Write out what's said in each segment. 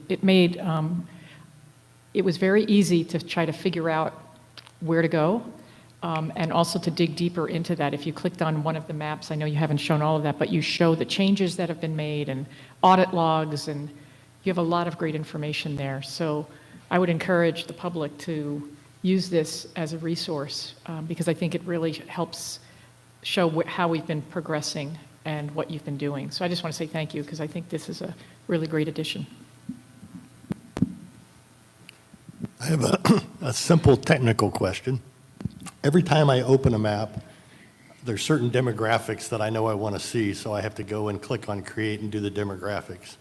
It made, it was very easy to try to figure out where to go, and also to dig deeper into that. If you clicked on one of the maps, I know you haven't shown all of that, but you show the changes that have been made and audit logs, and you have a lot of great information there. So I would encourage the public to use this as a resource, because I think it really helps show how we've been progressing and what you've been doing. So I just want to say thank you, because I think this is a really great addition. I have a simple technical question. Every time I open a map, there's certain demographics that I know I want to see, so I have to go and click on create and do the demographics.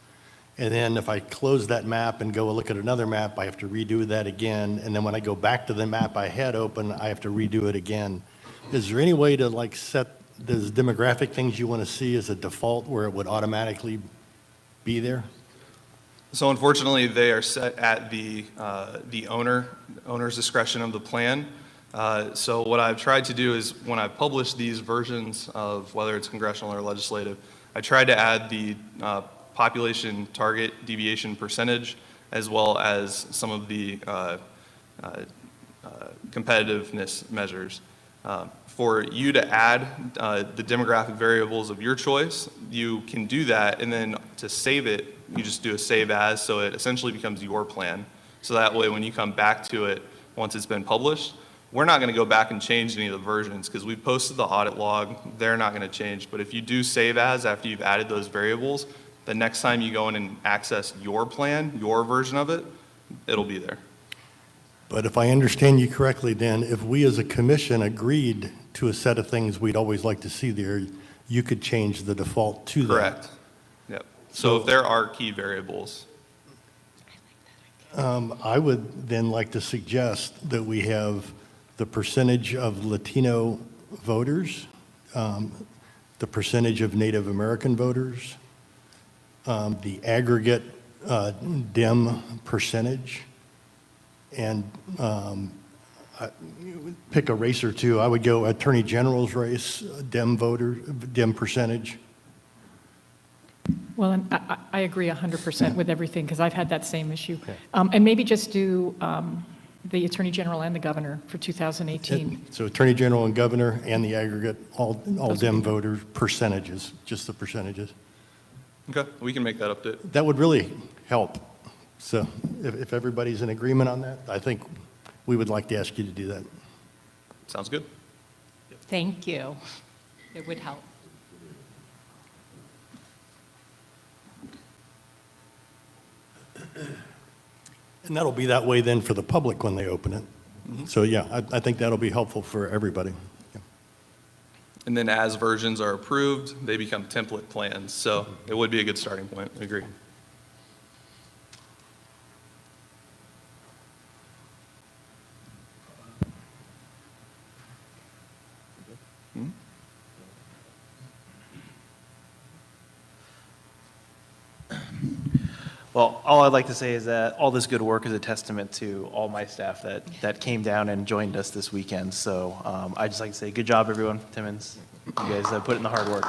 And then if I close that map and go look at another map, I have to redo that again. And then when I go back to the map I had open, I have to redo it again. Is there any way to like set those demographic things you want to see as a default where it would automatically be there? So unfortunately, they are set at the owner's discretion of the plan. So what I've tried to do is when I publish these versions of whether it's congressional or legislative, I tried to add the population target deviation percentage as well as some of the competitiveness measures. For you to add the demographic variables of your choice, you can do that, and then to save it, you just do a save as, so it essentially becomes your plan. So that way when you come back to it once it's been published, we're not going to go back and change any of the versions because we posted the audit log, they're not going to change. But if you do save as after you've added those variables, the next time you go in and access your plan, your version of it, it'll be there. But if I understand you correctly, then if we as a commission agreed to a set of things we'd always like to see there, you could change the default to that. Correct. Yep. So if there are key variables. I would then like to suggest that we have the percentage of Latino voters, the percentage of Native American voters, the aggregate Dem percentage, and pick a race or two. I would go Attorney General's race, Dem voter, Dem percentage. Well, and I agree 100% with everything, because I've had that same issue. Okay. And maybe just do the Attorney General and the Governor for 2018. So Attorney General and Governor and the aggregate, all Dem voter percentages, just the percentages. Okay, we can make that update. That would really help. So if everybody's in agreement on that, I think we would like to ask you to do that. Sounds good. Thank you. It would help. And that'll be that way then for the public when they open it. Mm-hmm. So yeah, I think that'll be helpful for everybody. Yeah. And then as versions are approved, they become template plans. So it would be a good starting point. I agree. Well, all I'd like to say is that all this good work is a testament to all my staff that came down and joined us this weekend. So I'd just like to say good job, everyone. Timmons, you guys put in the hard work.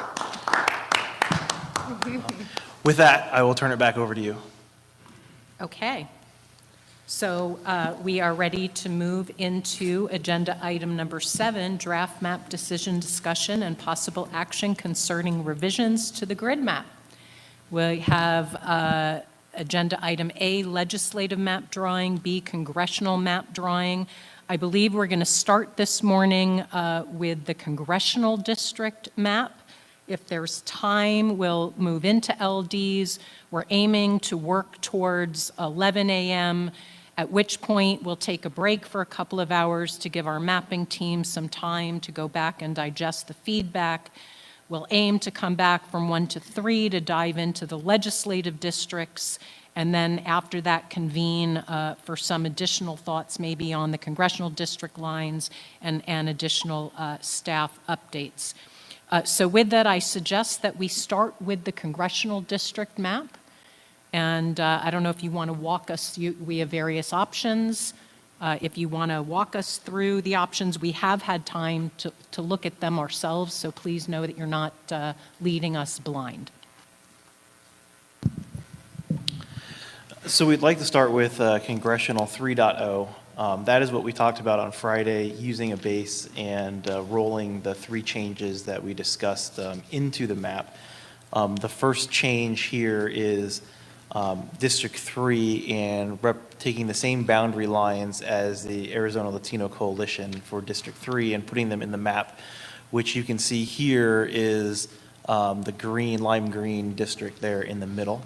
With that, I will turn it back over to you. Okay. So we are ready to move into agenda item number 7, draft map decision discussion and possible action concerning revisions to the grid map. We have agenda item A, legislative map drawing, B, congressional map drawing. I believe we're going to start this morning with the congressional district map. If there's time, we'll move into LDs. We're aiming to work towards 11 a.m., at which point we'll take a break for a couple of hours to give our mapping team some time to go back and digest the feedback. We'll aim to come back from 1 to 3 to dive into the legislative districts, and then after that convene for some additional thoughts maybe on the congressional district lines and additional staff updates. So with that, I suggest that we start with the congressional district map. And I don't know if you want to walk us through, we have various options. If you want to walk us through the options, we have had time to look at them ourselves, so please know that you're not leading us blind. So we'd like to start with Congressional 3.0. That is what we talked about on Friday, using a base and rolling the 3 changes that we discussed into the map. The first change here is District 3 and taking the same boundary lines as the Arizona Latino Coalition for District 3 and putting them in the map, which you can see here is the green, lime green district there in the middle.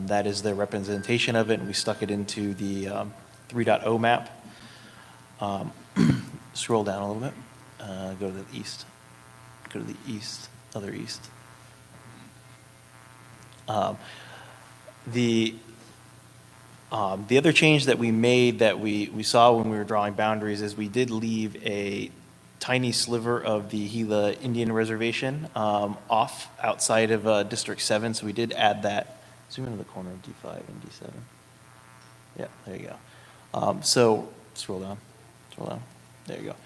That is the representation of it, and we stuck it into the 3.0 map. Scroll down a little bit. Go to the east. Go to the east, other east. The other change that we made that we saw when we were drawing boundaries is we did leave a tiny sliver of the Gila Indian Reservation off outside of District 7, so we did add that. Zoom into the corner of D5 and D7. Yeah, there you go. So scroll down, there you go.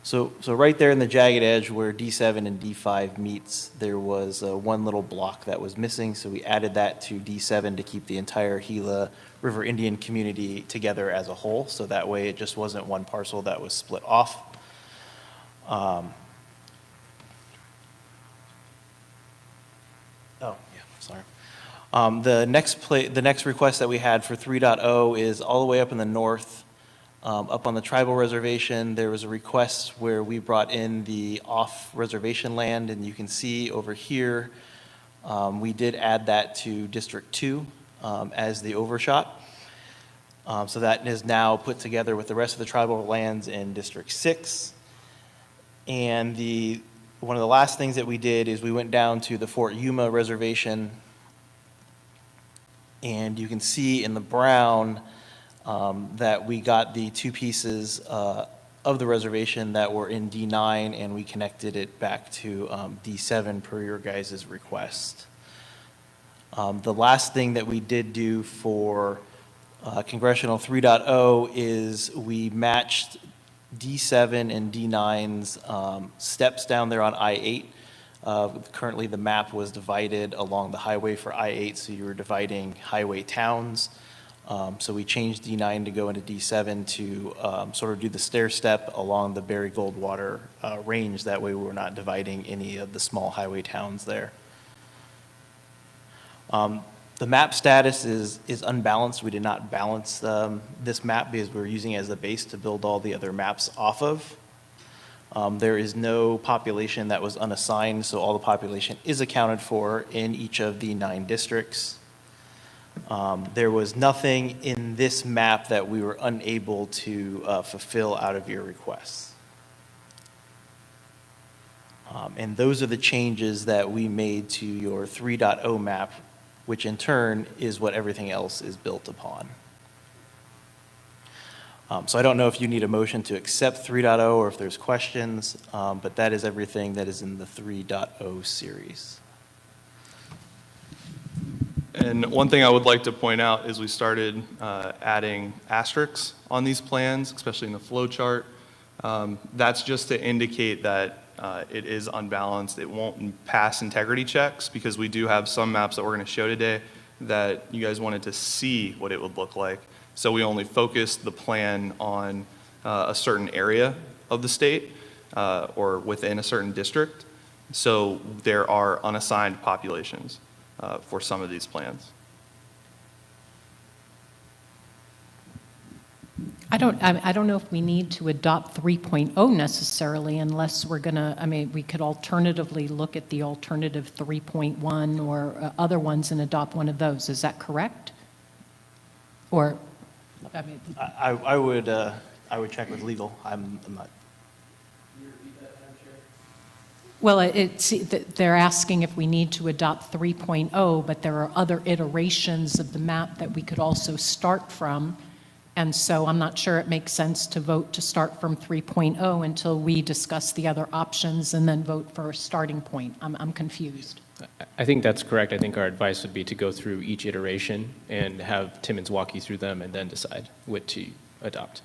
So right there in the jagged edge where D7 and D5 meets, there was one little block that was missing, so we added that to D7 to keep the entire Gila River Indian community together as a whole, so that way it just wasn't one parcel that was split off. Sorry. The next request that we had for 3.0 is all the way up in the north, up on the tribal reservation. There was a request where we brought in the off-reservation land, and you can see over here, we did add that to District 2 as the overshot. So that is now put together with the rest of the tribal lands in District 6. And one of the last things that we did is we went down to the Fort Yuma Reservation, and you can see in the brown that we got the 2 pieces of the reservation that were in D9, and we connected it back to D7 per your guys' request. The last thing that we did do for Congressional 3.0 is we matched D7 and D9's steps down there on I-8. Currently, the map was divided along the highway for I-8, so you were dividing highway towns. So we changed D9 to go into D7 to sort of do the stair step along the Berry Goldwater range. That way, we're not dividing any of the small highway towns there. The map status is unbalanced. We did not balance this map because we're using it as the base to build all the other maps off of. There is no population that was unassigned, so all the population is accounted for in each of the 9 districts. There was nothing in this map that we were unable to fulfill out of your requests. And those are the changes that we made to your 3.0 map, which in turn is what everything else is built upon. So I don't know if you need a motion to accept 3.0 or if there's questions, but that is everything that is in the 3.0 series. And one thing I would like to point out is we started adding asterisks on these plans, especially in the flow chart. That's just to indicate that it is unbalanced. It won't pass integrity checks because we do have some maps that we're going to show today that you guys wanted to see what it would look like. So we only focused the plan on a certain area of the state or within a certain district. So there are unassigned populations for some of these plans. I don't know if we need to adopt 3.0 necessarily unless we're going to, I mean, we could alternatively look at the alternative 3.1 or other ones and adopt one of those. Is that correct? Or, I mean. I would check with legal. I'm not. Well, they're asking if we need to adopt 3.0, but there are other iterations of the map that we could also start from. And so I'm not sure it makes sense to vote to start from 3.0 until we discuss the other options and then vote for a starting point. I'm confused. I think that's correct. I think our advice would be to go through each iteration and have Timmons walk you through them and then decide what to adopt.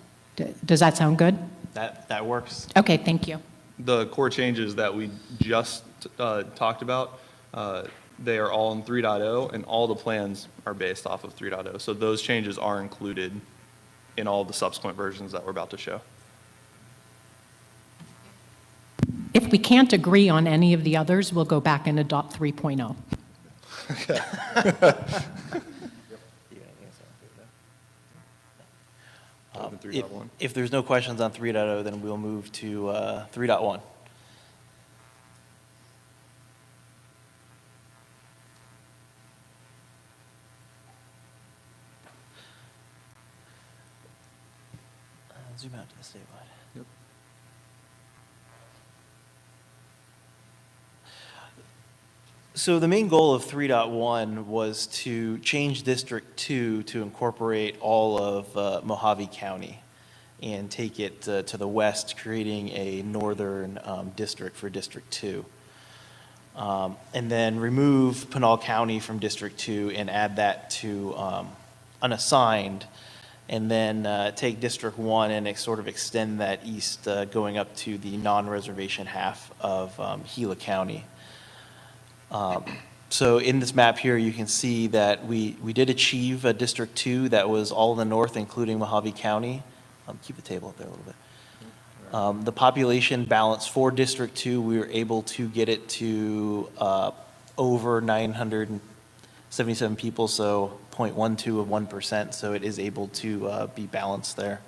Does that sound good? That works. Okay, thank you. The core changes that we just talked about, they are all in 3.0, and all the plans are based off of 3.0. So those changes are included in all the subsequent versions that we're about to show. If we can't agree on any of the others, we'll go back and adopt 3.0. Other than If 3.1. if there's no questions on 3.0, then we'll move to 3.1. Zoom out to the statewide. Yep. So the main goal of 3.1 was to change District 2 to incorporate all of Mojave County and take it to the west, creating a northern district for District 2. And then remove Pinal County from District 2 and add that to unassigned, and then take District 1 and sort of extend that east, going up to the non-reservation half of Gila County. So in this map here, you can see that we did achieve a District 2 that was all in the north, including Mojave County. Keep the table up there a little bit. The population balance for District 2, we were able to get it to over 977 people, so 0.12 of 1%, so it is able to be balanced there.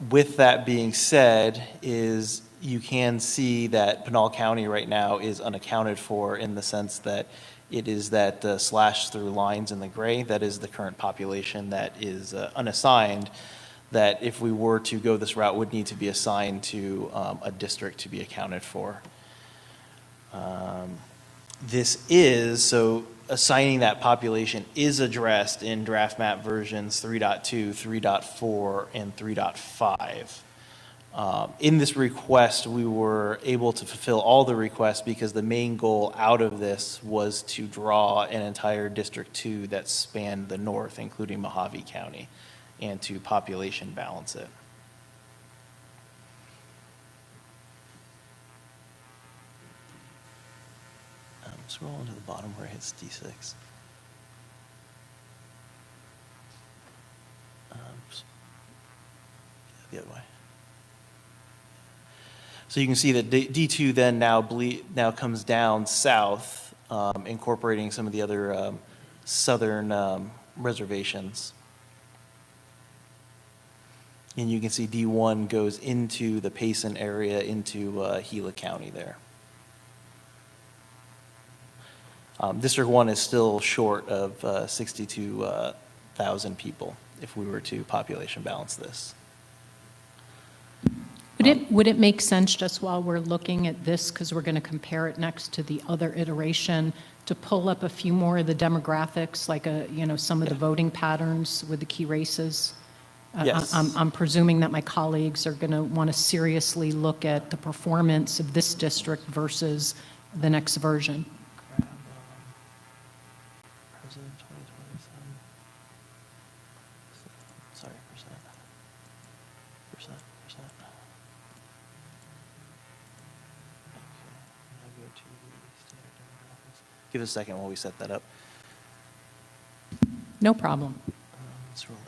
With that being said, is you can see that Pinal County right now is unaccounted for in the sense that it is that slash through lines in the gray. That is the current population that is unassigned, that if we were to go this route would need to be assigned to a district to be accounted for. So assigning that population is addressed in draft map versions 3.2, 3.4, and 3.5. In this request, we were able to fulfill all the requests because the main goal out of this was to draw an entire District 2 that spanned the north, including Mojave County, and to population balance it. Scrolling to the bottom where it hits D6. The other way. So you can see that D2 then now comes down south, incorporating some of the other southern reservations. And you can see D1 goes into the Payson area, into Gila County there. District 1 is still short of 62,000 people if we were to population balance this. Would it make sense, just while we're looking at this, because we're going to compare it next to the other iteration, to pull up a few more of the demographics, like some of the voting patterns with the key races? Yes. I'm presuming that my colleagues are going to want to seriously look at the performance of this district versus the next version. President 2027. Sorry, percent. Okay, now go to the standard demographics. Give us a second while we set that up. No problem. Let's roll down.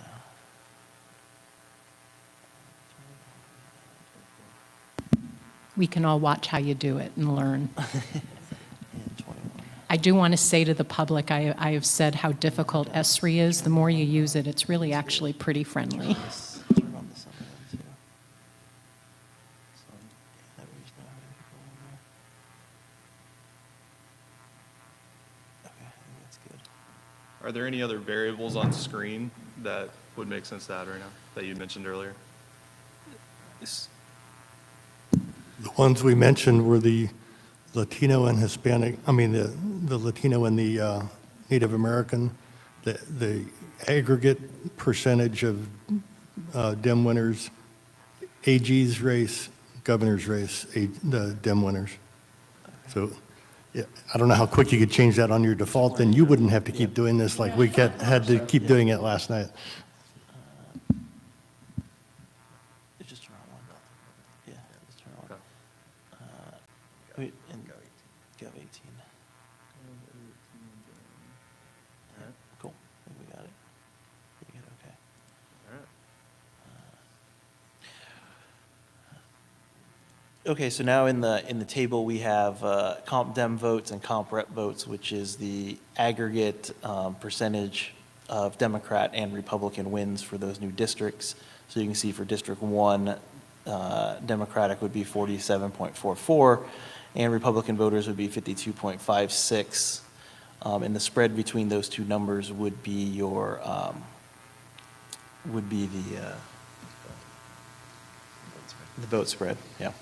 We can all watch how you do it and learn. And 21. I do want to say to the public, I have said how difficult ESRI is. The more you use it, it's really actually pretty friendly. Let's run this up again too. So that way there's not many people in there. Okay, I think that's good. Are there any other variables on screen that would make sense to add right now that you mentioned earlier? The ones we mentioned were the Latino and Hispanic, the Latino and the Native American, the aggregate percentage of Dem winners, AG's race, governor's race, the Dem winners. So yeah, I don't know how quick you could change that on your default, then you wouldn't have to keep doing this like we had to keep doing it last night. It's just turn on one. Yeah, just turn on. Okay. Wait, and Gov 18. Okay, so now in the table, we have comp dem votes and comp rep votes, which is the aggregate percentage of Democrat and Republican wins for those new districts. So you can see for District 1, Democratic would be 47.44, and Republican voters would be 52.56. And the spread between those two numbers would be your, the vote spread, yeah.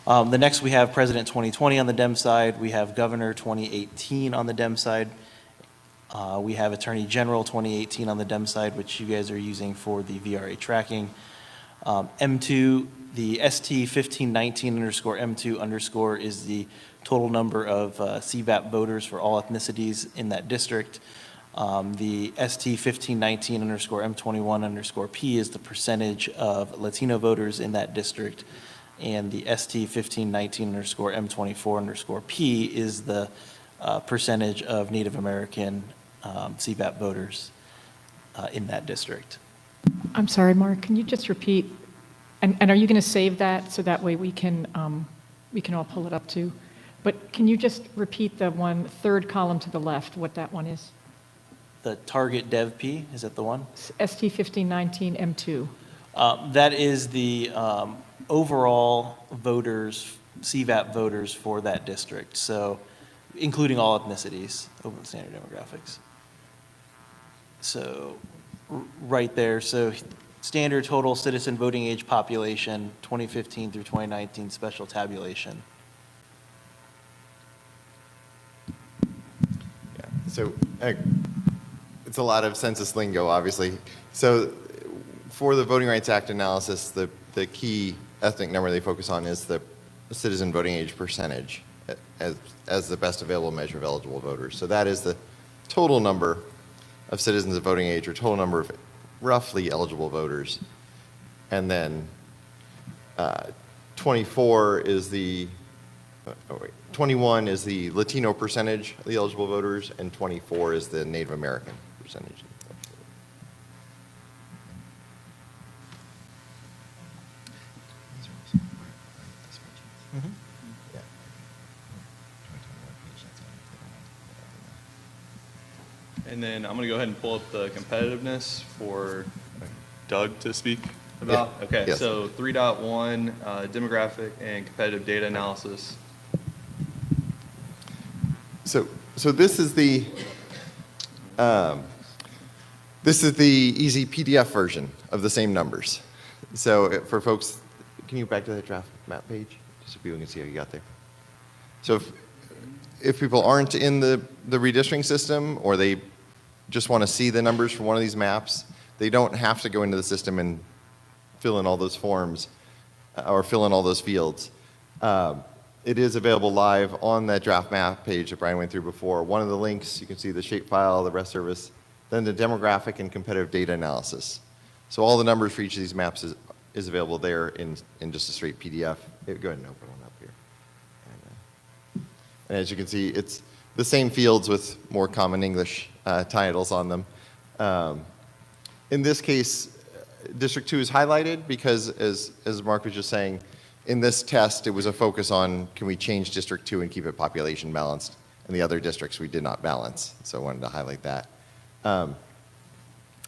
The next, we have President 2020 on the Dem side. We have Governor 2018 on the Dem side. We have Attorney General 2018 on the Dem side, which you guys are using for the VRA tracking. M2, the ST 1519 underscore M2 underscore is the total number of CVAP voters for all ethnicities in that district. The ST 1519 underscore M21 underscore P is the percentage of Latino voters in that district. And the ST 1519 underscore M24 underscore P is the percentage of Native American CVAP voters in that district. I'm sorry, Mark, can you just repeat? And are you going to save that so that way we can all pull it up too? But can you just repeat the third column to the left, what that one is? The target Dev P, is that the one? ST 1519 M2. That is the overall voters, CVAP voters for that district. So including all ethnicities over the standard demographics. So right there, so standard total citizen voting age population, 2015 through 2019 special tabulation. Yeah, so it's a lot of census lingo, obviously. So for the Voting Rights Act analysis, the key ethnic number they focus on is the citizen voting age percentage as the best available measure of eligible voters. So that is the total number of citizens of voting age, or total number of roughly eligible voters. And then 21 is the Latino percentage of the eligible voters, and 24 is the Native American percentage. And then I'm going to go ahead and pull up the competitiveness for Doug to speak about. Yeah. Okay, Yes. so 3.1, demographic and competitive data analysis. So this is the easy PDF version of the same numbers. So for folks, can you go back to that draft map page, just so people can see how you got there? So if people aren't in the redistricting system, or they just want to see the numbers for one of these maps, they don't have to go into the system and fill in all those forms or fill in all those fields. It is available live on that draft map page that Brian went through before. One of the links, you can see the shapefile, the rest service, then the demographic and competitive data analysis. So all the numbers for each of these maps is available there in just a straight PDF. Go ahead and open one up here. And as you can see, it's the same fields with more common English titles on them. In this case, District 2 is highlighted because, as Mark was just saying, in this test, it was a focus on, can we change District 2 and keep it population balanced? And the other districts we did not balance, so I wanted to highlight that. And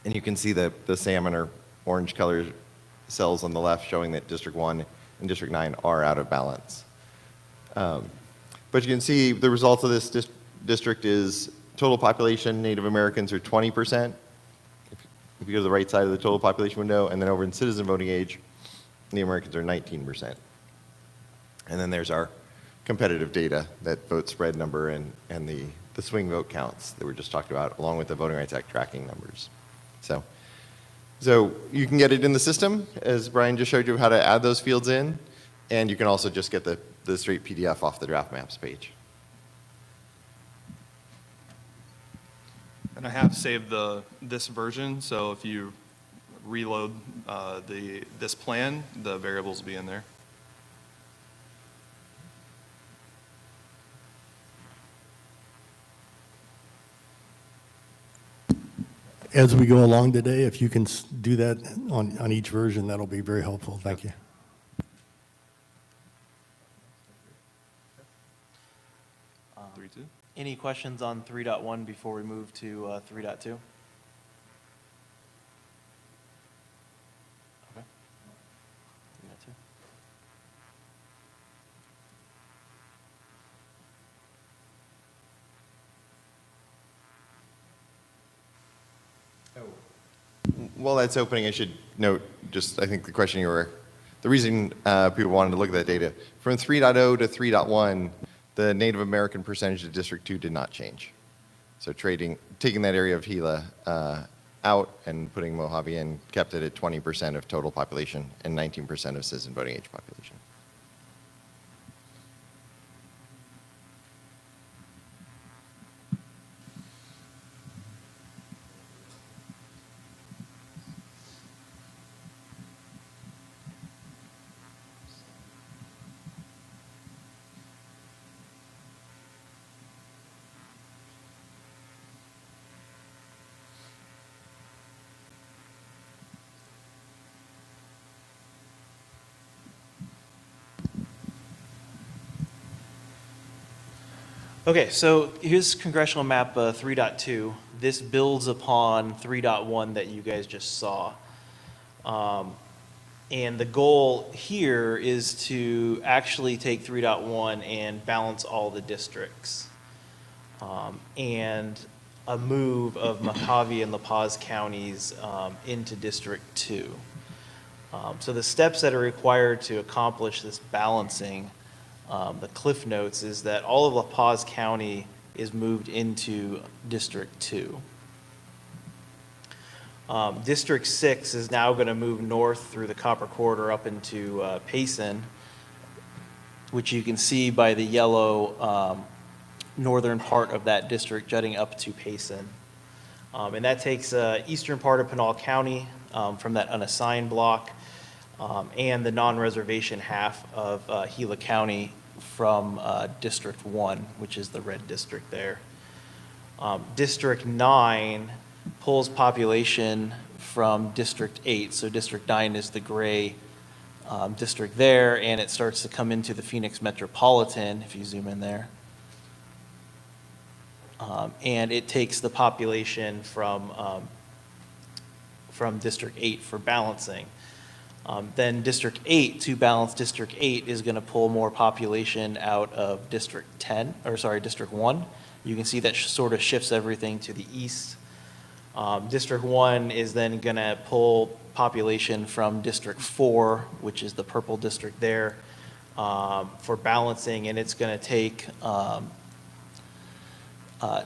you can see the salmon or orange colored cells on the left showing that District 1 and District 9 are out of balance. But you can see the result of this district is total population, Native Americans are 20%. If you go to the right side of the total population window, and then over in citizen voting age, Native Americans are 19%. And then there's our competitive data, that vote spread number and the swing vote counts that we just talked about, along with the Voting Rights Act tracking numbers. So you can get it in the system, as Brian just showed you how to add those fields in, and you can also just get the straight PDF off the draft maps page. And I have saved this version, so if you reload this plan, the variables will be in there. As we go along today, if you can do that on each version, that'll be very helpful. Thank you. Any questions on 3.1 before we move to 3.2? Okay. 3.2. While that's opening, I should note, just, I think the question the reason people wanted to look at that data, from 3.0 to 3.1, the Native American percentage of District 2 did not change. So taking that area of Gila out and putting Mojave in kept it at 20% of total population and 19% of citizen voting age population. Okay, so here's congressional map 3.2. This builds upon 3.1 that you guys just saw. And the goal here is to actually take 3.1 and balance all the districts. And a move of Mojave and La Paz counties into District 2. So the steps that are required to accomplish this balancing, the cliff notes, is that all of La Paz County is moved into District 2. District 6 is now going to move north through the Copper Corridor up into Payson, which you can see by the yellow northern part of that district jutting up to Payson. And that takes eastern part of Pinal County from that unassigned block, and the non-reservation half of Gila County from District 1, which is the red district there. District 9 pulls population from District 8, so District 9 is the gray district there, and it starts to come into the Phoenix Metropolitan, if you zoom in there. And it takes the population from District 8 for balancing. Then District 8, to balance District 8, is going to pull more population out of District 1. You can see that sort of shifts everything to the east. District 1 is then going to pull population from District 4, which is the purple district there, for balancing, and it's going to take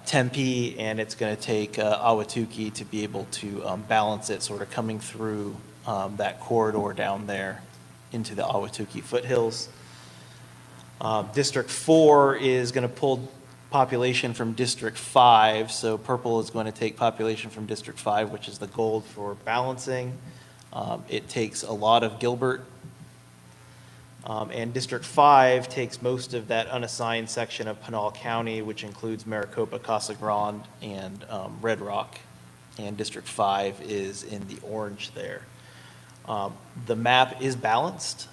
Tempe, and it's going to take Ahwatukee to be able to balance it, sort of coming through that corridor down there into the Ahwatukee foothills. District 4 is going to pull population from District 5, so purple is going to take population from District 5, which is the gold for balancing. It takes a lot of Gilbert. And District 5 takes most of that unassigned section of Pinal County, which includes Maricopa, Casa Grande, and Red Rock. And District 5 is in the orange there. The map is balanced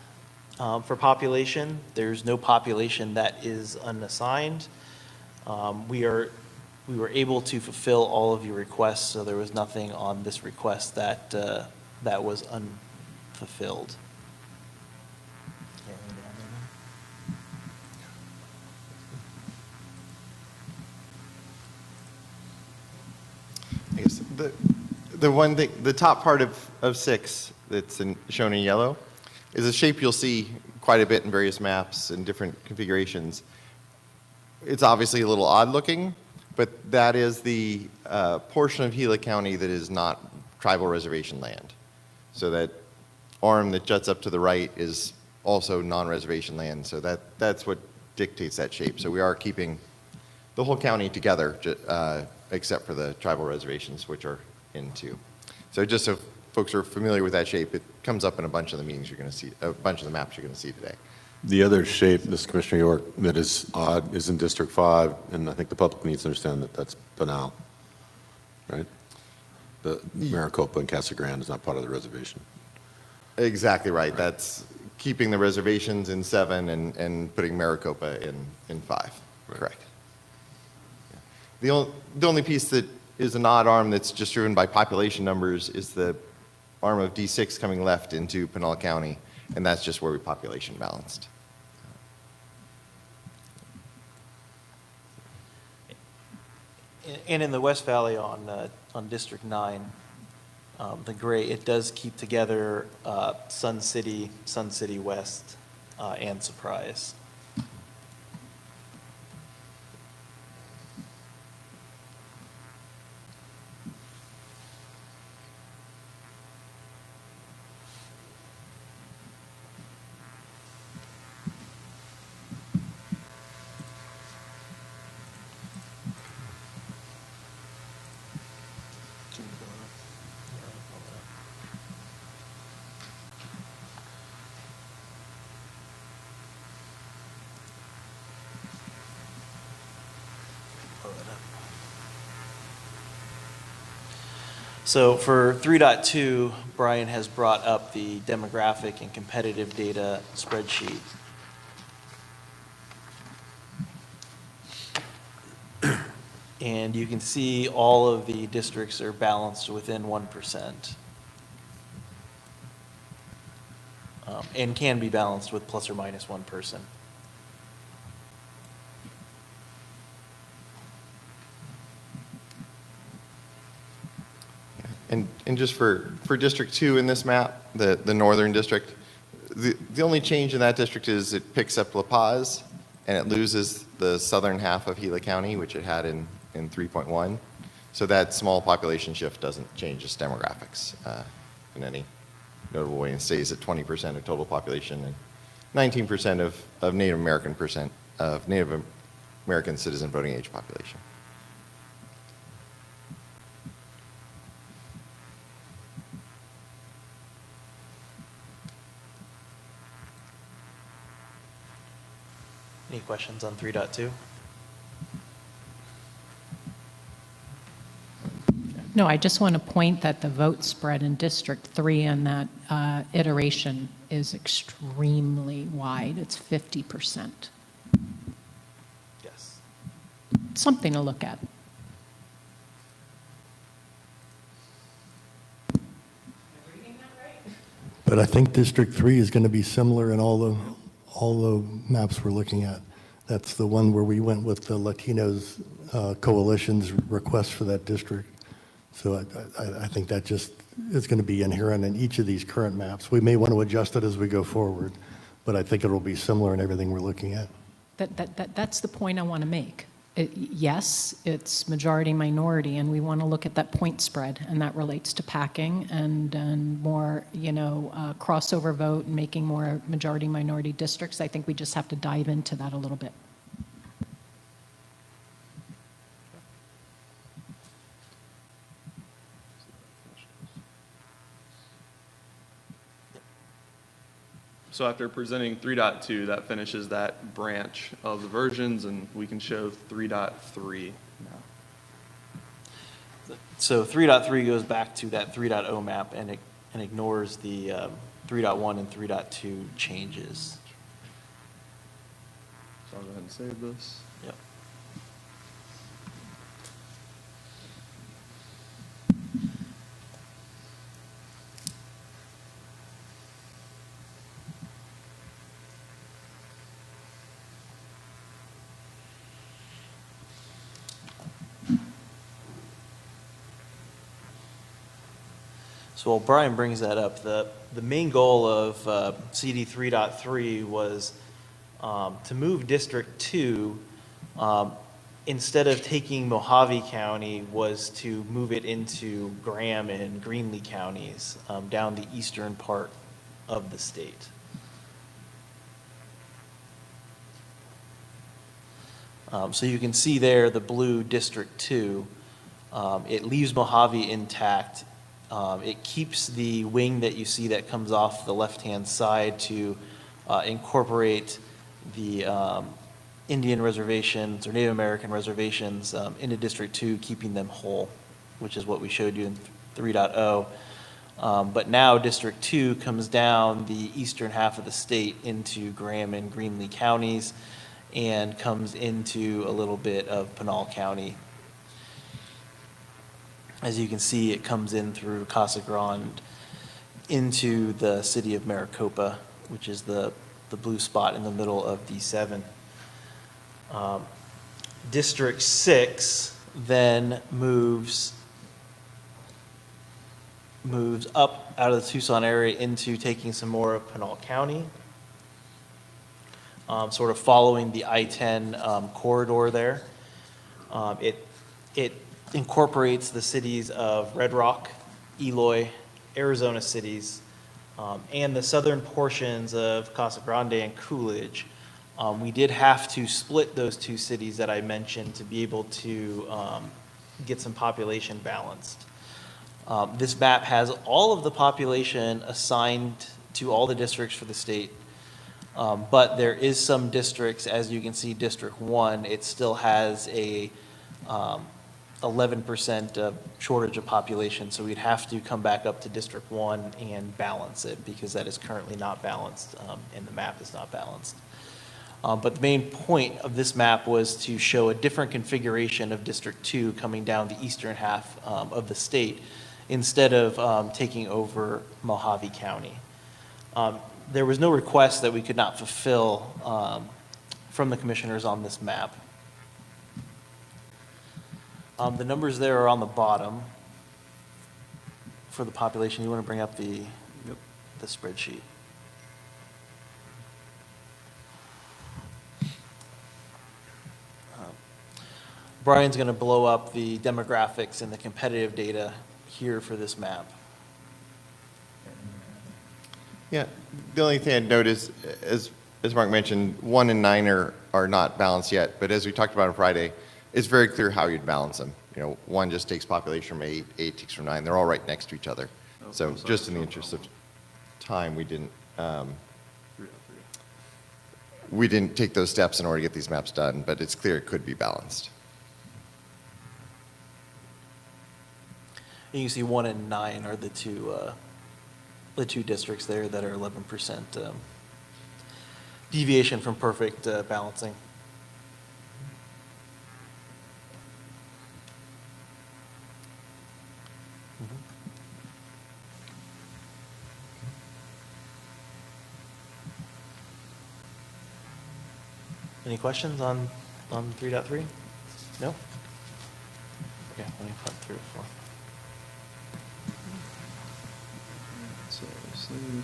for population. There's no population that is unassigned. We were able to fulfill all of your requests, so there was nothing on this request that was unfulfilled. I guess the one thing, the top part of 6 that's shown in yellow is a shape you'll see quite a bit in various maps and different configurations. It's obviously a little odd looking, but that is the portion of Gila County that is not tribal reservation land. So that arm that juts up to the right is also non-reservation land. So that's what dictates that shape. So we are keeping the whole county together, except for the tribal reservations, which are in 2. So just so folks are familiar with that shape, it comes up in a bunch of the meetings you're going to see, a bunch of the maps you're going to see today. The other shape, this is Commissioner York, that is odd is in District 5, and I think the public needs to understand that that's Pinal, right? The Maricopa and Casa Grande is not part of the reservation. Exactly right. That's keeping the reservations in 7 and putting Maricopa in 5. Right. Correct. The only piece that is an odd arm that's just driven by population numbers is the arm of D6 coming left into Pinal County, and that's just where we population balanced. And in the West Valley on District 9, the gray, it does keep together Sun City West, and Surprise. So for 3.2, Brian has brought up the demographic and competitive data spreadsheet. And you can see all of the districts are balanced within 1%. And can be balanced with plus or minus one person. And just for District 2 in this map, the northern district, the only change in that district is it picks up La Paz and it loses the southern half of Gila County, which it had in 3.1. So that small population shift doesn't change its demographics in any notable way, and stays at 20% of total population and 19% of Native American citizen voting age population. Any questions on 3.2? No, I just want to point that the vote spread in District 3 in that iteration is extremely wide. It's 50%. Yes. Something to look at. But I think District 3 is going to be similar in all the maps we're looking at. That's the one where we went with the Latinos Coalition's request for that district. So I think that just is going to be inherent in each of these current maps. We may want to adjust it as we go forward, but I think it will be similar in everything we're looking at. That's the point I want to make. Yes, it's majority minority, and we want to look at that point spread, and that relates to packing and more, crossover vote and making more majority minority districts. I think we just have to dive into that a little bit. So after presenting 3.2, that finishes that branch of the versions, and we can show 3.3 now. So 3.3 goes back to that 3.0 map and ignores the 3.1 and 3.2 changes. So I'll go ahead and save this. Yep. So while Brian brings that up, the main goal of CD 3.3 was to move District 2, instead of taking Mojave County, was to move it into Graham and Greenlee counties down the eastern part of the state. So you can see there the blue District 2. It leaves Mojave intact. It keeps the wing that you see that comes off the left-hand side to incorporate the Indian reservations or Native American reservations into District 2, keeping them whole, which is what we showed you in 3.0. But now District 2 comes down the eastern half of the state into Graham and Greenlee counties and comes into a little bit of Pinal County As you can see, it comes in through Casa Grande into the city of Maricopa, which is the blue spot in the middle of D7. District 6 then moves up out of the Tucson area into taking some more of Pinal County, sort of following the I-10 corridor there. It incorporates the cities of Red Rock, Eloy, Arizona cities, and the southern portions of Casa Grande and Coolidge. We did have to split those two cities that I mentioned to be able to get some population balanced. This map has all of the population assigned to all the districts for the state, but there is some districts, as you can see, District 1, it still has a 11% shortage of population, so we'd have to come back up to District 1 and balance it because that is currently not balanced, and the map is not balanced. But the main point of this map was to show a different configuration of District 2 coming down the eastern half of the state instead of taking over Mojave County. There was no request that we could not fulfill from the commissioners on this map. The numbers there are on the bottom for the population. You want to bring up the spreadsheet? Brian's going to blow up the demographics and the competitive data here for this map. Yeah, the only thing I'd note is, as Mark mentioned, 1 and 9 are not balanced yet, but as we talked about on Friday, it's very clear how you'd balance them. 1 just takes population from 8, 8 takes from 9. They're all right next to each other. So just in the interest of time, we didn't take those steps in order to get these maps done, but it's clear it could be balanced. You can see 1 and 9 are the two districts there that are 11% deviation from perfect balancing. Any questions on 3.3? No? Okay, let me put 3 or 4. So, sleeve.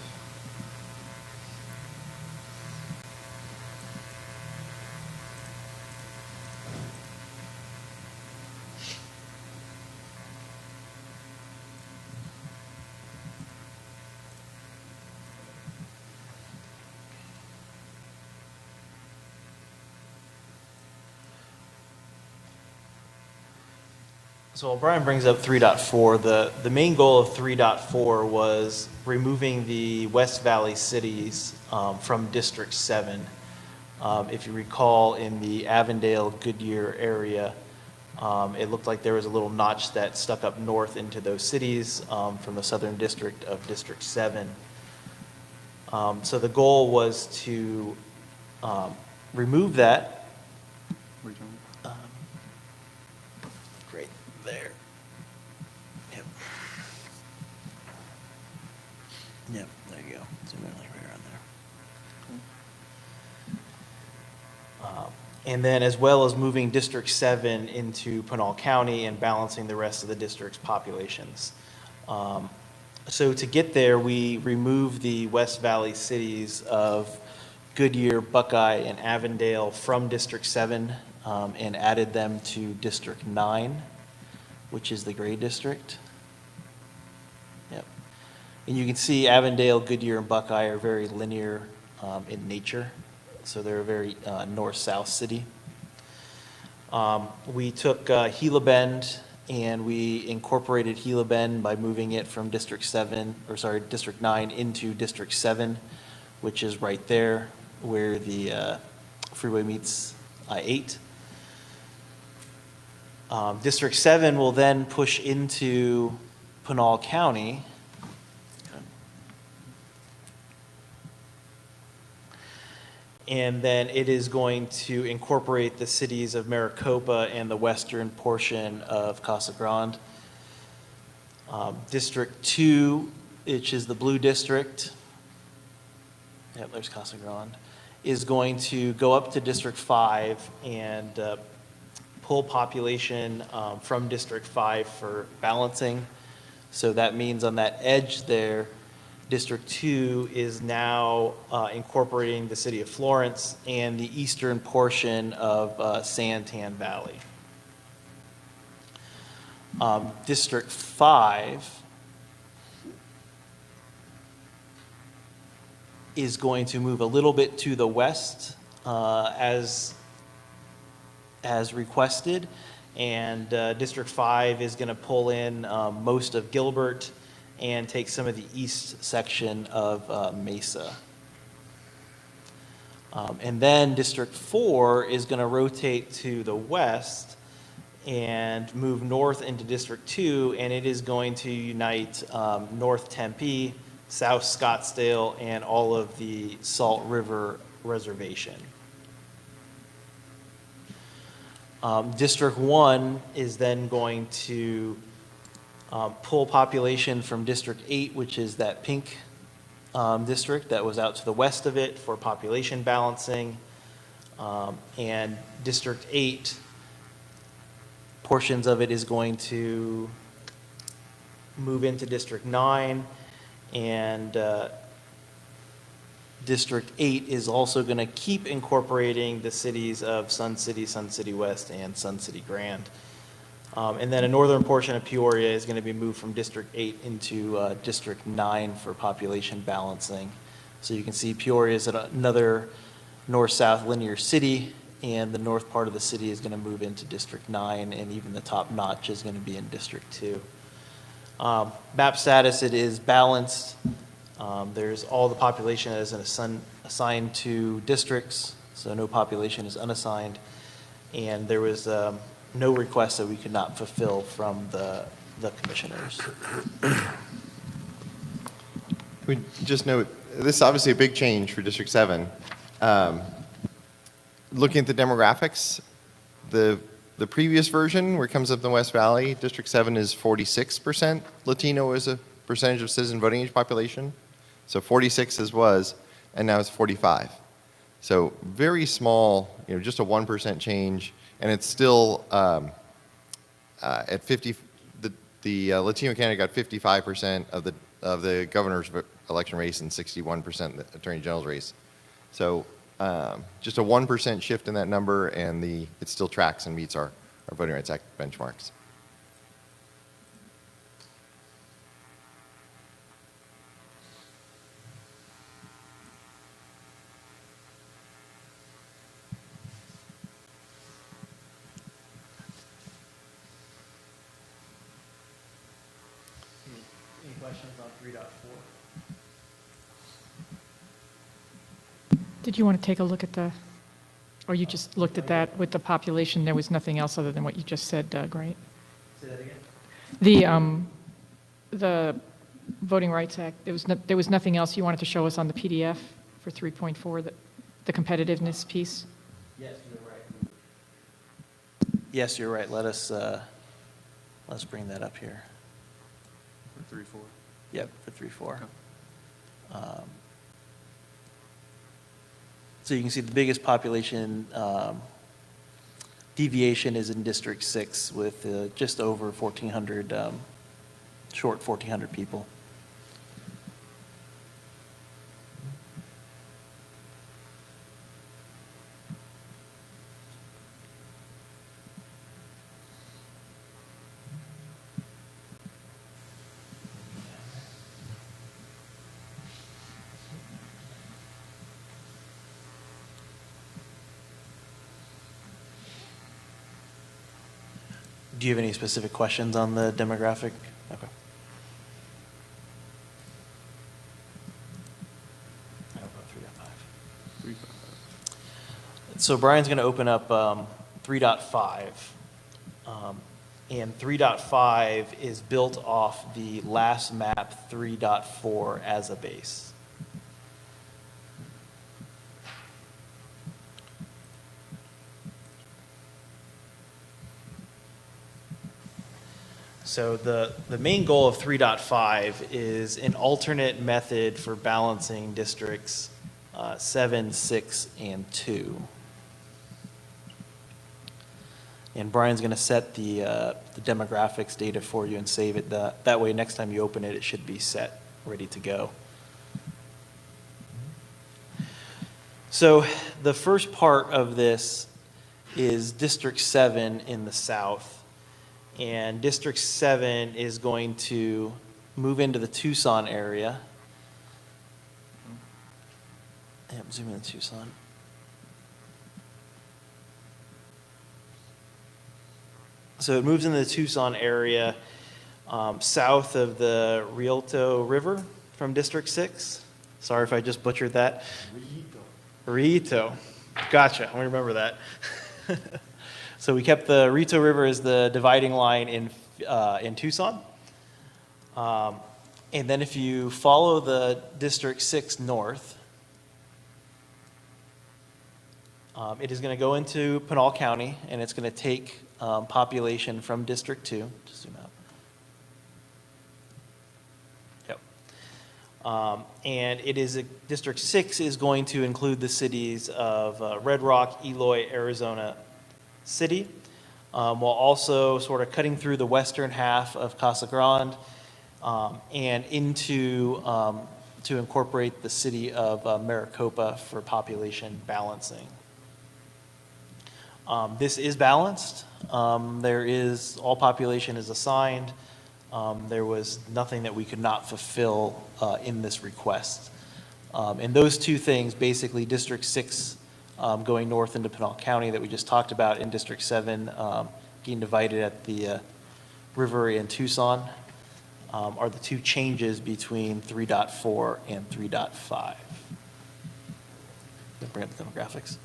So while Brian brings up 3.4, the main goal of 3.4 was removing the West Valley cities from District 7. If you recall, in the Avondale, Goodyear area, it looked like there was a little notch that stuck up north into those cities from the southern district of District 7. So the goal was to remove that. Right there. Yep. Yep, there you go. Zoom in like right around there. And then as well as moving District 7 into Pinal County and balancing the rest of the district's populations. So to get there, we removed the West Valley cities of Goodyear, Buckeye, and Avondale from District 7 and added them to District 9, which is the gray district. Yep. And you can see Avondale, Goodyear, and Buckeye are very linear in nature. So they're a very north-south city. We took Gila Bend and we incorporated Gila Bend by moving it from District 9 into District 7, which is right there where the freeway meets I-8. District 7 will then push into Pinal County. And then it is going to incorporate the cities of Maricopa and the western portion of Casa Grande. District 2, which is the blue district, yep, there's Casa Grande, is going to go up to District 5 and pull population from District 5 for balancing. So that means on that edge there, District 2 is now incorporating the city of Florence and the eastern portion of Santan Valley. District 5 is going to move a little bit to the west as requested, and District 5 is going to pull in most of Gilbert and take some of the east section of Mesa. And then District 4 is going to rotate to the west and move north into District 2, and it is going to unite North Tempe, South Scottsdale, and all of the Salt River Reservation. District 1 is then going to pull population from District 8, which is that pink district that was out to the west of it for population balancing. And District 8, portions of it is going to move into District 9, and District 8 is also going to keep incorporating the cities of Sun City West, and Sun City Grand. And then a northern portion of Peoria is going to be moved from District 8 into District 9 for population balancing. So you can see Peoria is another north-south linear city, and the north part of the city is going to move into District 9, and even the top notch is going to be in District 2. Map status, it is balanced. There's all the population that is assigned to districts, so no population is unassigned. And there was no request that we could not fulfill from the commissioners. We just note, this is obviously a big change for District 7. Looking at the demographics, the previous version, where it comes up in the West Valley, District 7 is 46% Latino as a percentage of citizen voting age population. So 46 as was, and now it's 45. So very small, just a 1% change, and it's still at 50. The Latino candidate got 55% of the governor's election race and 61% the attorney general's race. So just a 1% shift in that number, and it still tracks and meets our Voting Rights Act benchmarks. Any questions on 3.4? Did you want to take a look at or you just looked at that with the population? There was nothing else other than what you just said, Doug, right? Say that again? The Voting Rights Act, there was nothing else you wanted to show us on the PDF for 3.4, the competitiveness piece? Yes, you're right. Yes, you're right. Let's bring that up here. For 3-4. Yep, for 3-4. So you can see the biggest population deviation is in District 6 with just over 1,400, short 1,400 people. Do you have any specific questions on the demographic? Okay. I don't know, 3.5. So Brian's going to open up 3.5. And 3.5 is built off the last map 3.4 as a base. So the main goal of 3.5 is an alternate method for balancing districts 7, 6, and 2. And Brian's going to set the demographics data for you and save it. That way, next time you open it, it should be set, ready to go. So the first part of this is District 7 in the south. And District 7 is going to move into the Tucson area. Yep, zoom in to Tucson. So it moves into the Tucson area south of the Rialto River from District 6. Sorry if I just butchered that. Rito. Gotcha. I remember that. So we kept the Rito River as the dividing line in Tucson. And then if you follow the District 6 north, it is going to go into Pinal County, and it's going to take population from District 2. Just zoom out. And it is District 6 is going to include the cities of Red Rock, Eloy, Arizona City, while also sort of cutting through the western half of Casa Grande and into to incorporate the city of Maricopa for population balancing. This is balanced. All population is assigned. There was nothing that we could not fulfill in this request. And those two things, basically District 6 going north into Pinal County that we just talked about, and District 7 getting divided at the river in Tucson, are the two changes between 3.4 and 3.5. Bring up the demographics.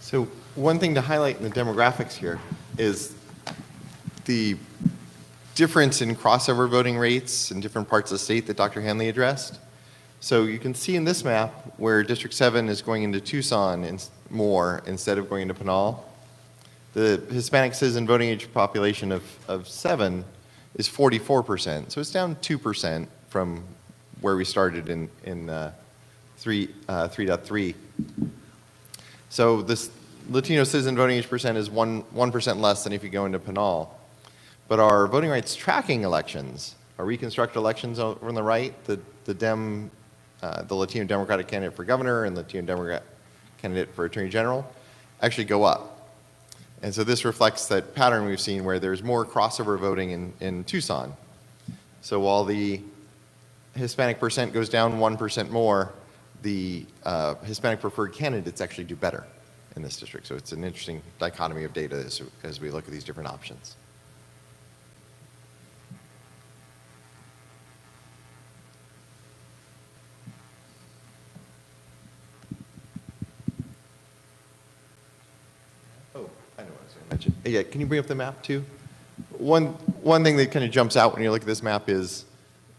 So one thing to highlight in the demographics here is the difference in crossover voting rates in different parts of the state that Dr. Hanley addressed. So you can see in this map where District 7 is going into Tucson more instead of going into Pinal. The Hispanic citizen voting age population of 7 is 44%. So it's down 2% from where we started in 3.3. So this Latino citizen voting age percent is 1% less than if you go into Pinal. But our voting rights tracking elections, our reconstructed elections over on the right, the Latino Democratic candidate for governor and the Latino Democrat candidate for attorney general, actually go up. And so this reflects that pattern we've seen where there's more crossover voting in Tucson. So while the Hispanic percent goes down 1% more, the Hispanic preferred candidates actually do better in this district. So it's an interesting dichotomy of data as we look at these different options. Oh, I know what I was going to mention. Yeah, can you bring up the map too? One thing that kind of jumps out when you look at this map is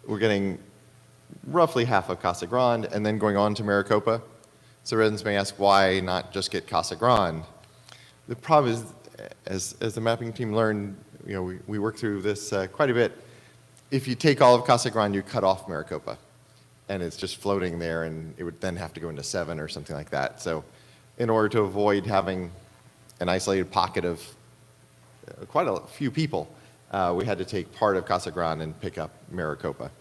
we're getting roughly half of Casa Grande and then going on to Maricopa. So residents may ask, why not just get Casa Grande? The problem is, as the mapping team learned, we worked through this quite a bit. If you take all of Casa Grande, you cut off Maricopa, and it's just floating there, and it would then have to go into 7 or something like that. So in order to avoid having an isolated pocket of quite a few people, we had to take part of Casa Grande and pick up Maricopa.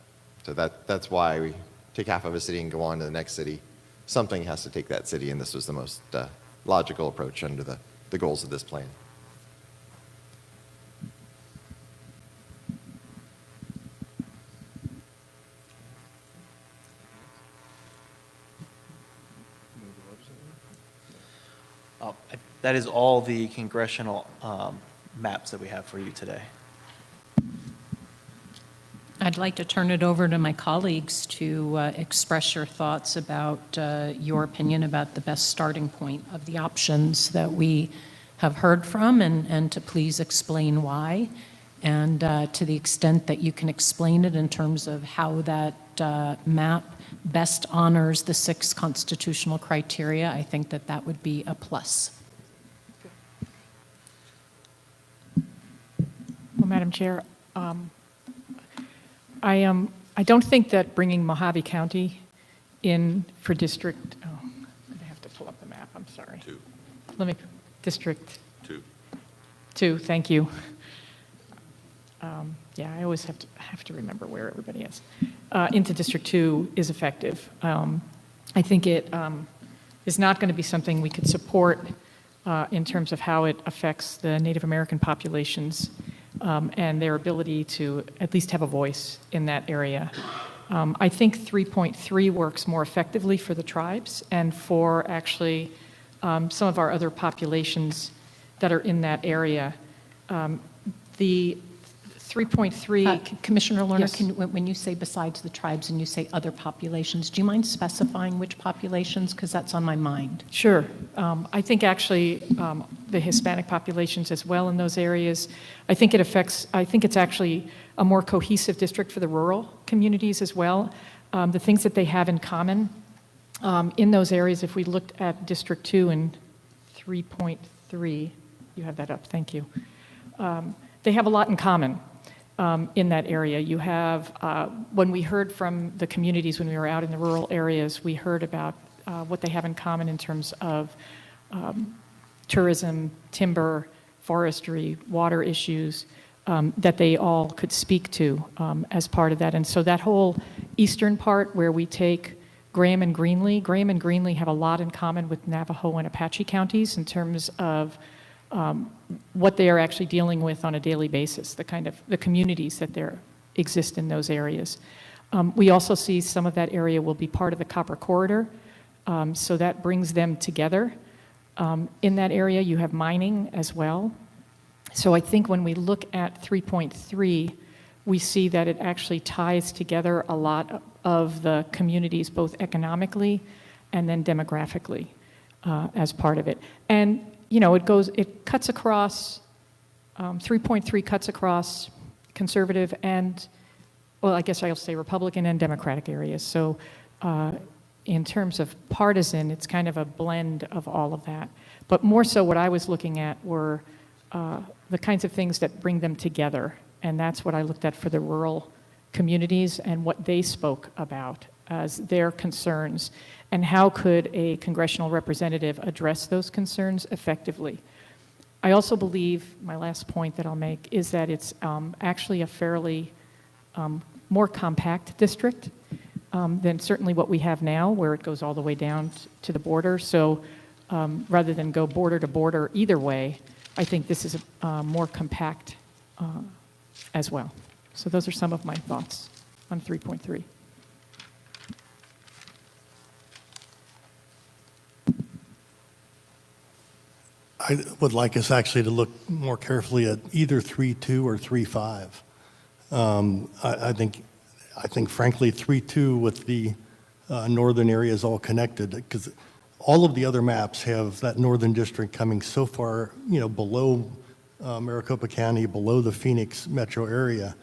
So that's why we take half of a city and go on to the next city. Something has to take that city, and this was the most logical approach under the goals of this plan. That is all the congressional maps that we have for you today. I'd like to turn it over to my colleagues to express your thoughts about your opinion about the best starting point of the options that we have heard from, and to please explain why. And to the extent that you can explain it in terms of how that map best honors the 6 constitutional criteria, I think that that would be a plus. Well, Madam Chair, I don't think that bringing Mojave County in for district, oh, I have to pull up the map, I'm sorry. District 2, thank you. Yeah, I always have to remember where everybody is. Into District 2 is effective. I think it is not going to be something we could support in terms of how it affects the Native American populations and their ability to at least have a voice in that area. I think 3.3 works more effectively for the tribes and for actually some of our other populations that are in that area. The 3.3... Commissioner Lerner, Yes. when you say besides the tribes and you say other populations, do you mind specifying which populations? Because that's on my mind. Sure. I think actually the Hispanic populations as well in those areas, I think it's actually a more cohesive district for the rural communities as well. The things that they have in common in those areas, if we looked at District 2 and 3.3, you have that up, thank you. They have a lot in common. In that area. You have, when we heard from the communities when we were out in the rural areas, we heard about what they have in common in terms of tourism, timber, forestry, water issues that they all could speak to as part of that. And so that whole eastern part where we take Graham and Greenlee have a lot in common with Navajo and Apache counties in terms of what they are actually dealing with on a daily basis, the communities that there exist in those areas. We also see some of that area will be part of the Copper Corridor, so that brings them together. In that area, you have mining as well. So I think when we look at 3.3, we see that it actually ties together a lot of the communities, both economically and then demographically, as part of it. And you know, it cuts across, 3.3 cuts across conservative and, well, I guess I'll say Republican and Democratic areas. So in terms of partisan, it's kind of a blend of all of that. But more so what I was looking at were the kinds of things that bring them together. And that's what I looked at for the rural communities and what they spoke about as their concerns. And how could a congressional representative address those concerns effectively? I also believe, my last point that I'll make, is that it's actually a fairly more compact district than certainly what we have now, where it goes all the way down to the border. So rather than go border to border either way, I think this is more compact as well. So those are some of my thoughts on 3.3. I would like us actually to look more carefully at either 3.2 or 3.5. I think frankly 3.2 with the northern area is all connected because all of the other maps have that northern district coming so far, you know, below Maricopa County, below the Phoenix metro area,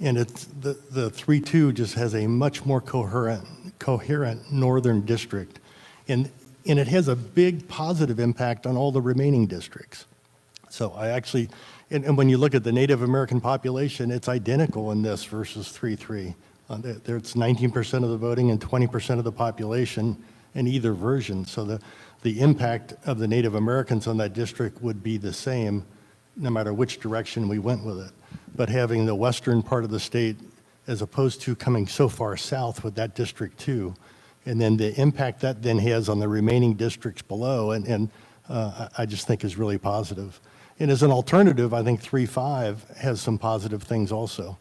and it's the 3.2 just has a much more coherent northern district, and it has a big positive impact on all the remaining districts. So I actually, and when you look at the Native American population, it's identical in this versus 3.3. It's 19% of the voting and 20% of the population in either version. So the impact of the Native Americans on that district would be the same no matter which direction we went with it. But having the western part of the state as opposed to coming so far south with that district too, and then the impact that then has on the remaining districts below, and I just think is really positive. And as an alternative, I think 3.5 has some positive things also.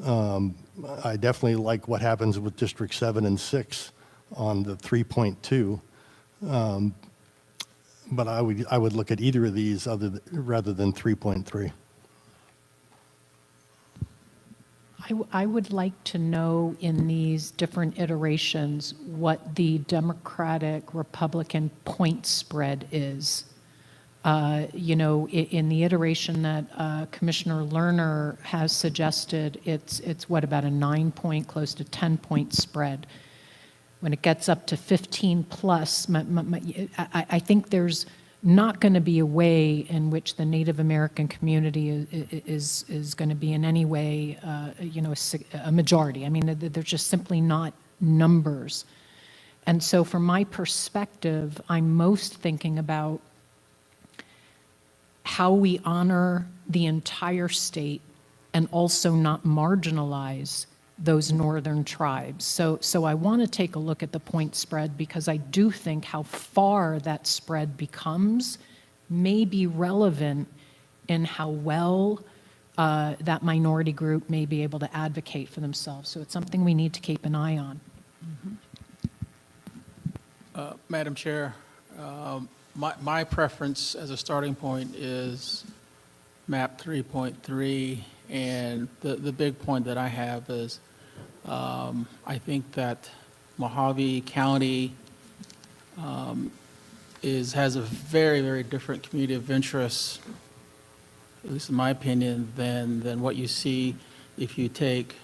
I definitely like what happens with District 7 and 6 on the 3.2. But I would look at either of these rather than 3.3. I would like to know in these different iterations what the Democratic-Republican point spread is In the iteration that Commissioner Lerner has suggested, it's what, about a 9-point, close to 10-point spread. When it gets up to 15 plus, I think there's not going to be a way in which the Native American community is going to be in any way, a majority. I mean, they're just simply not numbers. And so from my perspective, I'm most thinking about how we honor the entire state and also not marginalize those northern tribes. So I want to take a look at the point spread, because I do think how far that spread becomes may be relevant in how well that minority group may be able to advocate for themselves. So it's something we need to keep an eye on. Madam Chair, my preference as a starting point is map 3.3, and the big point that I have is I think that Mojave County has a very, very different community of interest, at least in my opinion, than what you see if you take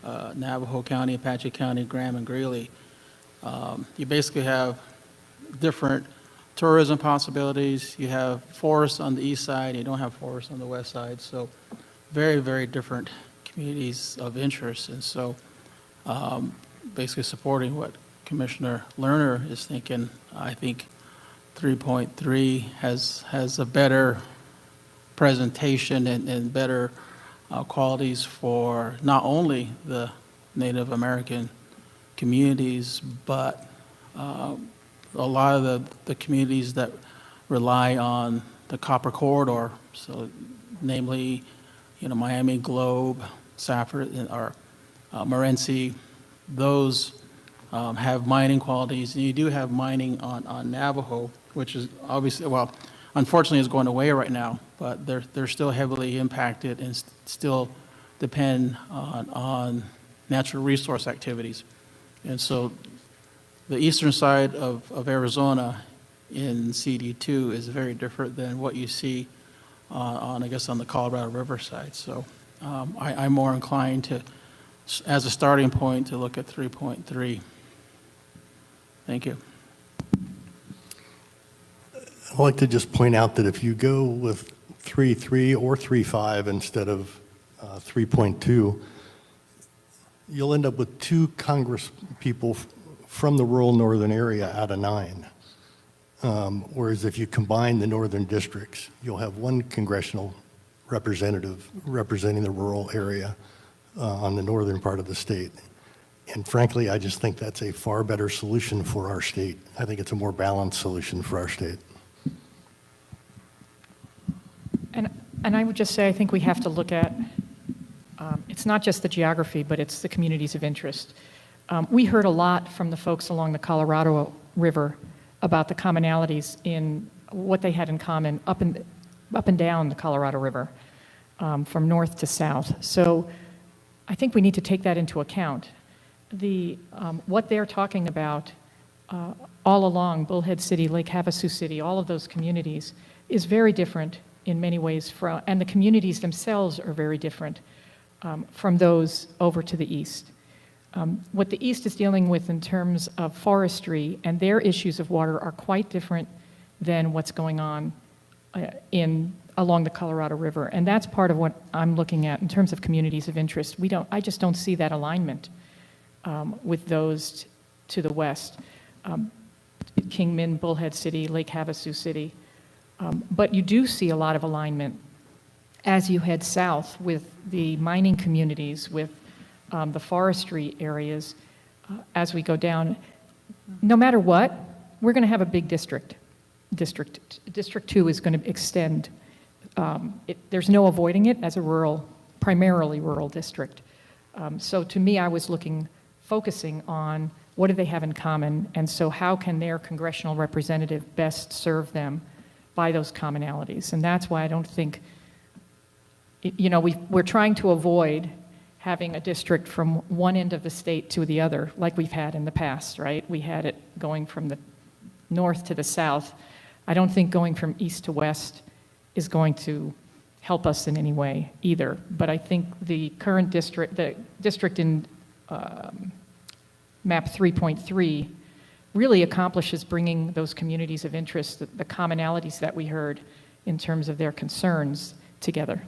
Navajo County, Apache County, Graham, and Greeley. You basically have different tourism possibilities. You have forests on the east side, you don't have forests on the west side, so very, very different communities of interest. And so basically supporting what Commissioner Lerner is thinking, I think 3.3 has a better presentation and better qualities for not only the Native American communities, but a lot of the communities that rely on the Copper Corridor, so namely, Miami Globe, Safford, or Morenci, those have mining qualities, and you do have mining on Navajo, which is obviously, well, unfortunately is going away right now, but they're still heavily impacted and still depend on natural resource activities. And so the eastern side of Arizona in CD2 is very different than what you see on the Colorado River side. So I'm more inclined to, as a starting point, to look at 3.3. Thank you. I'd like to just point out that if you go with 3.3 or 3.5 instead of 3.2, you'll end up with 2 Congress people from the rural northern area out of 9. Whereas if you combine the northern districts, you'll have 1 congressional representative representing the rural area on the northern part of the state. And frankly, I just think that's a far better solution for our state. I think it's a more balanced solution for our state. And I would just say, I think we have to look at, it's not just the geography, but it's the communities of interest. We heard a lot from the folks along the Colorado River about the commonalities in what they had in common up and down the Colorado River, from north to south. So I think we need to take that into account. What they're talking about all along Bullhead City, Lake Havasu City, all of those communities is very different in many ways, and the communities themselves are very different from those over to the east. What the east is dealing with in terms of forestry and their issues of water are quite different than what's going on along the Colorado River, and that's part of what I'm looking at in terms of communities of interest. I just don't see that alignment with those to the west. Kingman, Bullhead City, Lake Havasu City. But you do see a lot of alignment as you head south with the mining communities, with the forestry areas. As we go down, no matter what, we're going to have a big district. District 2 is going to extend. There's no avoiding it as a primarily rural district. So to me, I was focusing on what do they have in common, and so how can their congressional representative best serve them by those commonalities. And that's why I don't think, we're trying to avoid having a district from one end of the state to the other, like we've had in the past, right? We had it going from the north to the south. I don't think going from east to west is going to help us in any way either. But I think the current district, the district in map 3.3 really accomplishes bringing those communities of interest, the commonalities that we heard in terms of their concerns together.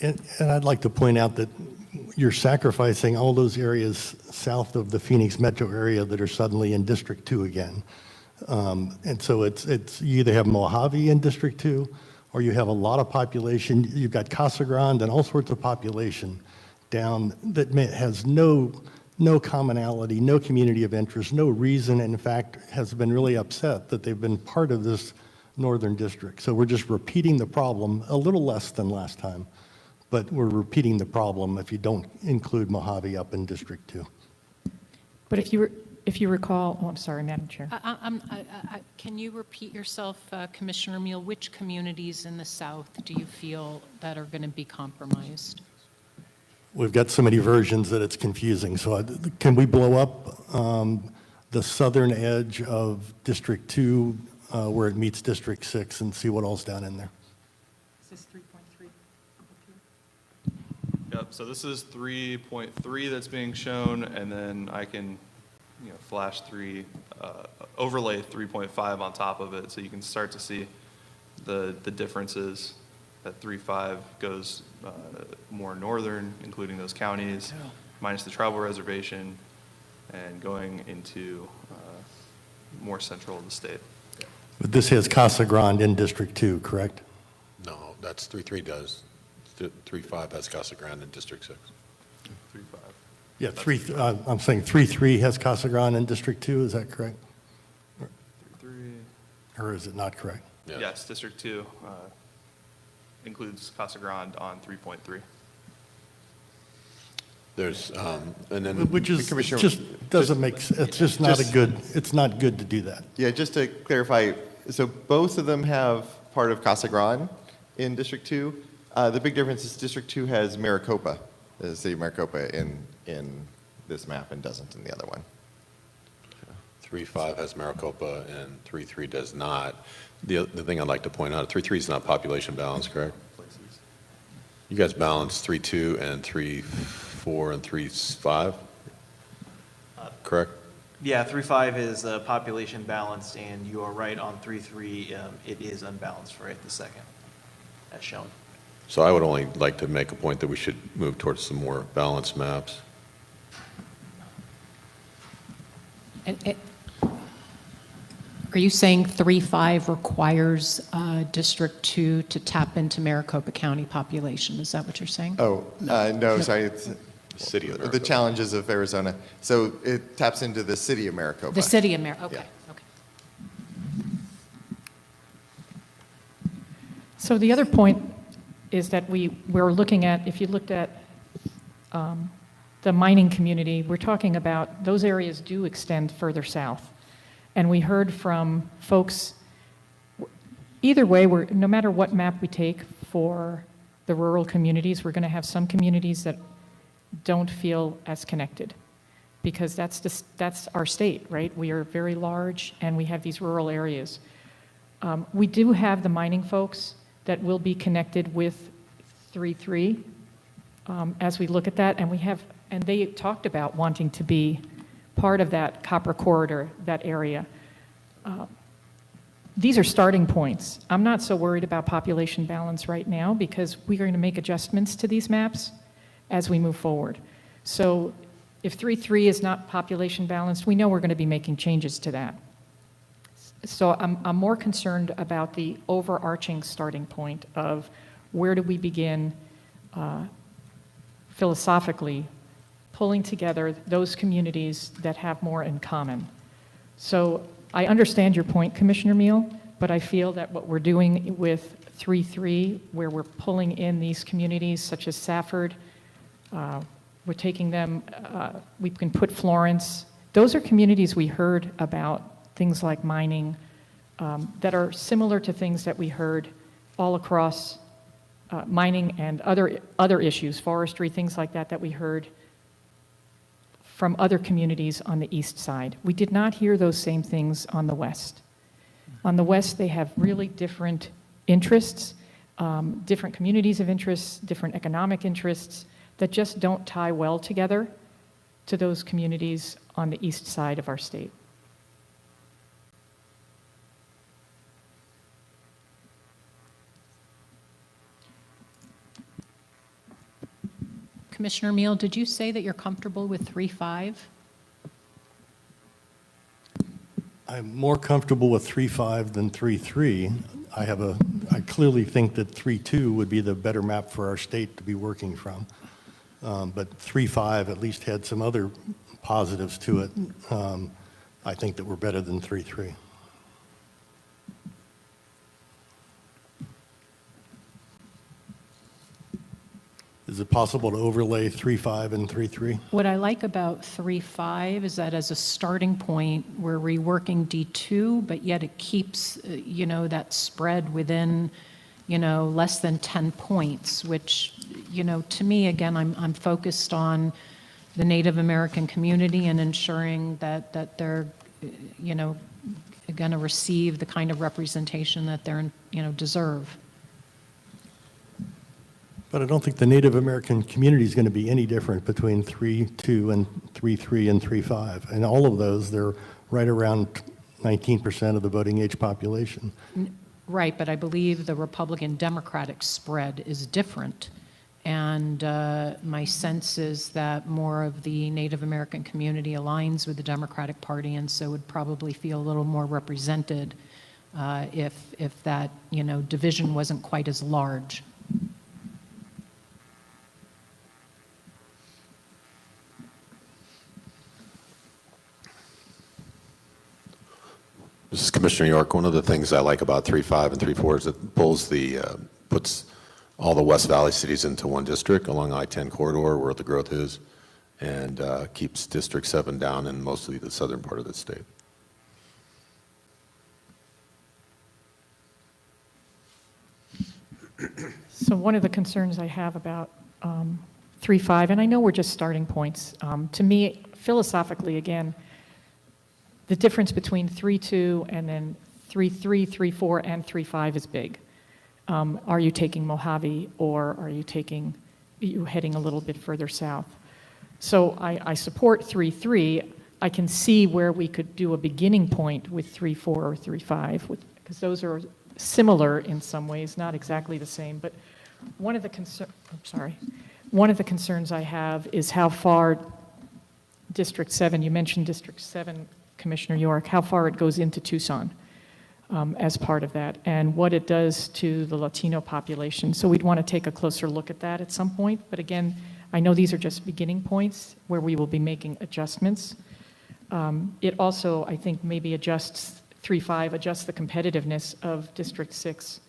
And I'd like to point out that you're sacrificing all those areas south of the Phoenix metro area that are suddenly in District 2 again. And so it's you either have Mojave in District 2, or you have a lot of population. You've got Casa Grande and all sorts of population down that has no commonality, no community of interest, no reason, and in fact has been really upset that they've been part of this northern district. So we're just repeating the problem, a little less than last time, but we're repeating the problem if you don't include Mojave up in District 2. But if you recall, oh, I'm sorry, Madam Chair. Can you repeat yourself, Commissioner Meal? Which communities in the south do you feel that are going to be compromised? We've got so many versions that it's confusing. So can we blow up the southern edge of District 2 where it meets District 6 and see what all's down in there? Is this 3.3? Yep, so this is 3.3 that's being shown, and then I can, flash overlay 3.5 on top of it, so you can start to see the differences. That 3.5 goes more northern, including those counties, minus the tribal reservation, and going into more central of the state. But this has Casa Grande in District 2, correct? No, that's 3.3 does. 3.5 has Casa Grande in District 6. 3.5. Yeah, I'm saying 3.3 has Casa Grande in District 2, is that correct? 3.3. Or is it not correct? Yeah. Yes, District 2 includes Casa Grande on 3.3. There's, and then. Which is, Commissioner- just doesn't make, it's just not it's not good to do that. Yeah, just to clarify, so both of them have part of Casa Grande in District 2. The big difference is District 2 has Maricopa, the city of Maricopa in this map and doesn't in the other one. 3.5 has Maricopa and 3.3 does not. The thing I'd like to point out, 3.3 is not population balance, correct? You guys balance 3.2 and 3.4 and 3.5, correct? Yeah, 3.5 is population balanced, and you are right on 3.3. It is unbalanced right this second, as shown. So I would only like to make a point that we should move towards some more balanced maps. Are you saying 3.5 requires District 2 to tap into Maricopa County population? Is that what you're saying? Oh, no, sorry, it's City of the Maricopa. challenges of Arizona. So it taps into the city of Maricopa. The city of Maricopa, okay, Yeah. okay. So the other point is that we're looking at, if you looked at the mining community, we're talking about those areas do extend further south. And we heard from folks, either way, no matter what map we take for the rural communities, we're going to have some communities that don't feel as connected because that's our state, right? We are very large and we have these rural areas. We do have the mining folks that will be connected with 3.3 as we look at that, and they talked about wanting to be part of that copper corridor, that area. These are starting points. I'm not so worried about population balance right now because we're going to make adjustments to these maps as we move forward. So if 3.3 is not population balanced, we know we're going to be making changes to that. So I'm more concerned about the overarching starting point of where do we begin philosophically pulling together those communities that have more in common. So I understand your point, Commissioner Meal, but I feel that what we're doing with 3.3, where we're pulling in these communities such as Safford, we're taking them, we can put Florence. Those are communities we heard about, things like mining, that are similar to things that we heard all across mining and other issues, forestry, things like that, that we heard from other communities on the east side. We did not hear those same things on the west. On the west, they have really different interests, different communities of interests, different economic interests that just don't tie well together to those communities on the east side of our state. Commissioner Meal, did you say that you're comfortable with 3-5? I'm more comfortable with 3.5 than 3.3. I clearly think that 3.2 would be the better map for our state to be working from. But 3.5 at least had some other positives to it. I think that we're better than 3.3. Is it possible to overlay 3.5 and 3.3? What I like about 3-5 is that as a starting point, we're reworking D2, but yet it keeps, that spread within, less than 10 points, which, to me, again, I'm focused on the Native American community and ensuring that they're, going to receive the kind of representation that they're, deserve. But I don't think the Native American community is going to be any different between 3.2 and 3.3 and 3.5. And all of those, they're right around 19% of the voting age population. Right, but I believe the Republican-Democratic spread is different. And my sense is that more of the Native American community aligns with the Democratic Party and so would probably feel a little more represented if that, division wasn't quite as large. This is Commissioner York. One of the things I like about 3.5 and 3.4 is it puts all the West Valley cities into one district along I-10 corridor where the growth is, and keeps District 7 down in mostly the southern part of the state. So one of the concerns I have about 3.5, and I know we're just starting points, to me, philosophically, again, the difference between 3.2 and then 3.3, 3.4, and 3.5 is big. Are you taking Mojave, or are you heading a little bit further south? So I support 3.3. I can see where we could do a beginning point with 3.4 or 3.5, because those are similar in some ways, not exactly the same. But one of the concerns I have is how far District 7, you mentioned District 7, Commissioner York, how far it goes into Tucson as part of that, and what it does to the Latino population. So we'd want to take a closer look at that at some point. But again, I know these are just beginning points where we will be making adjustments. It also, I think, maybe adjusts 3.5, adjusts the competitiveness of District 6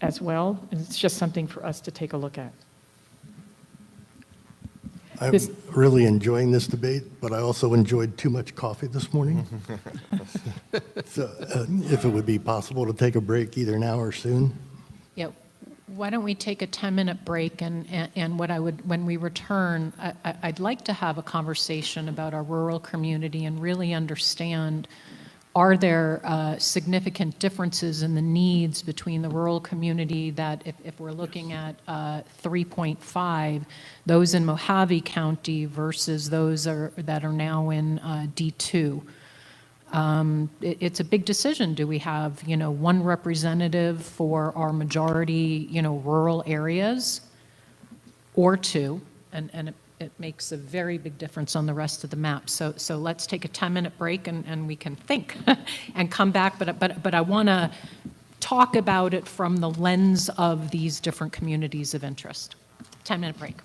as well. And it's just something for us to take a look at. I'm really enjoying this debate, but I also enjoyed too much coffee this morning. So if it would be possible to take a break either now or soon. Yeah, why don't we take a 10-minute break, and when we return, I'd like to have a conversation about our rural community and really understand, are there significant differences in the needs between the rural community that if we're looking at 3.5, those in Mojave County versus those that are now in D2? It's a big decision. Do we have, one representative for our majority, rural areas, or two? And it makes a very big difference on the rest of the map. So let's take a 10-minute break and we can think and come back. But I want to talk about it from the lens of these different communities of interest. 10-minute break.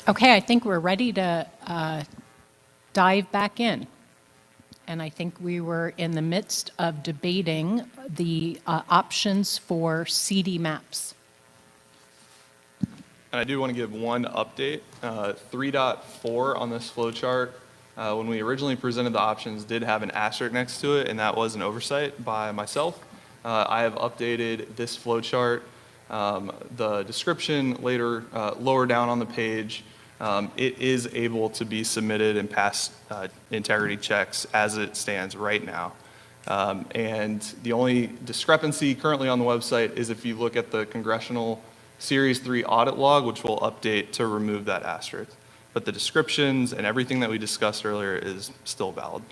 Okay, I think we're ready to dive back in. And I think we were in the midst of debating the options for CD maps. And I do want to give one update. 3.4 on this flow chart, when we originally presented the options, did have an asterisk next to it, and that was an oversight by myself. I have updated this flow chart. The description later, lower down on the page, it is able to be submitted and pass integrity checks as it stands right now. And the only discrepancy currently on the website is if you look at the Congressional Series 3 audit log, which we'll update to remove that asterisk. But the descriptions and everything that we discussed earlier is still valid.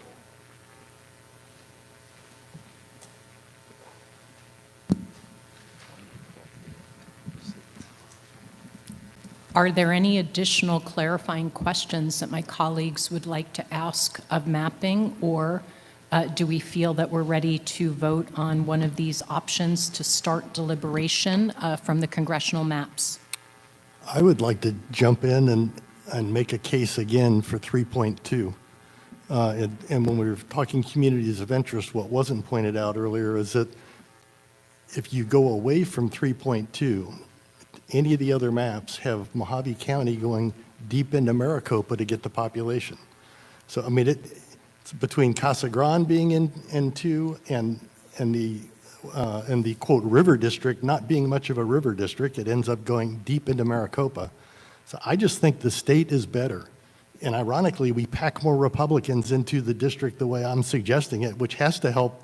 Are there any additional clarifying questions that my colleagues would like to ask of mapping, or do we feel that we're ready to vote on one of these options to start deliberation from the congressional maps? I would like to jump in and make a case again for 3.2. And when we were talking communities of interest, what wasn't pointed out earlier is that if you go away from 3.2, any of the other maps have Mojave County going deep into Maricopa to get the population. So, I mean, it's between Casa Grande being in 2 and the quote river district not being much of a river district, it ends up going deep into Maricopa. So I just think the state is better. And ironically, we pack more Republicans into the district the way I'm suggesting it, which has to help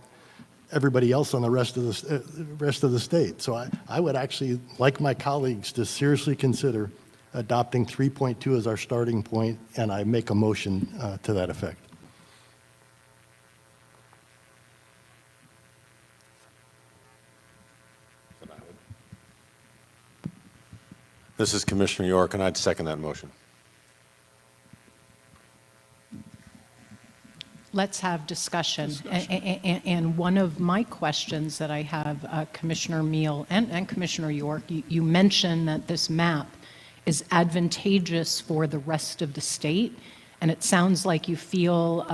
everybody else on the rest of the state. So I would actually like my colleagues to seriously consider adopting 3.2 as our starting point, and I make a motion to that effect. This is Commissioner York, and I'd second that motion. Let's have discussion. And one of my questions that I have, Commissioner Meal and Commissioner York, you mentioned that this map is advantageous for the rest of the state, and it sounds like you feel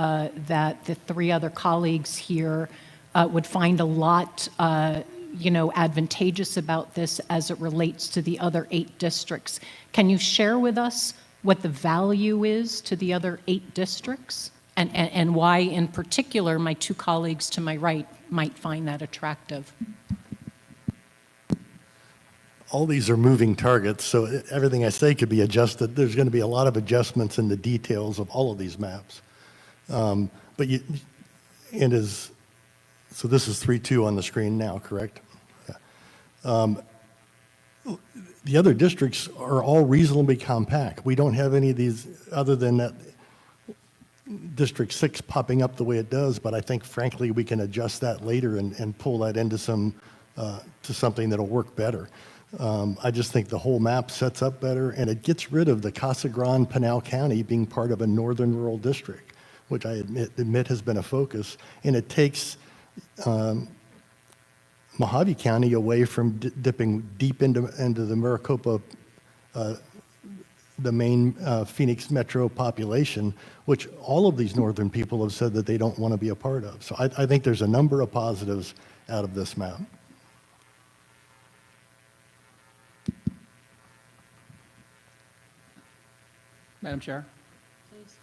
that the 3 other colleagues here would find a lot advantageous about this as it relates to the other 8 districts. Can you share with us what the value is to the other 8 districts? And why, in particular, my 2 colleagues to my right might find that attractive? All these are moving targets, so everything I say could be adjusted. There's going to be a lot of adjustments in the details of all of these maps. So this is 3.2 on the screen now, correct? Yeah. The other districts are all reasonably compact. We don't have any of these other than that District 6 popping up the way it does, but I think, frankly, we can adjust that later and pull that into to something that'll work better. I just think the whole map sets up better, and it gets rid of the Casa Grande, Pinal County being part of a northern rural district, which I admit has been a focus, and it takes Mojave County away from dipping deep into the Maricopa, the main Phoenix metro population, which all of these northern people have said that they don't want to be a part of. So I think there's a number of positives out of this map. Madam Chair? Please.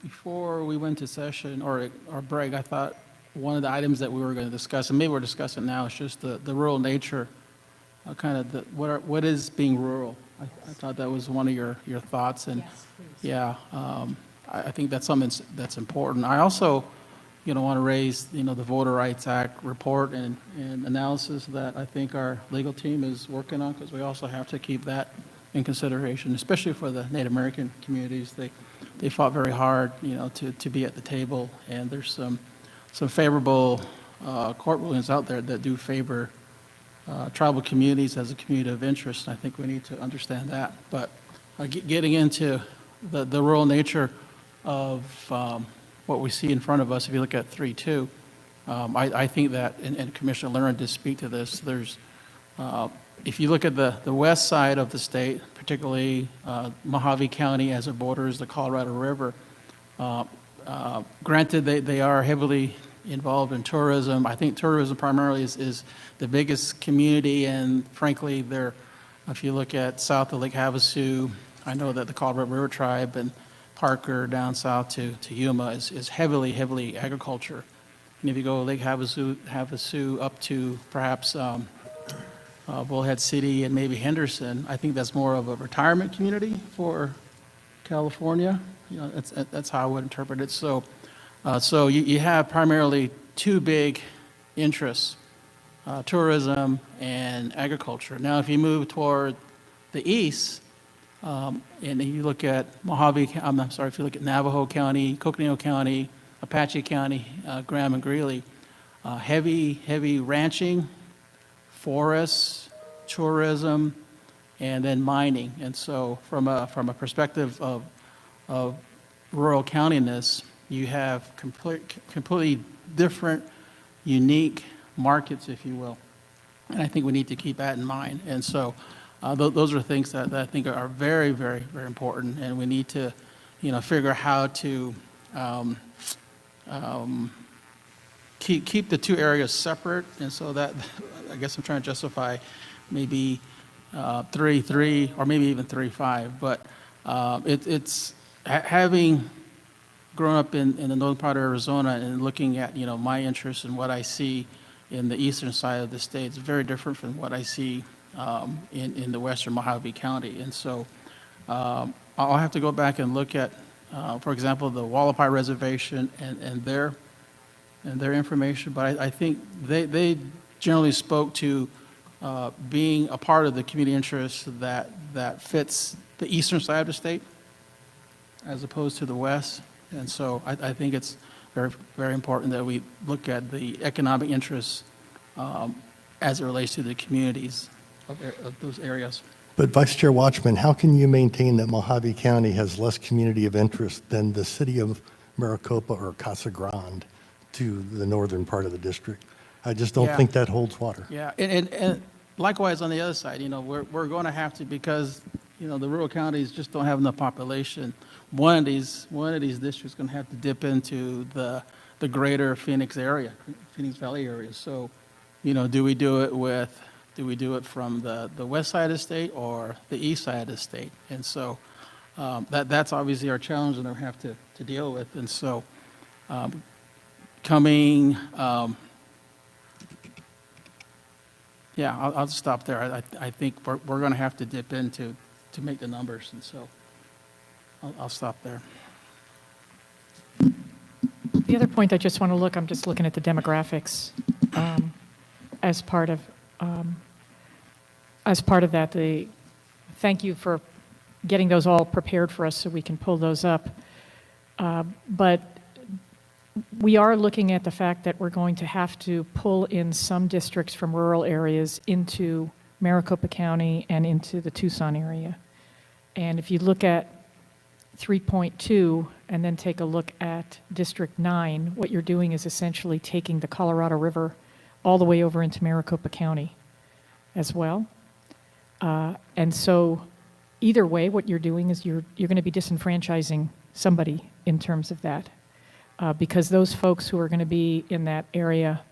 Before we went to session or break, I thought one of the items that we were going to discuss, and maybe we're discussing now, is just the rural nature, kind of what is being rural. I thought that was one of your thoughts, and yes, yeah, I think that's something that's important. I also, want to raise, the Voter Rights Act report and analysis that I think our legal team is working on, because we also have to keep that in consideration, especially for the Native American communities. They fought very hard, to be at the table, and there's some favorable court rulings out there that do favor tribal communities as a community of interest. I think we need to understand that. But getting into the rural nature of what we see in front of us, if you look at 3.2, I think that, and Commissioner Lerner did speak to this, there's If you look at the west side of the state, particularly Mojave County as it borders the Colorado River, granted, they are heavily involved in tourism. I think tourism primarily is the biggest community, and frankly, if you look at south of Lake Havasu, I know that the Colorado River Tribe and Parker down south to Yuma is heavily agriculture. And if you go Lake Havasu up to perhaps Bullhead City and maybe Henderson, I think that's more of a retirement community for California. You know, that's how I would interpret it. So you have primarily two big interests, tourism and agriculture. Now, if you move toward the east, and you look at if you look at Navajo County, Coconino County, Apache County, Graham and Greeley, heavy ranching, forests, tourism, and then mining. And so from a perspective of rural countiness, you have completely different, unique markets, if you will. And I think we need to keep that in mind. And so those are things that I think are very, very, very important. And we need to, figure out how to keep the two areas separate. And so that, I guess I'm trying to justify maybe 3-3 or maybe even 3-5. But it's having grown up in the northern part of Arizona and looking at, my interests and what I see in the eastern side of the state, it's very different from what I see in the western Mojave County. And so I'll have to go back and look at, for example, the Wallapai Reservation and their information. But I think they generally spoke to being a part of the community interest that fits the eastern side of the state as opposed to the west. And so I think it's very, very important that we look at the economic interests as it relates to the communities of those areas. But Vice Chair Watchman, how can you maintain that Mojave County has less community of interest than the city of Maricopa or Casa Grande to the northern part of the district? I just don't think that holds water. Yeah, and likewise on the other side, we're going to have to, because the rural counties just don't have enough population. One of these districts is going to have to dip into the greater Phoenix area, Phoenix Valley area. So, do we do it from the west side of the state or the east side of the state? And so that's obviously our challenge and we have to deal with. And so I'll just stop there. I think we're going to have to dip into to make the numbers, and so I'll stop there. The other point I just want to I'm just looking at the demographics as part of that. Thank you for getting those all prepared for us so we can pull those up. But we are looking at the fact that we're going to have to pull in some districts from rural areas into Maricopa County and into the Tucson area. And if you look at 3.2 and then take a look at District 9, what you're doing is essentially taking the Colorado River all the way over into Maricopa County as well. And so either way, what you're doing is you're going to be disenfranchising somebody in terms of that. Because those folks who are going to be in that area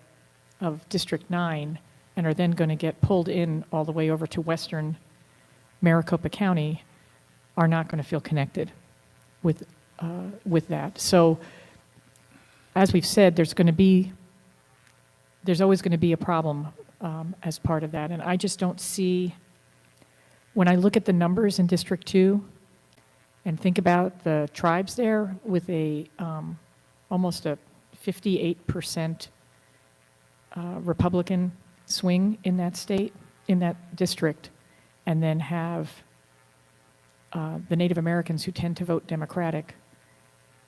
of District 9 and are then going to get pulled in all the way over to western Maricopa County are not going to feel connected with that. So as we've said, there's always going to be a problem as part of that. And I just don't see, when I look at the numbers in District 2 and think about the tribes there with almost a 58% Republican swing in that state, in that district, and then have the Native Americans who tend to vote Democratic,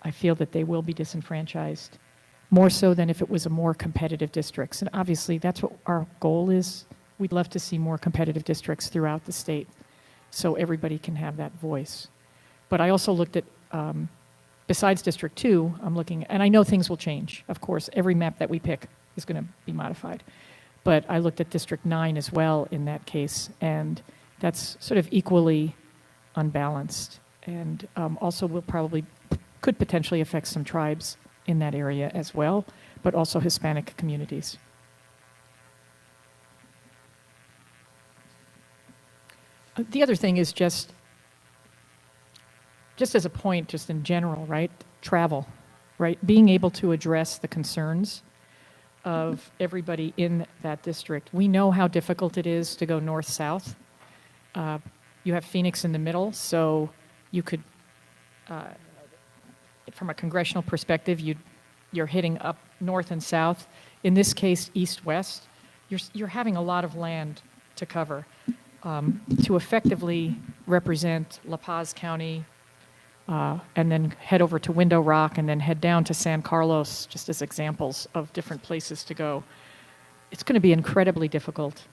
I feel that they will be disenfranchised, more so than if it was a more competitive districts. And obviously, that's what our goal is. We'd love to see more competitive districts throughout the state so everybody can have that voice. But I also looked at, besides District 2, I'm looking, and I know things will change, of course. Every map that we pick is going to be modified. but I looked at District 9 as well in that case, and that's sort of equally unbalanced, and also could potentially affect some tribes in that area as well, but also Hispanic communities. The other thing is just as a point, just in general, right? Travel, right? Being able to address the concerns of everybody in that district. We know how difficult it is to go north-south. You have Phoenix in the middle, so you could, from a congressional perspective, you're hitting up north and south. In this case, east-west. You're having a lot of land to cover to effectively represent La Paz County, and then head over to Window Rock, and then head down to San Carlos, just as examples of different places to go. It's going to be incredibly difficult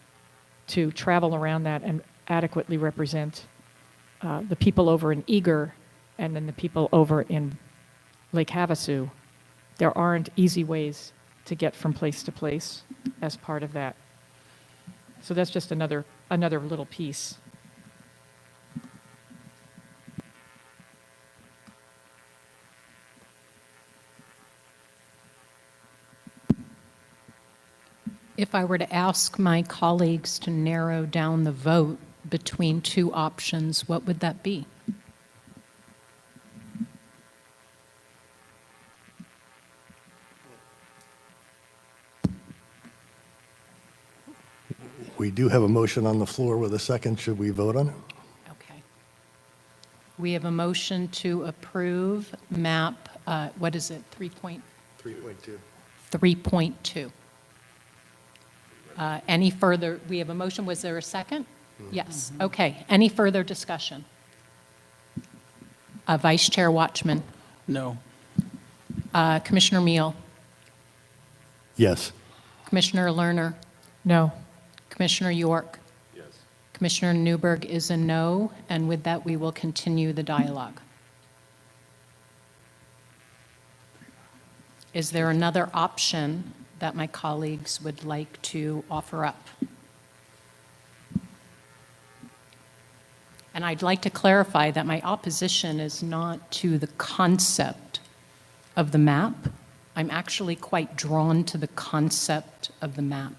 to travel around that and adequately represent the people over in Eager and then the people over in Lake Havasu. There aren't easy ways to get from place to place as part of that. So that's just another little piece. If I were to ask my colleagues to narrow down the vote between two options, what would that be? We do have a motion on the floor with a second. Should we vote on it? Okay. We have a motion to approve map, what is it, 3.2? 3.2. Any further, we have a motion, was there a second? Yes, okay. Any further discussion? Vice Chair Watchman, No. Commissioner Meal, Yes. Commissioner Lerner, No. Commissioner York. Yes. Commissioner Newberg is a no, and with that, we will continue the dialogue. Is there another option that my colleagues would like to offer up? And I'd like to clarify that my opposition is not to the concept of the map. I'm actually quite drawn to the concept of the map.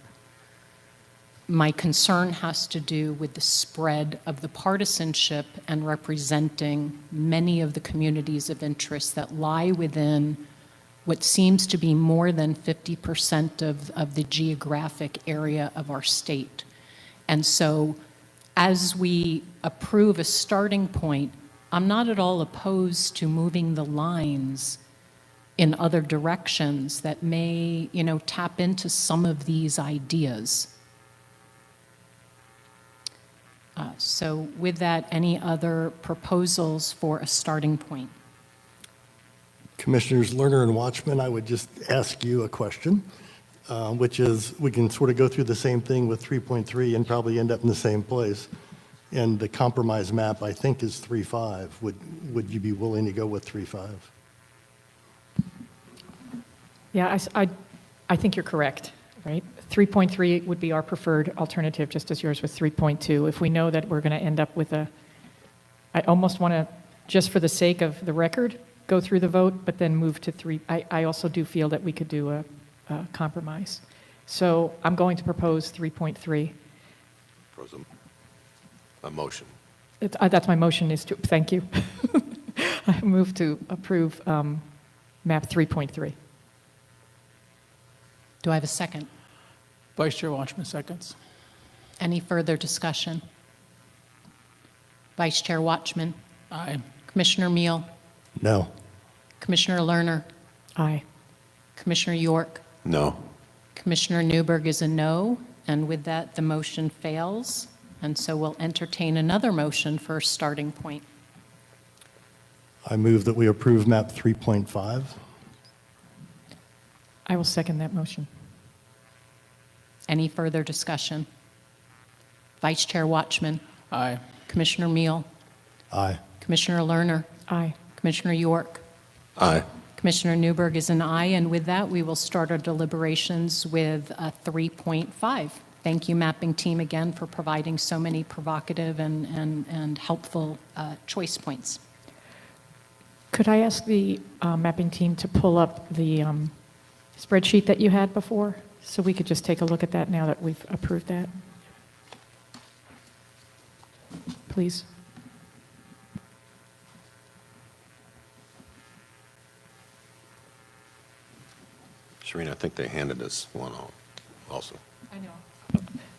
My concern has to do with the spread of the partisanship and representing many of the communities of interest that lie within what seems to be more than 50% of the geographic area of our state. And so as we approve a starting point, I'm not at all opposed to moving the lines in other directions that may, tap into some of these ideas. So with that, any other proposals for a starting point? Commissioners Lerner and Watchman, I would just ask you a question, which is, we can sort of go through the same thing with 3.3 and probably end up in the same place. And the compromise map, I think, is 3.5. Would you be willing to go with 3.5? Yeah, I think you're correct, right? 3.3 would be our preferred alternative, just as yours was 3.2. If we know that we're going to end up with I almost want to, just for the sake of the record, go through the vote, but then move to 3. I also do feel that we could do a compromise. So I'm going to propose 3.3. A motion. That's my motion is to, thank you. I move to approve map 3.3. Do I have a second? Vice Chair Watchman seconds. Any further discussion? Vice Chair Watchman, Aye. Commissioner Meal, No. Commissioner Lerner, Aye. Commissioner York, No. Commissioner Newberg is a no, and with that, the motion fails. And so we'll entertain another motion for a starting point. I move that we approve map 3.5. I will second that motion. Any further discussion? Vice Chair Watchman, Aye. Commissioner Meal, Aye. Commissioner Lerner, Aye. Commissioner York, Aye. Commissioner Newberg is an aye, and with that, we will start our deliberations with a 3.5. Thank you, mapping team, again for providing so many provocative and helpful choice points. Could I ask the mapping team to pull up the spreadsheet that you had before, so we could just take a look at that now that we've approved that? Please. Sharina, I think they handed us one also.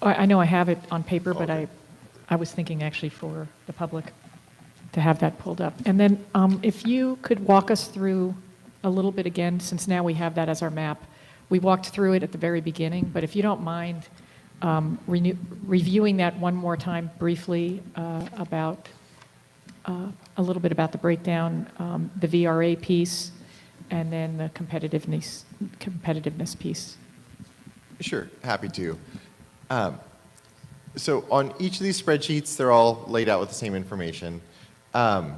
I know I have it on paper, but Okay. I was thinking actually for the public to have that pulled up. And then if you could walk us through a little bit again, since now we have that as our map. We walked through it at the very beginning, but if you don't mind reviewing that one more time briefly about a little bit about the breakdown, the VRA piece, and then the competitiveness piece. Sure, happy to. So on each of these spreadsheets, they're all laid out with the same information. You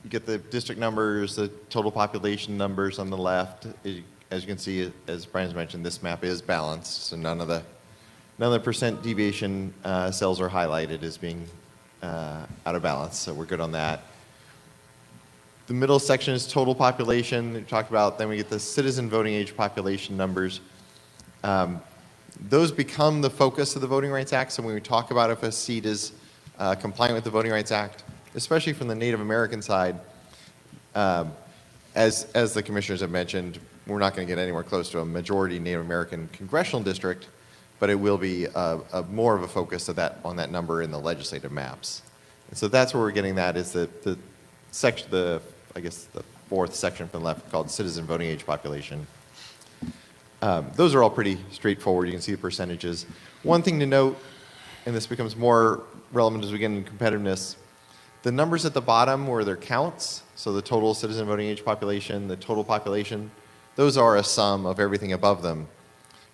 get the district numbers, the total population numbers on the left. As you can see, as Brian's mentioned, this map is balanced, so none of the percent deviation cells are highlighted as being out of balance, so we're good on that. The middle section is total population, we talked about. Then we get the citizen voting age population numbers. Those become the focus of the Voting Rights Act, so when we talk about if a seat is compliant with the Voting Rights Act, especially from the Native American side, as the commissioners have mentioned, we're not going to get anywhere close to a majority Native American congressional district, but it will be more of a focus of that on that number in the legislative maps. And so that's where we're getting that is the section, I guess the fourth section from the left called citizen voting age population. Those are all pretty straightforward. You can see the percentages. One thing to note, and this becomes more relevant as we get into competitiveness, the numbers at the bottom were their counts, so the total citizen voting age population, the total population, those are a sum of everything above them.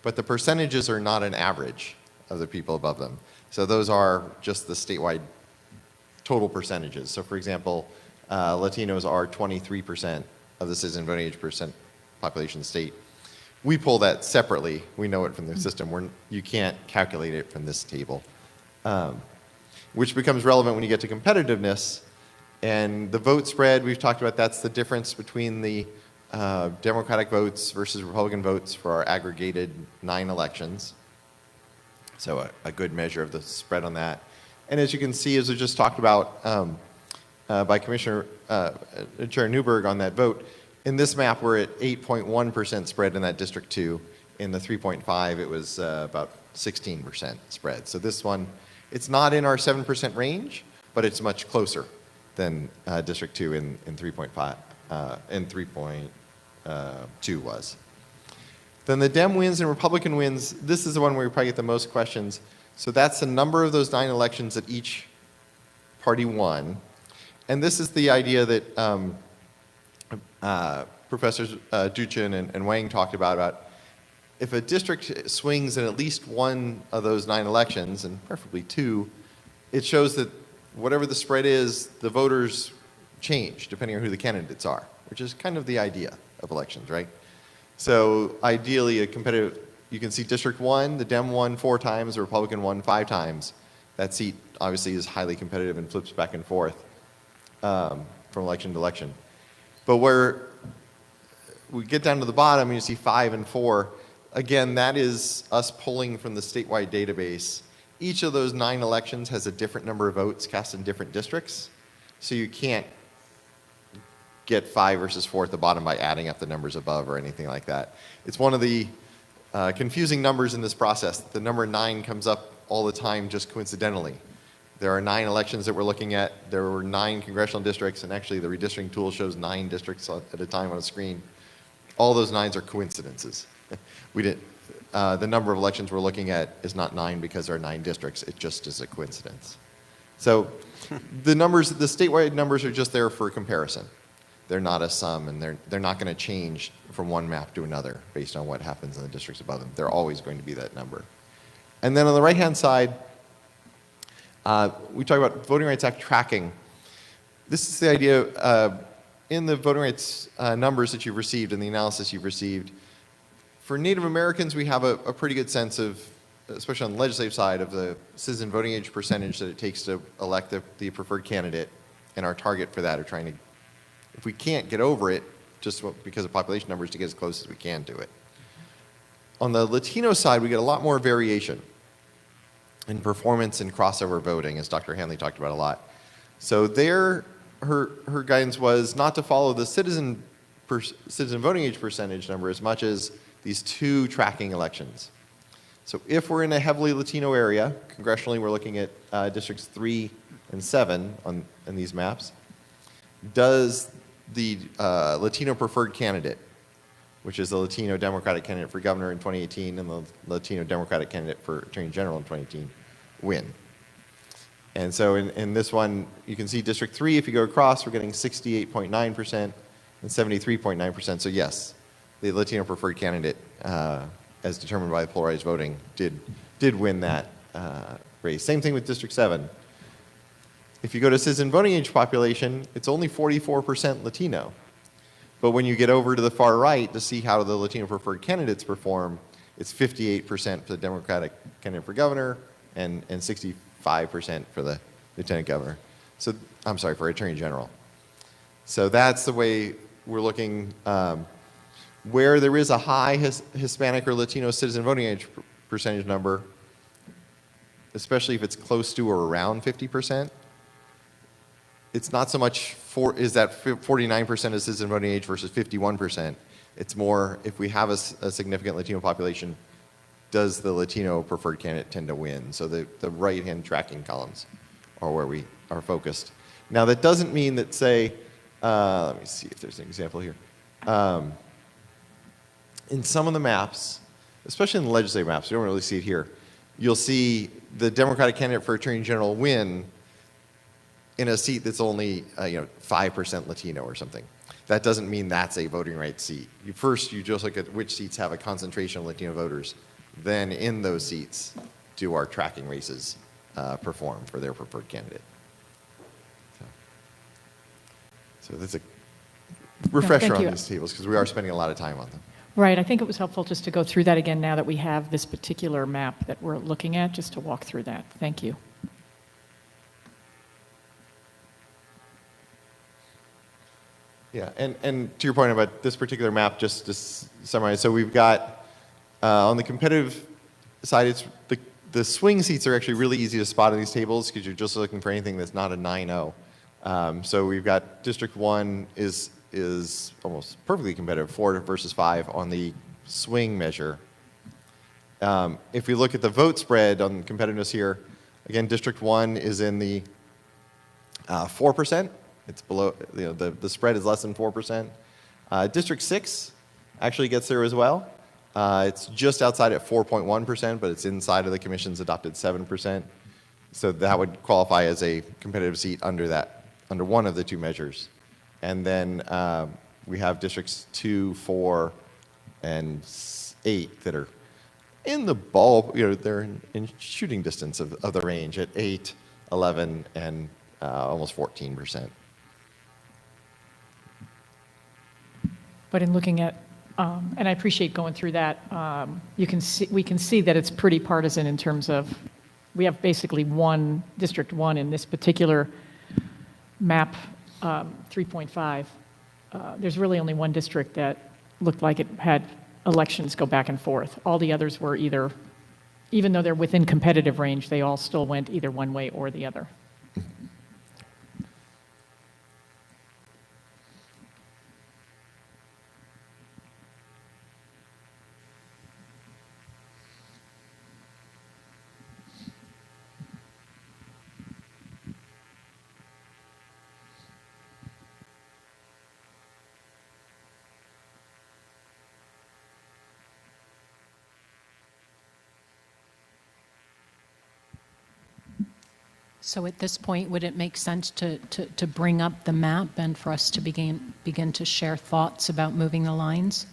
But the percentages are not an average of the people above them. So those are just the statewide total percentages. So for example, Latinos are 23% of the citizen voting age population in the state. We pull that separately. We know it from the system. You can't calculate it from this table, which becomes relevant when you get to competitiveness. And the vote spread, we've talked about, that's the difference between the Democratic votes versus Republican votes for our aggregated 9 elections. So a good measure of the spread on that. And as you can see, as we just talked about by Commissioner Chair Newberg on that vote, in this map, we're at 8.1% spread in that District 2. In the 3.5, it was about 16% spread. So this one, it's not in our 7% range, but it's much closer than District 2 in 3.5, and 3.2 was. Then the Dem wins and Republican wins, this is the one where we probably get the most questions. So that's the number of those 9 elections that each party won. And this is the idea that Professors Duchin and Wang talked about if a district swings in at least one of those 9 elections, and preferably 2, it shows that whatever the spread is, the voters change depending on who the candidates are, which is kind of the idea of elections, right? So ideally, a competitive, you can see District 1, the Dem won 4 times, the Republican won 5 times. That seat obviously is highly competitive and flips back and forth from election to election. But where we get down to the bottom and you see 5 and 4, again, that is us pulling from the statewide database. Each of those 9 elections has a different number of votes cast in different districts. So you can't get 5 versus 4 at the bottom by adding up the numbers above or anything like that. It's one of the confusing numbers in this process. The number 9 comes up all the time just coincidentally. There are 9 elections that we're looking at. There were 9 congressional districts, and actually the redistricting tool shows 9 districts at a time on a screen. All those 9s are coincidences. We didn't. The number of elections we're looking at is not 9 because there are 9 districts. It just is a coincidence. So the numbers, the statewide numbers are just there for comparison. They're not a sum, and they're not going to change from one map to another based on what happens in the districts above them. They're always going to be that number. And then on the right-hand side, we talk about Voting Rights Act tracking. This is the idea in the voting rights numbers that you've received and the analysis you've received, for Native Americans, we have a pretty good sense of, especially on the legislative side, of the citizen voting age percentage that it takes to elect the preferred candidate, and our target for that are trying to, if we can't get over it, just because of population numbers, to get as close as we can to it. On the Latino side, we get a lot more variation in performance and crossover voting, as Dr. Hanley talked about a lot. So her guidance was not to follow the citizen voting age percentage number as much as these two tracking elections. So if we're in a heavily Latino area, congressionally we're looking at districts 3 and 7 on these maps, does the Latino preferred candidate, which is the Latino Democratic candidate for governor in 2018 and the Latino Democratic candidate for attorney general in 2018, win? And so in this one, you can see District 3, if you go across, we're getting 68.9% and 73.9%. So yes, the Latino preferred candidate, as determined by polarized voting, did win that race. Same thing with District 7. If you go to citizen voting age population, it's only 44% Latino. But when you get over to the far right to see how the Latino preferred candidates perform, it's 58% for the Democratic candidate for governor and 65% for the lieutenant governor. So, I'm sorry, for attorney general. So that's the way we're looking. Where there is a high Hispanic or Latino citizen voting age percentage number, especially if it's close to or around 50%, it's not so much is that 49% of citizen voting age versus 51%. It's more, if we have a significant Latino population, does the Latino preferred candidate tend to win? So the right-hand tracking columns are where we are focused. Now, that doesn't mean that, say, let me see if there's an example here. In some of the maps, especially in the legislative maps, we don't really see it here, you'll see the Democratic candidate for attorney general win in a seat that's only 5% Latino or something. That doesn't mean that's a voting rights seat. First, you just look at which seats have a concentration of Latino voters. Then in those seats, do our tracking races perform for their preferred candidate. So that's a refresher on these tables, because we are spending a lot of time on them. Right, I think it was helpful just to go through that again now that we have this particular map that we're looking at, just to walk through that. Thank you. Yeah, and to your point about this particular map, just to summarize, so we've got, on the competitive side, it's the swing seats are actually really easy to spot in these tables because you're just looking for anything that's not a 9-0. So we've got District 1 is almost perfectly competitive, 4 versus 5 on the swing measure. If we look at the vote spread on competitiveness here, again, District 1 is in the 4%. It's below, the spread is less than 4%. District 6 actually gets there as well. It's just outside at 4.1%, but it's inside of the commission's adopted 7%. So that would qualify as a competitive seat under one of the two measures. And then we have districts 2, 4, and 8 that are in the ball, they're in shooting distance of the range at 8, 11, and almost 14%. But in looking at, and I appreciate going through that, we can see that it's pretty partisan in terms of, we have basically District 1 in this particular map, 3.5. There's really only one district that looked like it had elections go back and forth. All the others were either, even though they're within competitive range, they all still went either one way or the other. So at this point, would it make sense to bring up the map and for us to begin to share thoughts about moving the lines?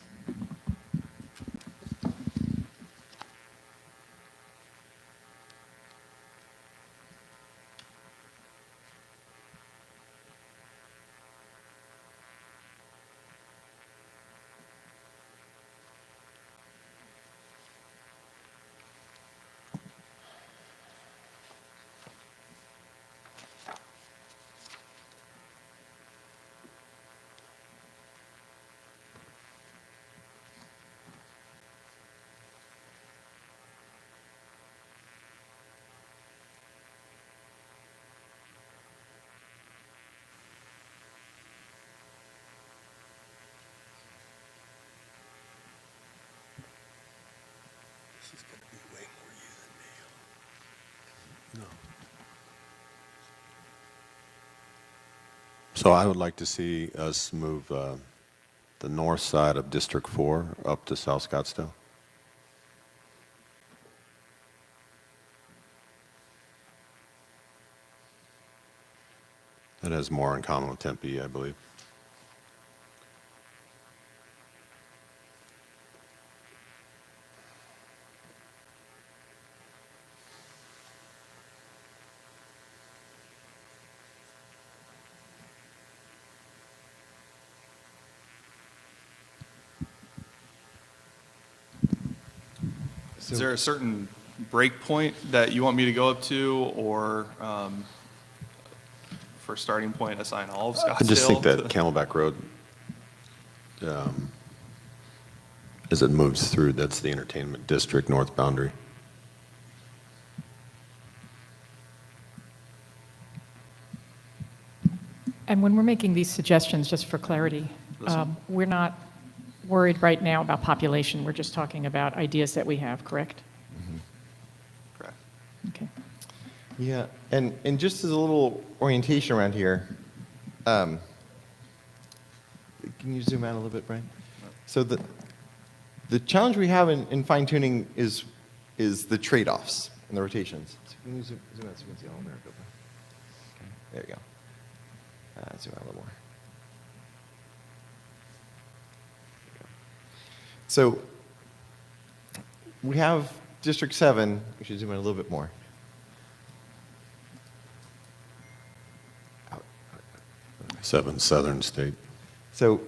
So I would like to see us move the north side of District 4 up to South Scottsdale. That has more in common with Tempe, I believe. Is there a certain break point that you want me to go up to, or for starting point, assign all of Scottsdale? I just think that to- Camelback Road, as it moves through, that's the entertainment district north boundary. And when we're making these suggestions, just for clarity, we're not worried right now about population. We're just talking about ideas that we have, correct? Correct. Okay. Yeah, and just as a little orientation around here, can you zoom out a little bit, Brian? So the challenge we have in fine tuning is the trade-offs and the rotations. So can you zoom out so you can see all Maricopa? Okay, there we go. Zoom out a little more. So we have District 7, we should zoom in a little bit more. Seven Southern State. So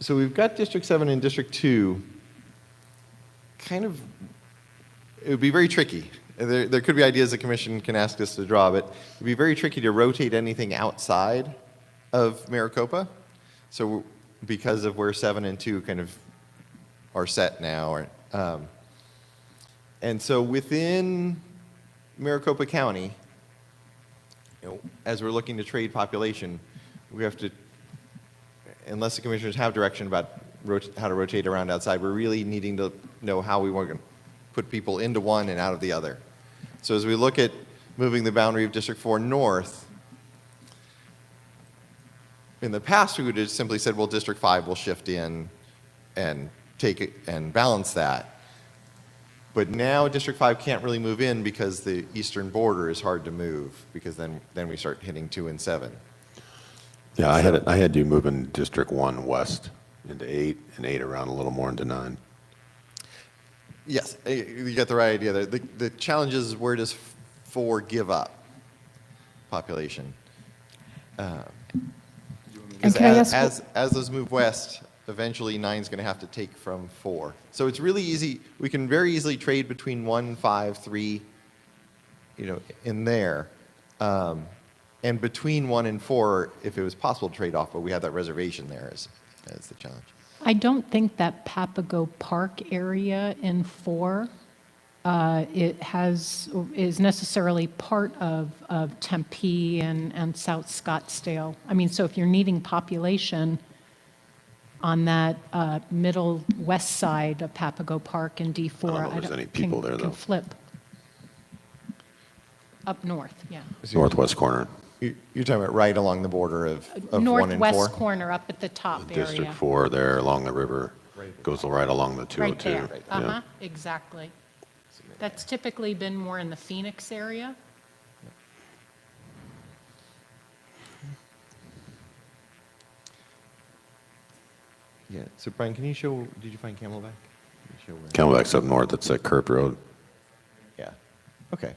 we've got District 7 and District 2 kind of, it would be very tricky. There could be ideas the commission can ask us to draw, but it would be very tricky to rotate anything outside of Maricopa. So because of where 7 and 2 kind of are set now. And so within Maricopa County, as we're looking to trade population, we have to, unless the commissioners have direction about how to rotate around outside, we're really needing to know how we want to put people into one and out of the other. So as we look at moving the boundary of District 4 north, in the past we would have simply said, well, District 5 will shift in and take it and balance that. But now District 5 can't really move in because the eastern border is hard to move, because then we start hitting 2 and 7. Yeah, I had you moving District 1 west into 8 and 8 around a little more into 9. Yes, you got the right idea there. The challenge is, where does 4 give up population? And Because can I ask, as those move west, eventually 9 is going to have to take from 4. So it's really easy. We can very easily trade between 1, 5, 3, in there. And between 1 and 4, if it was possible to trade off, but we have that reservation there as the challenge. I don't think that Papago Park area in 4 is necessarily part of Tempe and South Scottsdale. I mean, so if you're needing population on that middle west side of Papago Park in D4, I don't know if there's any people there, can though. flip. Up north, yeah. Northwest corner, You're talking about right along the border of 1 and 4? Northwest corner up at the top area. District 4 there along the river, goes right along the 202. Right there. Uh-huh, exactly. That's typically been more in the Phoenix area. Yeah. So Brian, can you show? Did you find Camelback? Can you show where- Camelback's up north, it's at Curb Road. Yeah. Okay.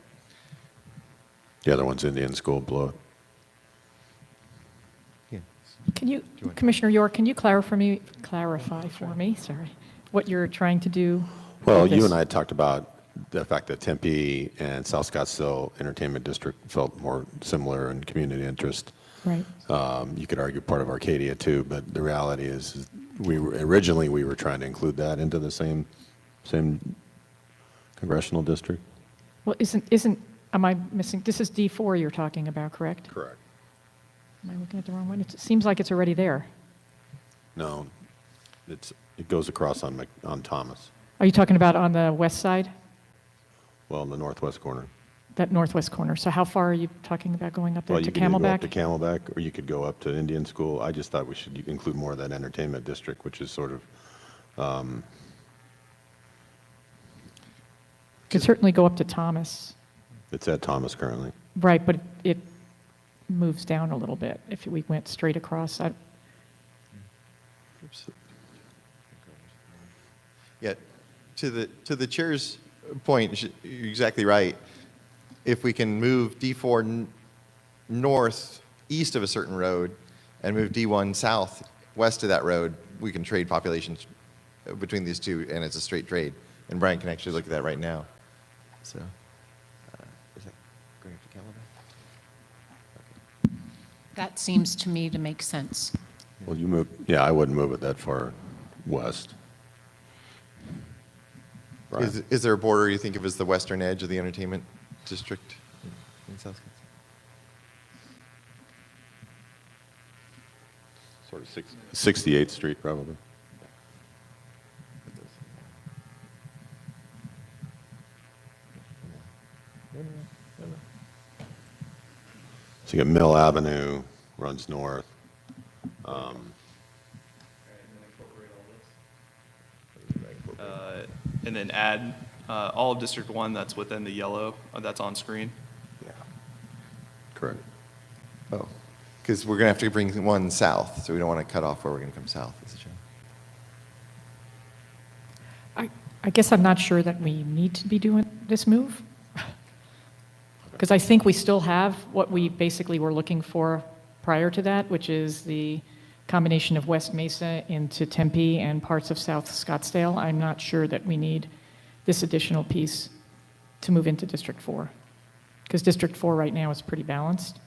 The other one's Indian School, below it. Yeah. can you, want- Commissioner York, can you clarify for me, sorry, what you're trying to do? Well, with you this? and I talked about the fact that Tempe and South Scottsdale Entertainment District felt more similar in community interest. Right. You could argue part of Arcadia too, but the reality is originally we were trying to include that into the same congressional district. Well, am I missing, this is D4 you're talking about, correct? Correct. Am I looking at the wrong one? It seems like it's already there. No, it goes across on Thomas. Are you talking about on the west side? Well, in the northwest corner. that northwest corner. So how far are you talking about going up there Well, to you could either go up Camelback? to Camelback, or you could go up to Indian School. I just thought we should include more of that entertainment district, which is sort of, Could certainly go up to Thomas. it's at Thomas currently. Right, but it moves down a little bit if we went straight across. Yeah, to the chair's point, you're exactly right. If we can move D4 north east of a certain road and move D1 south west of that road, we can trade populations between these two, and it's a straight trade. And Brian can actually look at that right now. So, is that going to Camelback? That seems to me to make sense. Well, you move, yeah, I wouldn't move it that far west. Right. Is there a border you think of as the western edge of the entertainment district in South Carolina? Sort of 68th Street, probably. So you got Mill Avenue, runs north. And then add all of District 1 that's within the yellow, that's on screen. Yeah. Correct. Oh, because we're going to have to bring one south, so we don't want to cut off where we're going to come south. Is it true? I guess I'm not sure that we need to be doing this move. Because I think we still have what we basically were looking for prior to that, which is the combination of West Mesa into Tempe and parts of South Scottsdale. I'm not sure that we need this additional piece to move into District 4. Because District 4 right now is pretty balanced.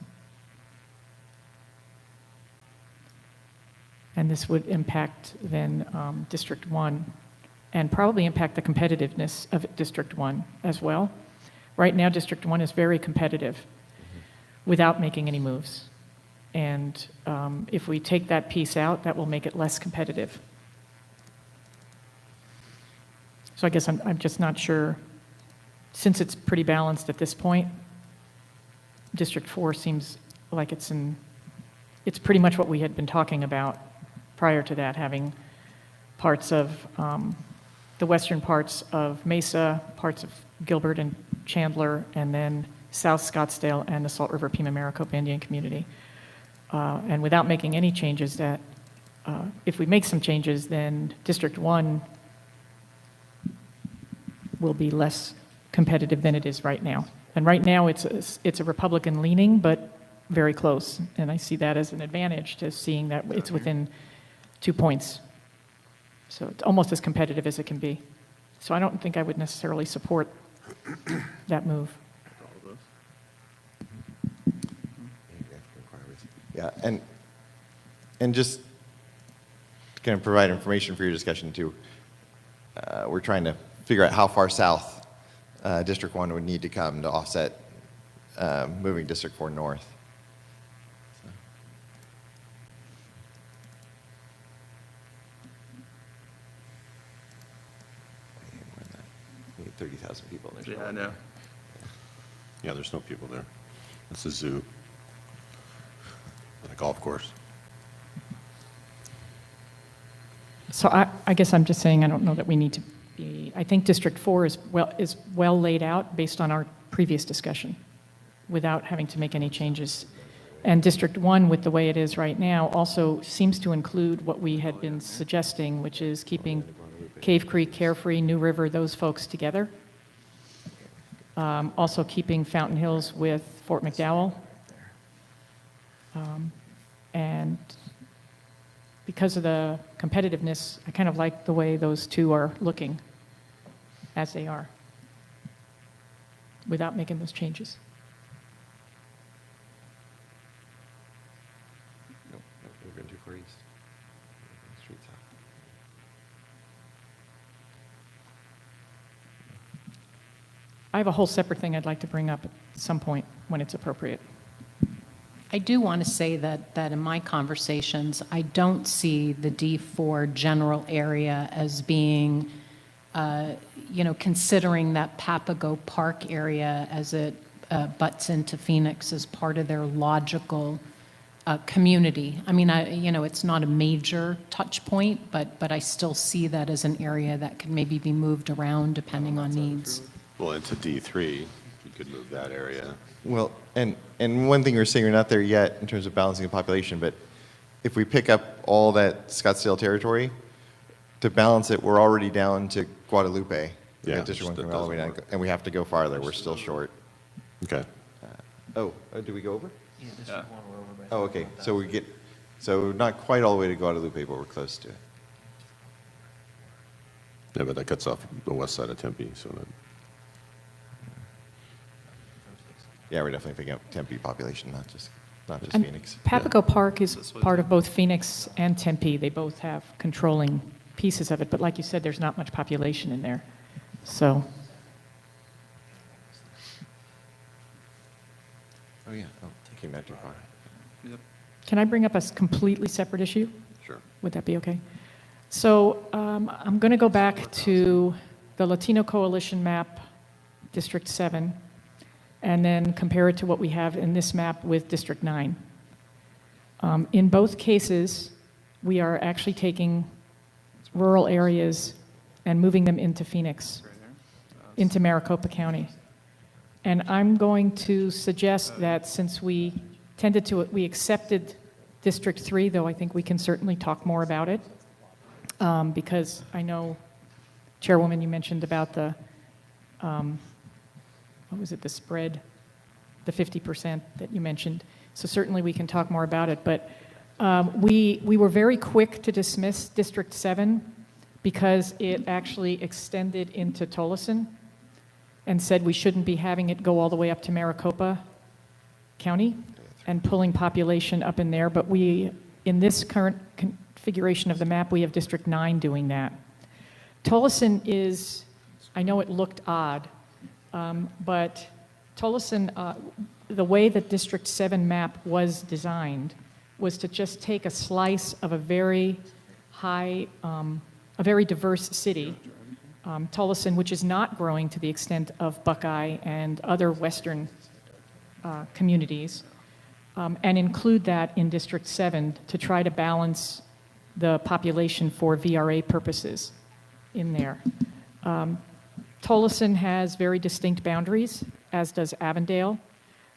And this would impact then District 1 and probably impact the competitiveness of District 1 as well. Right now, District 1 is very competitive without making any moves. And if we take that piece out, that will make it less competitive. So I guess I'm just not sure. Since it's pretty balanced at this point, District 4 seems like it's pretty much what we had been talking about prior to that, having parts of the western parts of Mesa, parts of Gilbert and Chandler, and then South Scottsdale and the Salt River Pima Maricopa Indian community. And without making any changes, that if we make some changes, then District 1 will be less competitive than it is right now. And right now, it's a Republican leaning, but very close. And I see that as an advantage to seeing that it's within 2 points. So it's almost as competitive as it can be. So I don't think I would necessarily support that move. Yeah, and just to kind of provide information for your discussion too, we're trying to figure out how far south District 1 would need to come to offset moving District 4 north. We need 30,000 people in there. Yeah, I know. Yeah, there's no people there. It's a zoo. And a golf course. So I guess I'm just saying I don't know that we need to be, I think District 4 is well laid out based on our previous discussion without having to make any changes. And District 1, with the way it is right now, also seems to include what we had been suggesting, which is keeping Cave Creek, Carefree, New River, those folks together. Also keeping Fountain Hills with Fort McDowell. And because of the competitiveness, I kind of like the way those two are looking as they are without making those changes. Nope, we're going too far east. Straight south. I have a whole separate thing I'd like to bring up at some point when it's appropriate. I do want to say that in my conversations, I don't see the D4 general area as being, considering that Papago Park area as it butts into Phoenix as part of their logical community. I mean, it's not a major touch point, but I still see that as an area that could maybe be moved around depending on needs. Well, into D3, you could move that area. Well, and one thing you're saying, we're not there yet in terms of balancing the population, but if we pick up all that Scottsdale territory, to balance it, we're already down to Guadalupe. Yeah, District 1 that coming all the way down, doesn't work. and we have to go farther. We're still short. Okay. Did we go over? Yeah, District 1, we're over by Oh, okay. So not quite all the way to Guadalupe, but we're close to it. Yeah, but that cuts off the west side of Tempe, so that, Yeah, we're definitely picking up Tempe population, not just And Phoenix. Papago Park is This way part too. of both Phoenix and Tempe. They both have controlling pieces of it, but like you said, there's not much population in there. So, Oh, yeah. Oh, came back too far. Yep. can I bring up a completely separate issue? sure. Would that be okay? So I'm going to go back to the Latino Coalition map, District 7, and then compare it to what we have in this map with District 9. In both cases, we are actually taking rural areas and moving them into Phoenix, into Maricopa County. And I'm going to suggest that since we accepted District 3, though I think we can certainly talk more about it, because I know, Chairwoman, you mentioned about the, what was it, the spread, the 50% that you mentioned. So certainly we can talk more about it. But we were very quick to dismiss District 7 because it actually extended into Tolleson and said we shouldn't be having it go all the way up to Maricopa County and pulling population up in there. But in this current configuration of the map, we have District 9 doing that. Tolleson is, I know it looked odd, but Tolleson, the way that District 7 map was designed was to just take a slice of a very very diverse city, Tolleson, which is not growing to the extent of Buckeye and other western communities, and include that in District 7 to try to balance the population for VRA purposes in there. Tolleson has very distinct boundaries, as does Avondale.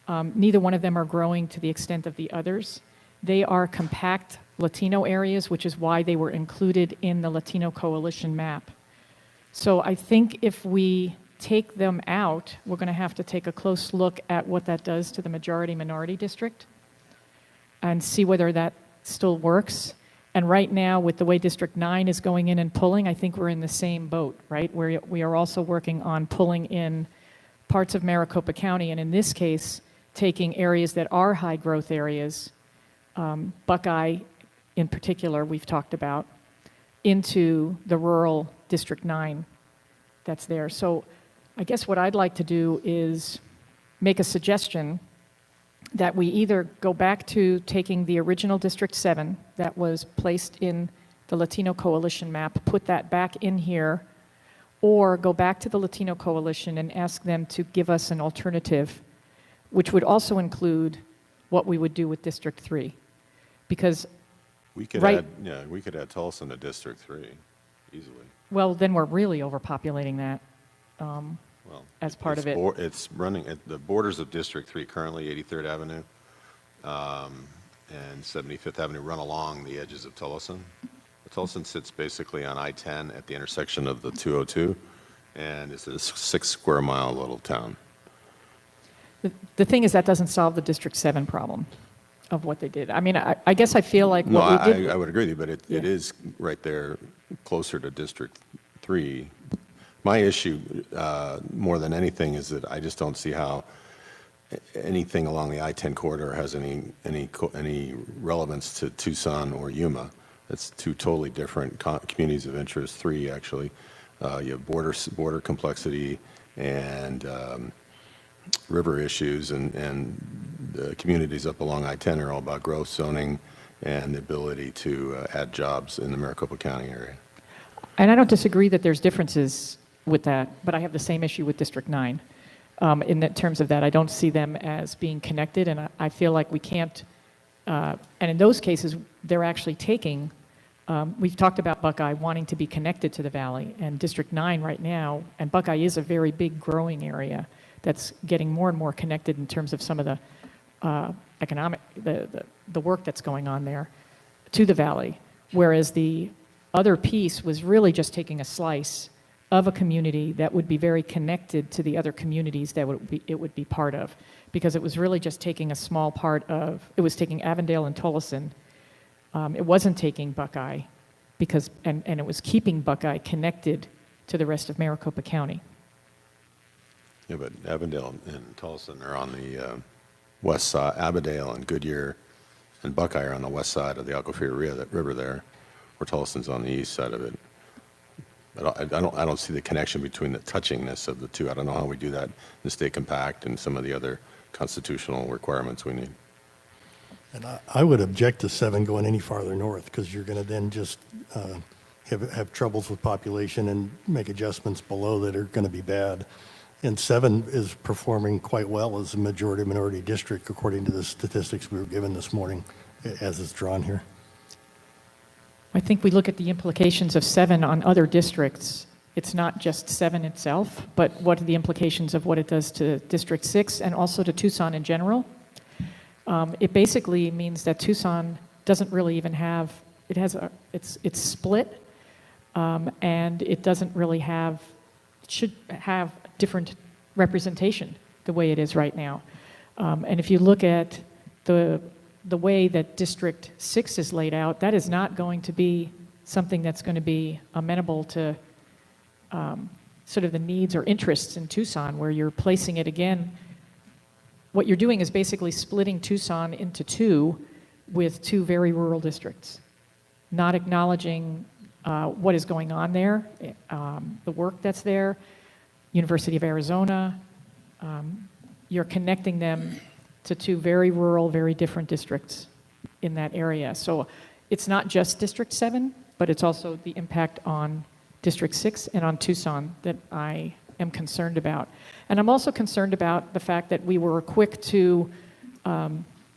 Neither one of them are growing to the extent of the others. They are compact Latino areas, which is why they were included in the Latino Coalition map. So I think if we take them out, we're going to have to take a close look at what that does to the majority-minority district and see whether that still works. And right now, with the way District 9 is going in and pulling, I think we're in the same boat, right? Where we are also working on pulling in parts of Maricopa County, and in this case, taking areas that are high-growth areas, Buckeye in particular, we've talked about, into the rural District 9 that's there. So I guess what I'd like to do is make a suggestion that we either go back to taking the original District 7 that was placed in the Latino Coalition map, put that back in here, or go back to the Latino Coalition and ask them to give us an alternative, which would also include what we would do with District 3. Because, We could Right. we could add Tolleson to District 3 easily. well, then we're really overpopulating that. Well, As part it's of it. It's running at the borders of District 3 currently, 83rd Avenue and 75th Avenue run along the edges of Tolleson. Tolleson sits basically on I-10 at the intersection of the 202, and it's a 6-square-mile little town. The thing is, that doesn't solve the District 7 problem of what they did. I mean, I guess I feel like No, what we did. I would agree with you, but it Yeah. is right there closer to District 3. My issue, more than anything, is that I just don't see how anything along the I-10 corridor has any relevance to Tucson or Yuma. It's two totally different communities of interest, 3 actually. You have border complexity and river issues, and the communities up along I-10 are all about growth, zoning, and the ability to add jobs in the Maricopa County area. And I don't disagree that there's differences with that, but I have the same issue with District 9. in the terms of that. I don't see them as being connected, and I feel like we can't, and in those cases, they're actually taking, we've talked about Buckeye wanting to be connected to the valley, and District 9 right now, and Buckeye is a very big growing area that's getting more and more connected in terms of some of the economic, the work that's going on there to the valley, whereas the other piece was really just taking a slice of a community that would be very connected to the other communities that it would be part of, because it was really just taking a small part of, it was taking Avondale and Tolleson. It wasn't taking Buckeye, because, and it was keeping Buckeye connected to the rest of Maricopa County. Yeah, but Avondale and Tolleson are on the west side. Aberdale and Goodyear and Buckeye are on the west side of the Aquifer River there, where Tolleson's on the east side of it. I don't see the connection between the touchingness of the two. I don't know how we do that in the state compact and some of the other constitutional requirements we need. And I would object to 7 going any farther north, because you're going to then just have troubles with population and make adjustments below that are going to be bad. And 7 is performing quite well as a majority-minority district, according to the statistics we were given this morning, as it's drawn here. I think we look at the implications of 7 on other districts. It's not just 7 itself, but what are the implications of what it does to District 6 and also to Tucson in general. It basically means that Tucson doesn't really even have, it's split, and it doesn't really have, it should have different representation the way it is right now. And if you look at the way that District 6 is laid out, that is not going to be something that's going to be amenable to sort of the needs or interests in Tucson, where you're placing it again. What you're doing is basically splitting Tucson into 2 with 2 very rural districts, not acknowledging what is going on there, the work that's there, University of Arizona. You're connecting them to 2 very rural, very different districts in that area. So it's not just District 7, but it's also the impact on District 6 and on Tucson that I am concerned about. And I'm also concerned about the fact that we were quick to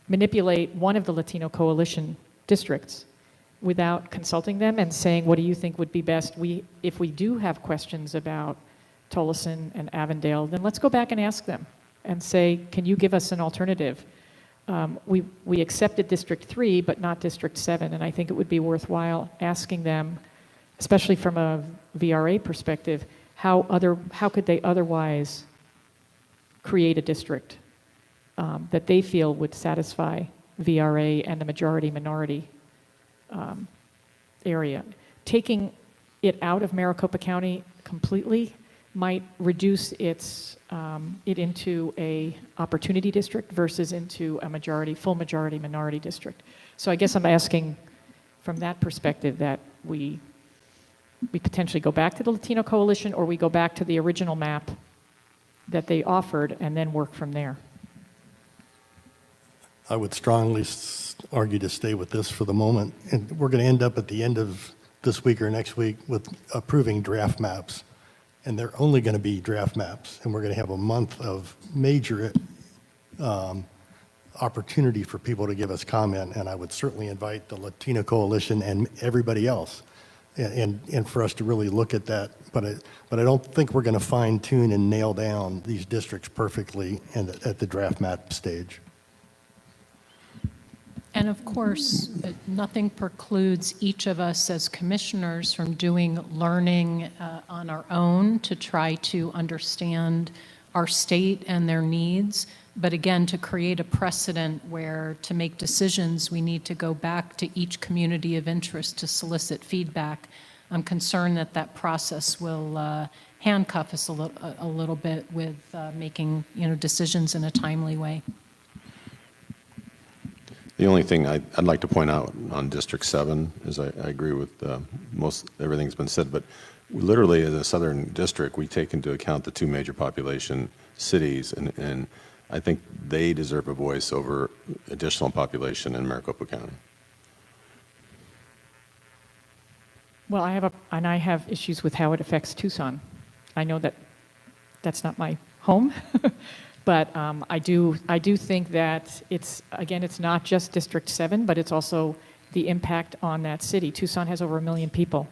manipulate one of the Latino coalition districts without consulting them and saying, what do you think would be best? If we do have questions about Tolleson and Avondale, then let's go back and ask them and say, can you give us an alternative? We accepted District 3, but not District 7, and I think it would be worthwhile asking them, especially from a VRA perspective, how could they otherwise create a district that they feel would satisfy VRA and the majority-minority area. Taking it out of Maricopa County completely might reduce it into a opportunity district versus into a full majority minority district. So I guess I'm asking from that perspective that we potentially go back to the Latino Coalition, or we go back to the original map that they offered and then work from there. I would strongly argue to stay with this for the moment. And we're going to end up at the end of this week or next week with approving draft maps. And they're only going to be draft maps. And we're going to have a month of major opportunity for people to give us comment. And I would certainly invite the Latino Coalition and everybody else and for us to really look at that. But I don't think we're going to fine tune and nail down these districts perfectly at the draft map stage. And of course, nothing precludes each of us as commissioners from doing learning on our own to try to understand our state and their needs. But again, to create a precedent where to make decisions, we need to go back to each community of interest to solicit feedback. I'm concerned that that process will handcuff us a little bit with making decisions in a timely way. The only thing I'd like to point out on District 7 is I agree with most everything's been said, but literally as a southern district, we take into account the 2 major population cities, and I think they deserve a voice over additional population in Maricopa County. Well, I have issues with how it affects Tucson. I know that that's not my home. But I do think that again, it's not just District 7, but it's also the impact on that city. Tucson has over 1 million people.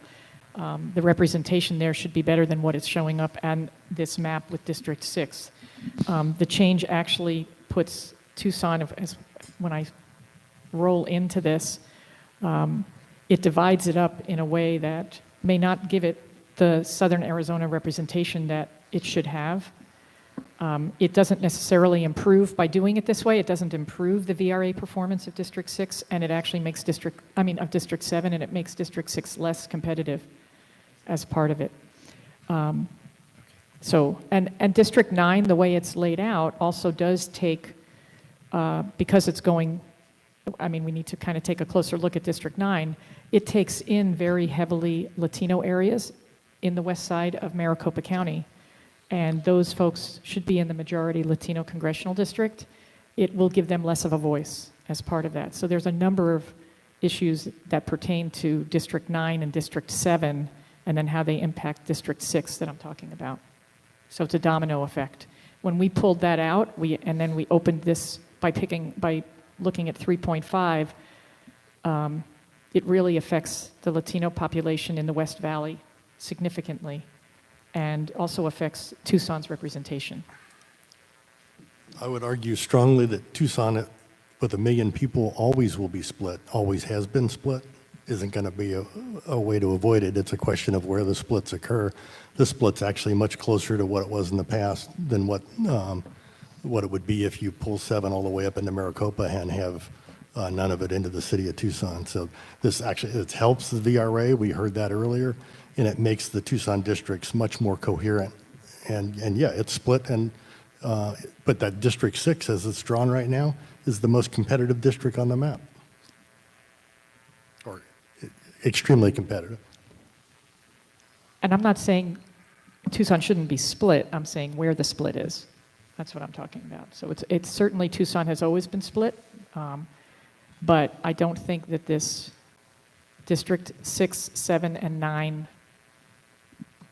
The representation there should be better than what is showing up on this map with District 6. The change actually puts Tucson, when I roll into this, it divides it up in a way that may not give it the Southern Arizona representation that it should have. It doesn't necessarily improve by doing it this way. It doesn't improve the VRA performance of District 6, and it actually makes of District 7, and it makes District 6 less competitive as part of it. And District 9, the way it's laid out, also does take, because it's going, we need to kind of take a closer look at District 9. It takes in very heavily Latino areas in the west side of Maricopa County. And those folks should be in the majority Latino congressional district. It will give them less of a voice as part of that. So there's a number of issues that pertain to District 9 and District 7, and then how they impact District 6 that I'm talking about. So it's a domino effect. When we pulled that out, and then we opened this by looking at 3.5, it really affects the Latino population in the West Valley significantly, and also affects Tucson's representation. I would argue strongly that Tucson, with 1 million people, always will be split, always has been split. Isn't going to be a way to avoid it. It's a question of where the splits occur. The split's actually much closer to what it was in the past than what it would be if you pull 7 all the way up into Maricopa and have none of it into the city of Tucson. So this actually, it helps the VRA. We heard that earlier. And it makes the Tucson districts much more coherent. And yeah, it's split, but that District 6, as it's drawn right now, is the most competitive district on the map. Or extremely competitive. And I'm not saying Tucson shouldn't be split. I'm saying where the split is. That's what I'm talking about. So it's certainly Tucson has always been split, but I don't think that this District 6, 7, and 9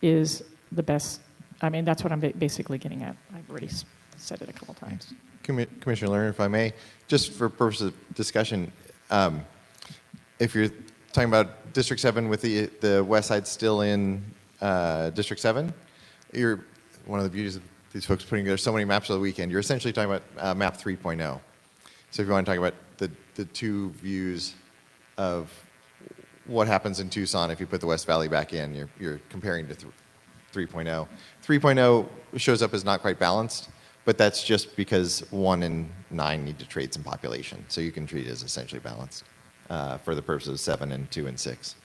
is the best. That's what I'm basically getting at. I've already said it a couple times. Commissioner Lerner, if I may, just for purposes of discussion, if you're talking about District 7 with the west side still in District 7, one of the beauties of these folks putting together so many maps over the weekend, you're essentially talking about map 3.0. So if you want to talk about the two views of what happens in Tucson if you put the West Valley back in, you're comparing to 3.0. 3.0 shows up as not quite balanced, but that's just because 1 and 9 need to trade some population. So you can treat it as essentially balanced for the purposes of 7 and 2 and 6.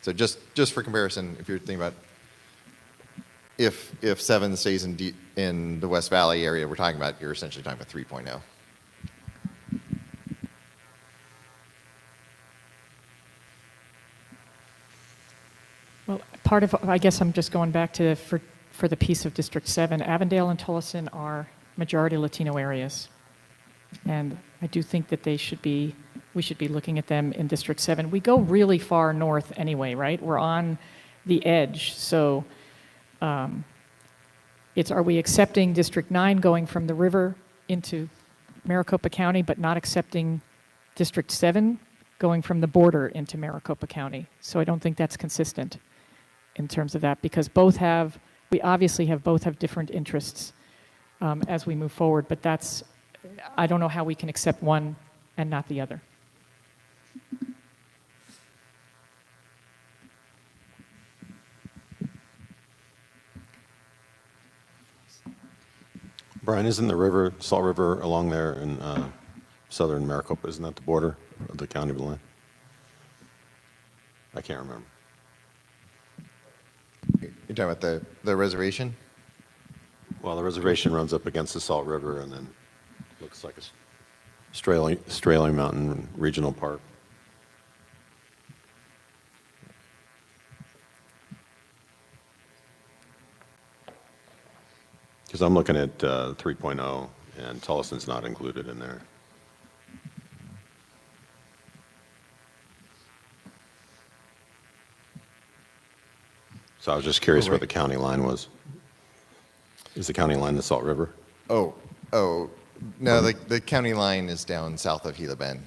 So just for comparison, if you're thinking about if 7 stays in the West Valley area we're talking about, you're essentially talking about 3.0. Well, part of, I guess I'm just going back to, for the piece of District 7, Avondale and Tolleson are majority Latino areas. And I do think that we should be looking at them in District 7. We go really far north anyway, right? We're on the edge. So are we accepting District 9 going from the river into Maricopa County, but not accepting District 7 going from the border into Maricopa County? So I don't think that's consistent in terms of that, because we obviously both have different interests as we move forward, but I don't know how we can accept one and not the other. Brian, isn't the Salt River along there in southern Maricopa, isn't that the border of the county line? I can't remember. You're talking about the reservation? Well, the reservation runs up against the Salt River and then looks like a Strailing Mountain Regional Park. Because I'm looking at 3.0 and Tolleson's not included in there. So I was just curious where the county line was. Is the county line the Salt River? Oh, no, the county line is down south of Gila Bend.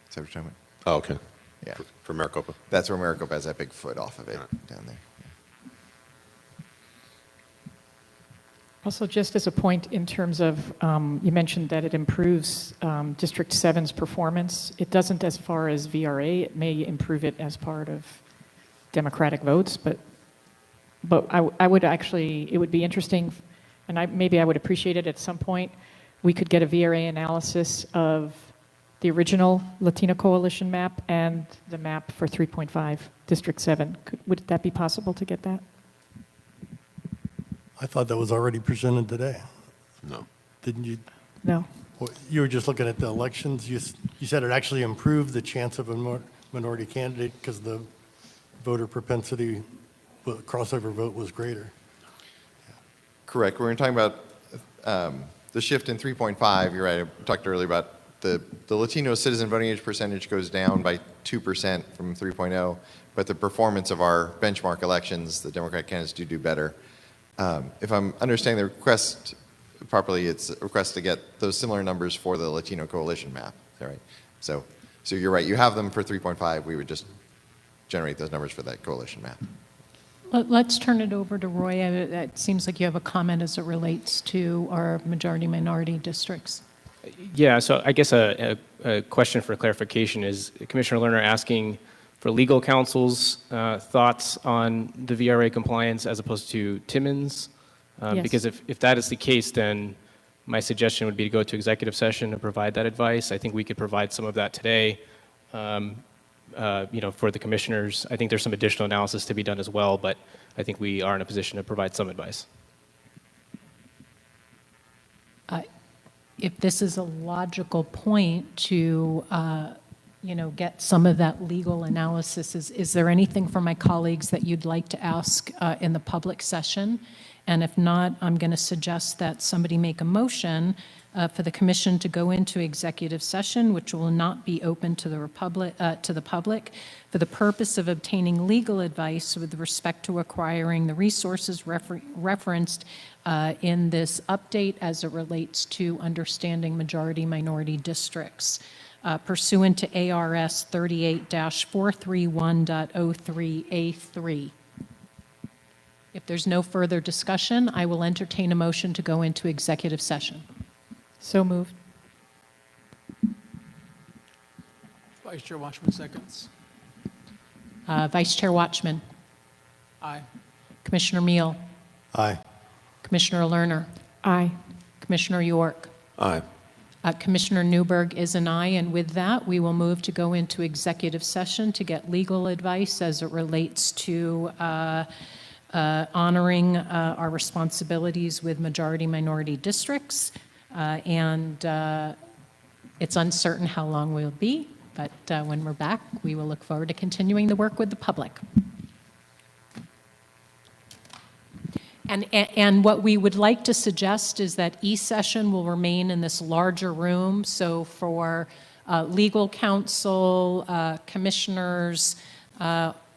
Is that what you're talking about? Oh, okay. Yeah. For Maricopa? That's where Maricopa has that big foot off of it down there. Also, just as a point in terms of, you mentioned that it improves District 7's performance. It doesn't as far as VRA. It may improve it as part of Democratic votes, but I would actually, it would be interesting, and maybe I would appreciate it at some point, we could get a VRA analysis of the original Latino Coalition map and the map for 3.5, District 7. Would that be possible to get that? I thought that was already presented today. No. Didn't you? No. You were just looking at the elections. You said it actually improved the chance of a minority candidate because the voter propensity, crossover vote was greater. Correct. We're talking about the shift in 3.5. You're right. I talked earlier about the Latino citizen voting age percentage goes down by 2% from 3.0, but the performance of our benchmark elections, the Democratic candidates do better. If I'm understanding the request properly, it's a request to get those similar numbers for the Latino Coalition map. Is that right? So you're right. You have them for 3.5. We would just generate those numbers for that coalition map. Let's turn it over to Roy. It seems like you have a comment as it relates to our majority-minority districts. Yeah, so I guess a question for clarification is Commissioner Lerner asking for legal counsel's thoughts on the VRA compliance as opposed to Timmons? Yes. Because if that is the case, then my suggestion would be to go to executive session and provide that advice. I think we could provide some of that today, for the commissioners. I think there's some additional analysis to be done as well, but I think we are in a position to provide some advice. If this is a logical point to get some of that legal analysis. Is there anything from my colleagues that you'd like to ask in the public session? And if not, I'm going to suggest that somebody make a motion for the commission to go into executive session, which will not be open to the public, for the purpose of obtaining legal advice with respect to acquiring the resources referenced in this update as it relates to understanding majority-minority districts. Pursuant to ARS 38-431.03A3. If there's no further discussion, I will entertain a motion to go into executive session. So moved. Vice Chair Watchman seconds. Vice Chair Watchman, Aye. Commissioner Meal, Aye. Commissioner Lerner, Aye. Commissioner York. Aye. Commissioner Newberg is an aye, and with that, we will move to go into executive session to get legal advice as it relates to honoring our responsibilities with majority-minority districts. And it's uncertain how long we'll be, but when we're back, we will look forward to continuing the work with the public. And what we would like to suggest is that e-session will remain in this larger room. So for legal counsel, commissioners,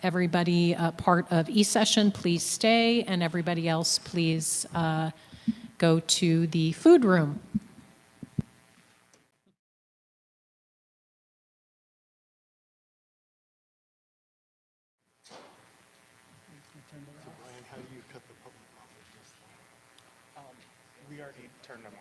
everybody part of e-session, please stay, and everybody else, please go to the food room. We already turned them off.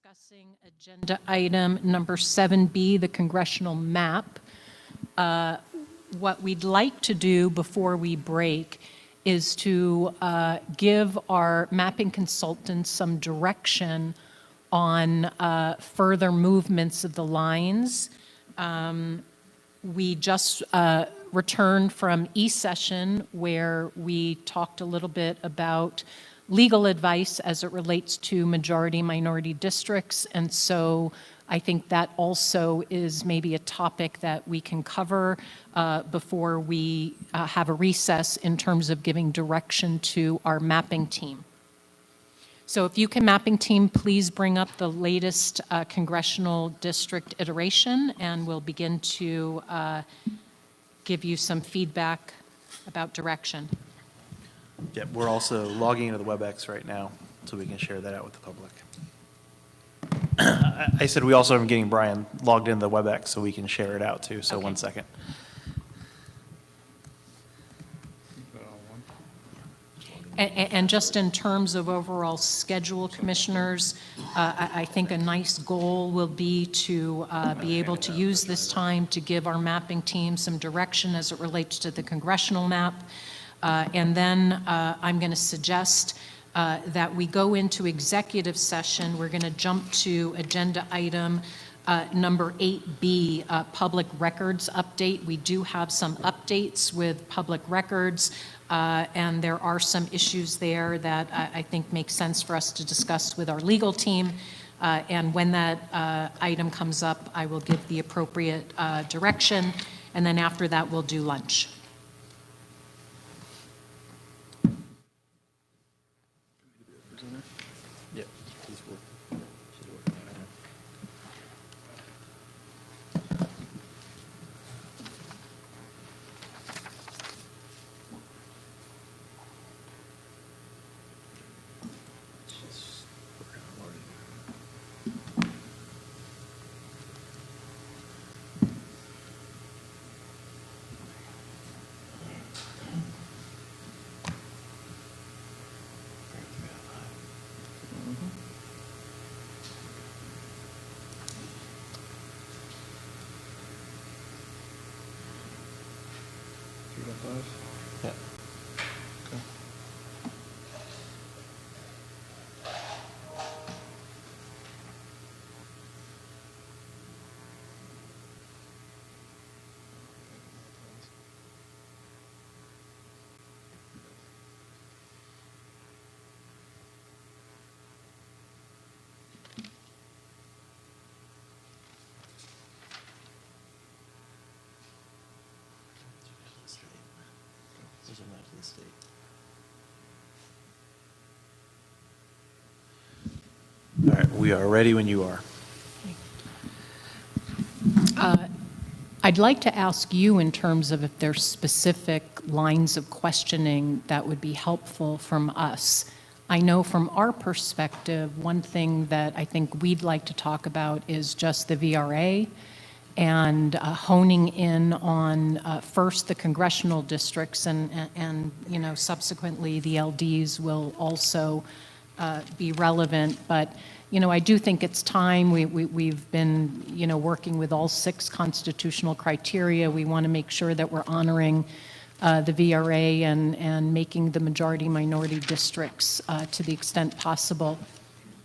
discussing agenda item number 7B, the congressional map. What we'd like to do before we break is to give our mapping consultants some direction on further movements of the lines. We just returned from e-session where we talked a little bit about legal advice as it relates to majority-minority districts. And so I think that also is maybe a topic that we can cover before we have a recess in terms of giving direction to our mapping team. So if you can, mapping team, please bring up the latest congressional district iteration, and we'll begin to give you some feedback about direction. Yeah, we're also logging into the WebEx right now, so we can share that out with the public. I said we also are getting Brian logged into the WebEx, so we can share it out too, so Okay. 1 second. And just in terms of overall schedule, commissioners, I think a nice goal will be to be able to use this time to give our mapping team some direction as it relates to the congressional map. And then I'm going to suggest that we go into executive session. We're going to jump to agenda item number 8B, public records update. We do have some updates with public records, and there are some issues there that I think make sense for us to discuss with our legal team. And when that item comes up, I will give the appropriate direction, and then after that, we'll do lunch. Yeah, please work. Yeah. All right, we are ready when you are. I'd like to ask you in terms of if there's specific lines of questioning that would be helpful from us. I know from our perspective, one thing that I think we'd like to talk about is just the VRA and honing in on first the congressional districts and you know, subsequently the LDs will also be relevant. But you know, I do think it's time. We've been, you know, working with all 6 constitutional criteria. We want to make sure that we're honoring the VRA and making the majority-minority districts to the extent possible.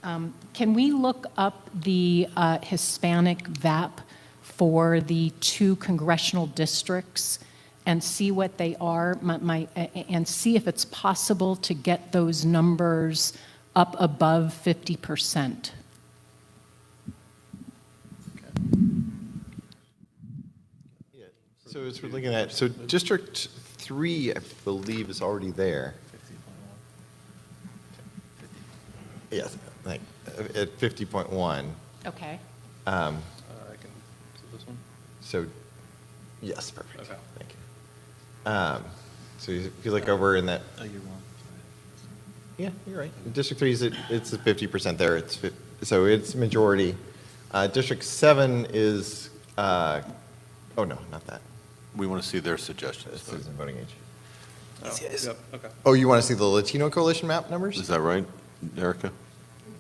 Can we look up the Hispanic VAP for the 2 congressional districts and see what they are, and see if it's possible to get those numbers up above 50%. Yeah. So as we're looking at, so District 3, I believe, is already there. Yes, like at 50.1. Okay. I can, so this one? So, yes, perfect. Okay. Thank you. So if you look over in that. Oh, you're wrong. Yeah, you're right. District 3 is it's at 50% there. So it's majority. District 7 is oh no, not that. We want to see their suggestions. Citizen voting age. Oh, yep, okay. Oh, you want to see the Latino coalition map numbers? Is that right, Erica?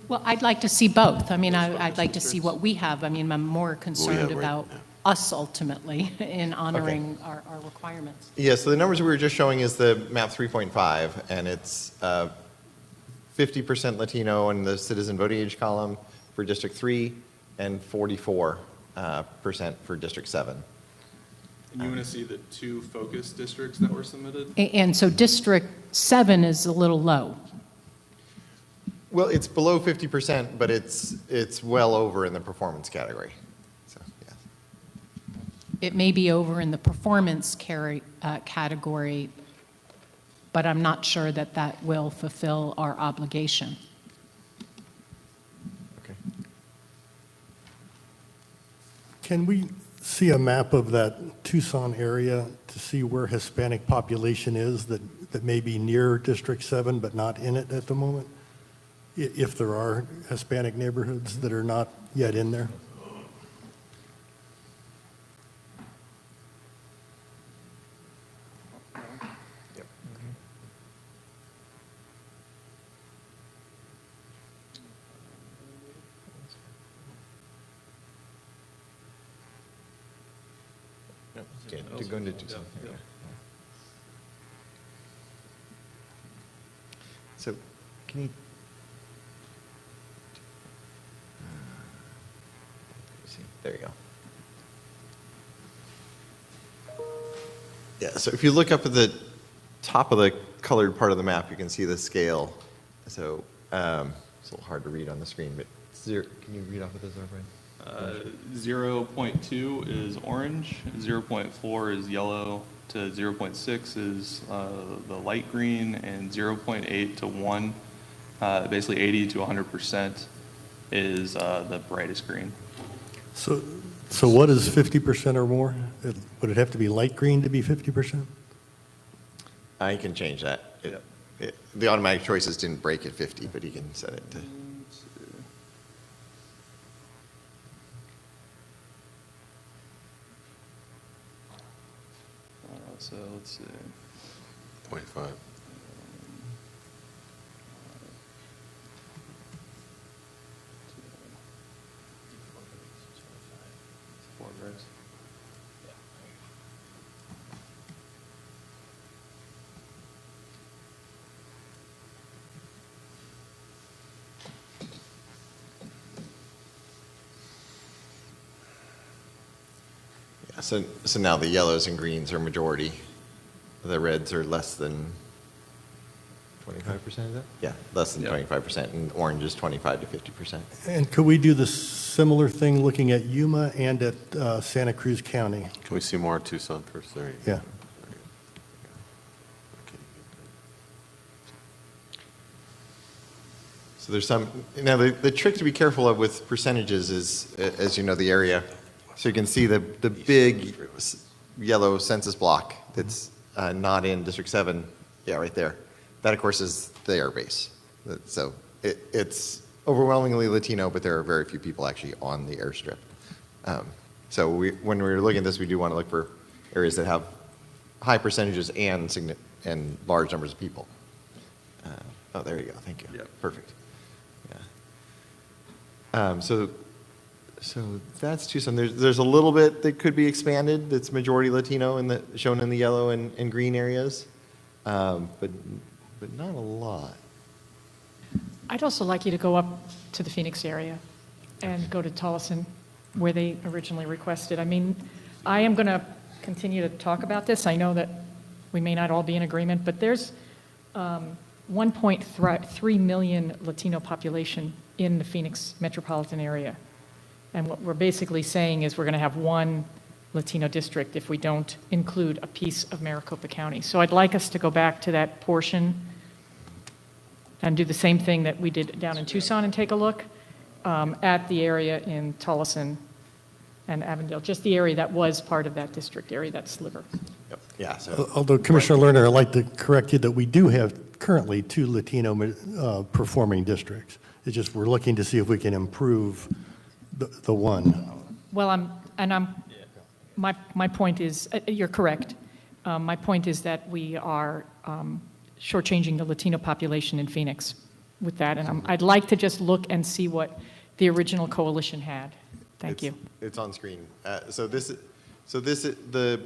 Well, I'd like to see both. I mean, I'd like to see what we have. I mean, I'm more concerned right about now. us ultimately in honoring our requirements. Yeah, so the numbers we were just showing is the map 3.5, and it's 50% Latino in the citizen voting age column for District 3 and 44% for District 7. And you want to see the 2 focus districts that were submitted? And so District 7 is a little low. Well, it's below 50%, but it's well over in the performance category. So, yeah. It may be over in the performance category, but I'm not sure that that will fulfill our obligation. Okay. Can we see a map of that Tucson area to see where Hispanic population is that may be near District 7 but not in it at the moment? If there are Hispanic neighborhoods that are not yet in there? Okay, to go into Tucson. Yeah. So, can you? See, there you go. Yeah, so if you look up at the top of the colored part of the map, you can see the scale. So it's a little hard to read on the screen, but can you read off of this, Brian? 0.2 is orange, 0.4 is yellow, to 0.6 is the light green, and 0.8 to 1, basically 80 to 100% is the brightest green. So what is 50% or more? Would it have to be light green to be 50%? I can change that. Yep. The automatic choices didn't break at 50, but you can set it to. So let's see. 0.5. Four birds. Yeah, so now the yellows and greens are majority. The reds are less than 25%, is that? Yeah, less than Yeah. 25%, and orange is 25 to 50%. And could we do the similar thing looking at Yuma and at Santa Cruz County? Can we see more of Tucson first? There you go. Yeah. Okay. So there's some, now the trick to be careful of with percentages is, as you know, the area. So you can see the big yellow census block that's not in District 7, yeah, right there. That, of course, is the airbase. So it's overwhelmingly Latino, but there are very few people actually on the airstrip. So when we're looking at this, we do want to look for areas that have high percentages and large numbers of people. Oh, there you go. Thank you. Yep. Perfect. Yeah. So that's Tucson. There's a little bit that could be expanded that's majority Latino shown in the yellow and green areas, but not a lot. I'd also like you to go up to the Phoenix area and go to Tolleson, where they originally requested. I mean, I am going to continue to talk about this. I know that we may not all be in agreement, but there's 1.3 million Latino population in the Phoenix metropolitan area. And what we're basically saying is we're going to have one Latino district if we don't include a piece of Maricopa County. So I'd like us to go back to that portion and do the same thing that we did down in Tucson and take a look at the area in Tolleson and Avondale, just the area that was part of that district area, that sliver. Yep. Yeah. So Although Commissioner Lerner, I'd like to correct you that we do have currently 2 Latino performing districts. It's just we're looking to see if we can improve the one. Well, my point is, you're correct. My point is that we are shortchanging the Latino population in Phoenix with that, and I'd like to just look and see what the original coalition had. Thank you. It's on screen. The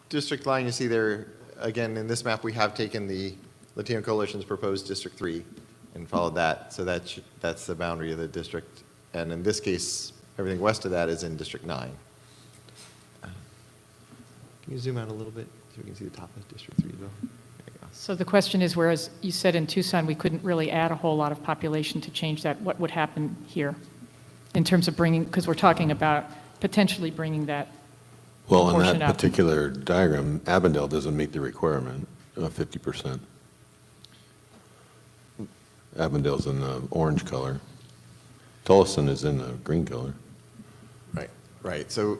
district line you see there, again, in this map, we have taken the Latino Coalition's proposed District 3 and followed that. So that's the boundary of the district. And in this case, everything west of that is in District 9. Can you zoom out a little bit so we can see the top of District 3 though? There you go. So the question is, whereas you said in Tucson we couldn't really add a whole lot of population to change that, what would happen here in terms of bringing, because we're talking about potentially bringing that Well, in proportion that up. particular diagram, Avondale doesn't meet the requirement of 50%. Avondale's in the orange color. Tolleson is in the green color. Right, right. So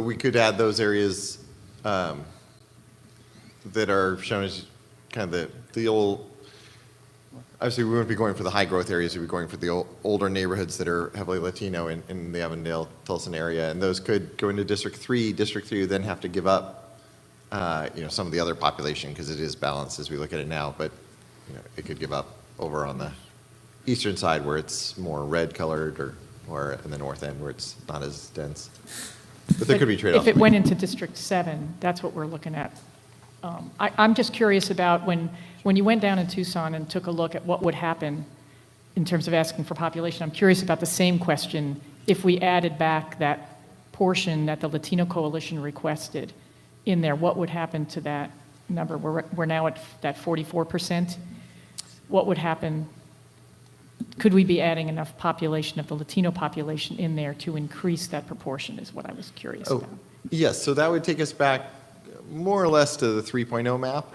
we could add those areas that are shown as kind of the old, obviously we wouldn't be going for the high growth areas, we'd be going for the older neighborhoods that are heavily Latino in the Avondale, Tolleson area, and those could go into District 3. District 3 would then have to give up, some of the other population because it is balanced as we look at it now, but it could give up over on the eastern side where it's more red colored or in the north end where it's not as dense. But there could be trade-offs. If it went into District 7, that's what we're looking at. I'm just curious about when you went down in Tucson and took a look at what would happen in terms of asking for population, I'm curious about the same question. If we added back that portion that the Latino Coalition requested in there, what would happen to that number? We're now at that 44%. What would happen? Could we be adding enough population of the Latino population in there to increase that proportion is what I was curious about. Yes, so that would take us back more or less to the 3.0 map.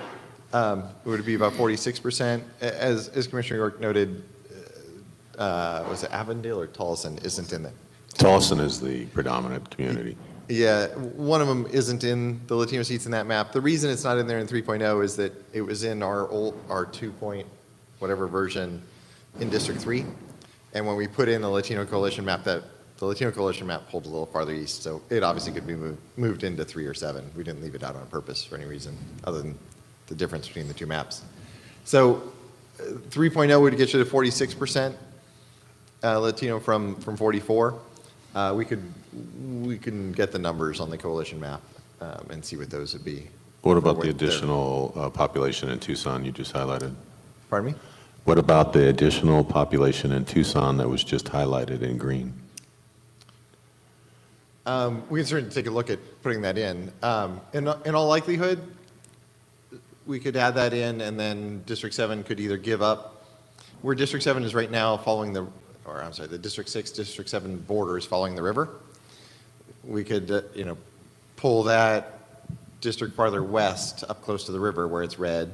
It would be about 46%. As Commissioner York noted, was it Avondale or Tolleson isn't in there? Tolleson is the predominant community. Yeah, one of them isn't in the Latino seats in that map. The reason it's not in there in 3.0 is that it was in our 2 point whatever version in District 3. And when we put in the Latino Coalition map, the Latino Coalition map pulled a little farther east, so it obviously could be moved into 3 or 7. We didn't leave it out on purpose for any reason other than the difference between the two maps. So 3.0 would get you to 46% Latino from 44. We can get the numbers on the coalition map and see what those would be. What about the additional population in Tucson you just highlighted? Pardon me? What about the additional population in Tucson that was just highlighted in green? We can certainly take a look at putting that in. In all likelihood, we could add that in, and then District 7 could either give up, where District 7 is right now following the District 6, District 7 border is following the river. We could, pull that district farther west up close to the river where it's red,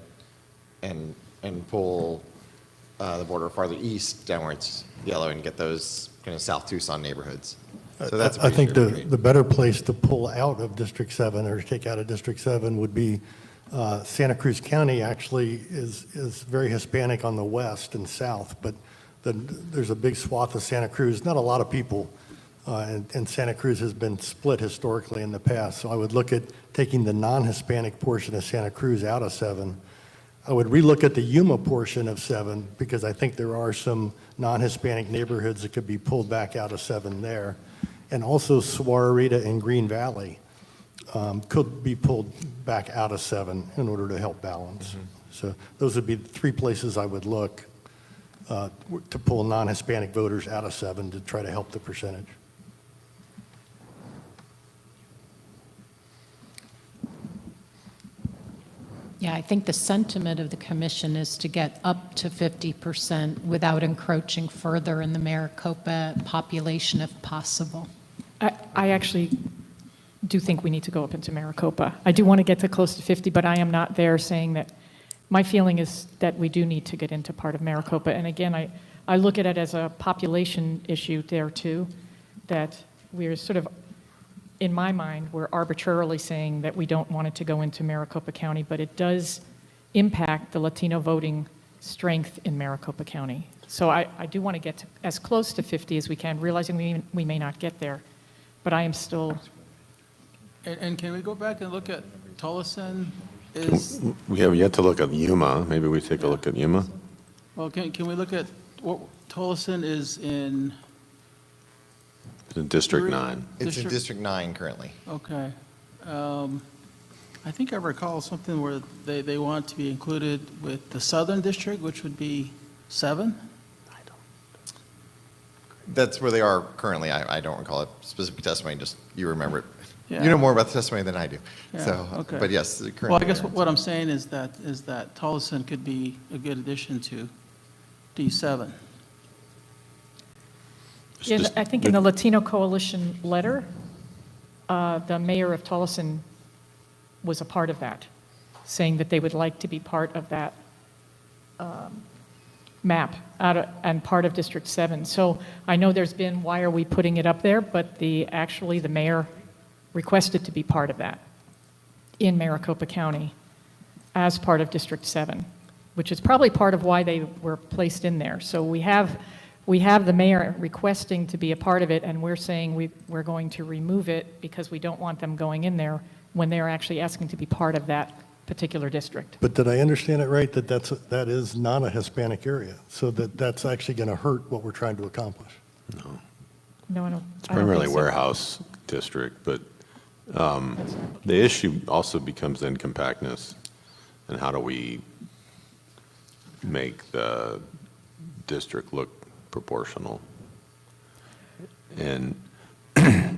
and pull the border farther east down where it's yellow and get those kind of South Tucson neighborhoods. So that's I think the better place to pull out of District 7 or take out of District 7 would be Santa Cruz County actually is very Hispanic on the west and south, but there's a big swath of Santa Cruz, not a lot of people, and Santa Cruz has been split historically in the past. So I would look at taking the non-Hispanic portion of Santa Cruz out of 7. I would relook at the Yuma portion of 7 because I think there are some non-Hispanic neighborhoods that could be pulled back out of 7 there. And also Suarita and Green Valley could be pulled back out of 7 in order to help balance. Mm-hmm. So those would be the 3 places I would look to pull non-Hispanic voters out of 7 to try to help the percentage. Yeah, I think the sentiment of the commission is to get up to 50% without encroaching further in the Maricopa population if possible. I actually do think we need to go up into Maricopa. I do want to get to close to 50, but I am not there saying that. My feeling is that we do need to get into part of Maricopa. And again, I look at it as a population issue there too, that we're sort of, in my mind, we're arbitrarily saying that we don't want it to go into Maricopa County, but it does impact the Latino voting strength in Maricopa County. So I do want to get to as close to 50 as we can, realizing we may not get there, but I am still. And can we go back and look at Tolleson? We have yet to look at Yuma. Maybe we take a look at Yuma. Well, can we look at, what, Tolleson is in, It's in District Three. 9. It's in District- District 9 currently. okay. I think I recall something where they want to be included with the Southern District, which would be 7? That's where they are currently. I don't recall a specific testimony, just you remember it. Yeah. You know more about the testimony than I do. Yeah, So, okay. but yes, currently. Well, I guess they're- what I'm saying is that Tolleson could be a good addition to D7. I think in the Latino Coalition letter, the mayor of Tolleson was a part of that, saying that they would like to be part of that map and part of District 7. So I know there's been, why are we putting it up there? But actually, the mayor requested to be part of that in Maricopa County as part of District 7, which is probably part of why they were placed in there. So we have the mayor requesting to be a part of it, and we're saying we're going to remove it because we don't want them going in there when they're actually asking to be part of that particular district. But did I understand it right, that that is not a Hispanic area? So that's actually going to hurt what we're trying to accomplish? No, I don't. It's primarily warehouse district, but the issue also becomes then compactness, and how do we make the district look proportional? And I'd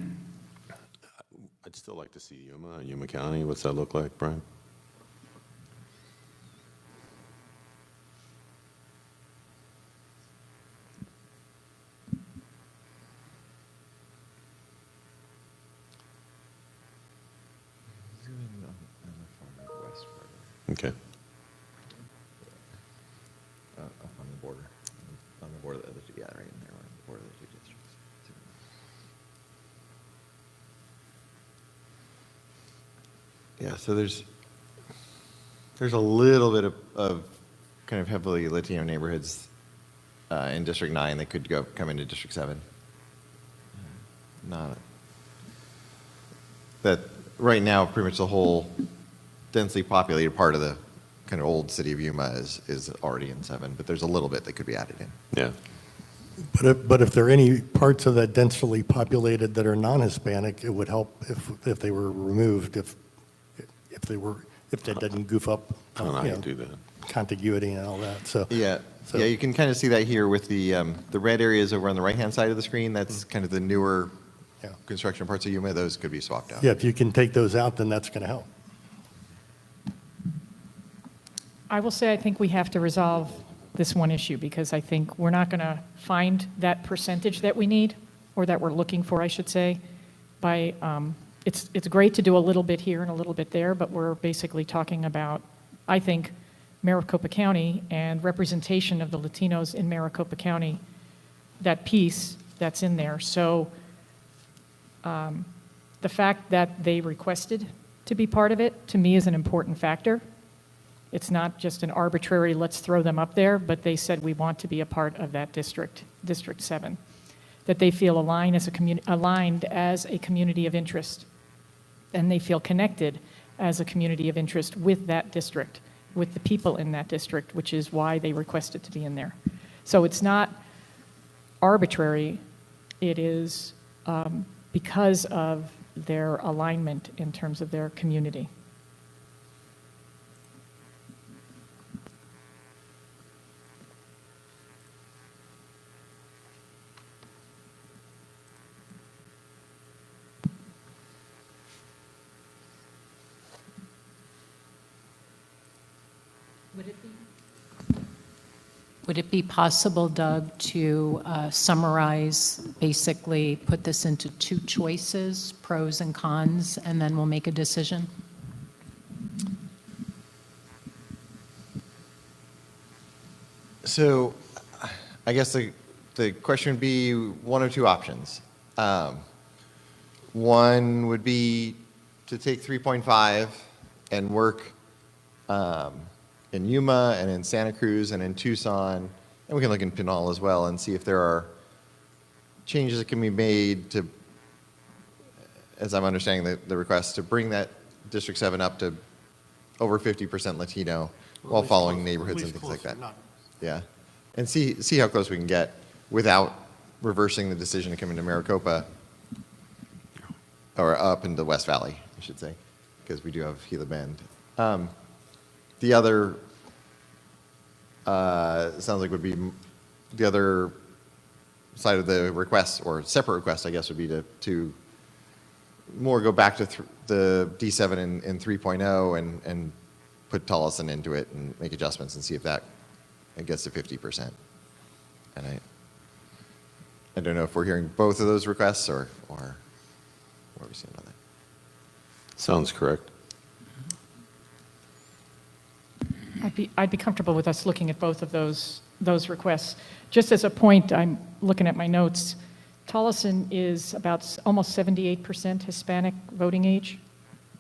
still like to see Yuma County. What's that look like, Brian? Okay. Up on the border. On the border of the other two, yeah, right in there, on the border of the two districts. Yeah, so there's a little bit of kind of heavily Latino neighborhoods in District 9 that could come into District 7. Not that right now, pretty much the whole densely populated part of the kind of old city of Yuma is already in 7, but there's a little bit that could be added in. Yeah. But if there are any parts of that densely populated that are non-Hispanic, it would help if they were removed, if that doesn't goof up, I don't know how you do that. contiguity and all that, so. Yeah, So- yeah, you can kind of see that here with the red areas over on the right-hand side of the screen. That's kind of the newer Yeah. construction parts of Yuma. Those could be swapped out. Yeah, if you can take those out, then that's going to help. I will say I think we have to resolve this one issue because I think we're not going to find that percentage that we need, or that we're looking for, I should say, by, it's great to do a little bit here and a little bit there, but we're basically talking about, I think, Maricopa County and representation of the Latinos in Maricopa County, that piece that's in there. So the fact that they requested to be part of it, to me, is an important factor. It's not just an arbitrary, let's throw them up there, but they said we want to be a part of that district, District 7, that they feel aligned as a community of interest, and they feel connected as a community of interest with that district, with the people in that district, which is why they requested to be in there. So it's not arbitrary, it is because of their alignment in terms of their community. Would it be possible, Doug, to summarize, basically put this into 2 choices, pros and cons, and then we'll make a decision? So I guess the question would be one of 2 options. One would be to take 3.5 and work in Yuma and in Santa Cruz and in Tucson, and we can look in Pinal as well and see if there are changes that can be made to, as I'm understanding the request, to bring that District 7 up to over 50% Latino while following neighborhoods and things like that. Yeah. and see how close we can get without reversing the decision to come into Maricopa or up into West Valley, I should say, because we do have Gila Bend. The other sounds like would be the other side of the request, or separate request, I guess, would be to more go back to the D7 in 3.0 and put Tolleson into it and make adjustments and see if that it gets to 50%. And I don't know if we're hearing both of those requests or what are we seeing on that? Sounds correct. I'd be comfortable with us looking at both of those requests. Just as a point, I'm looking at my notes. Tolleson is about almost 78% Hispanic voting age,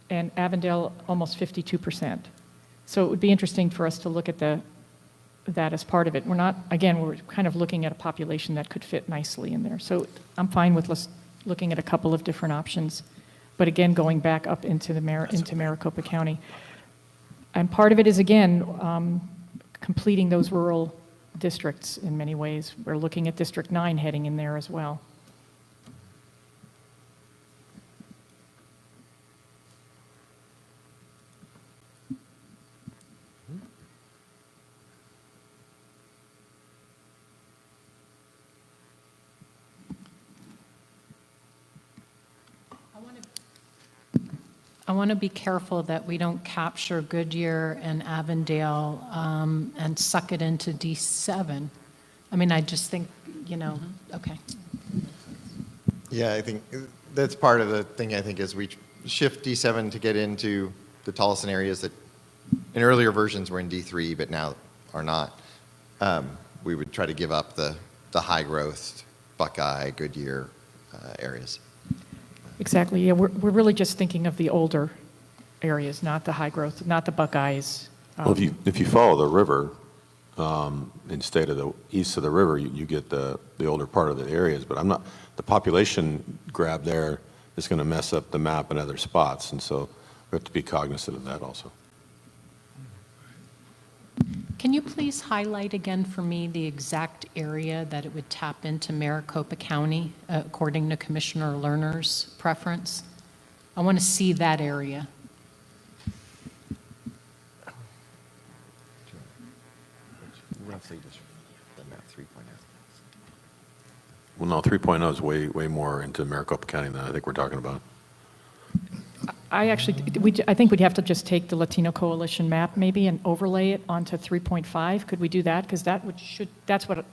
and Avondale almost 52%. So it would be interesting for us to look at that as part of it. We're not, again, we're kind of looking at a population that could fit nicely in there. So I'm fine with looking at a couple of different options, but again, going back up into Maricopa County. And part of it is, again, completing those rural districts in many ways. We're looking at District 9 heading in there as well. I want to be careful that we don't capture Goodyear and Avondale and suck it into D7. I mean, I just think, okay. Yeah, I think that's part of the thing, I think, is we shift D7 to get into the Tolleson areas that in earlier versions were in D3, but now are not. We would try to give up the high growth Buckeye, Goodyear areas. Exactly. Yeah, we're really just thinking of the older areas, not the high growth, not the Buckeyes. Well, if you follow the river, instead of the east of the river, you get the older part of the areas. But the population grab there is going to mess up the map in other spots, and so we have to be cognizant of that also. Can you please highlight again for me the exact area that it would tap into Maricopa County, according to Commissioner Lerner's preference? I want to see that area. Roughly just the map 3.0. Well, no, 3.0 is way more into Maricopa County than I think we're talking about. I think we'd have to just take the Latino Coalition map maybe and overlay it onto 3.5. Could we do that? Because that's what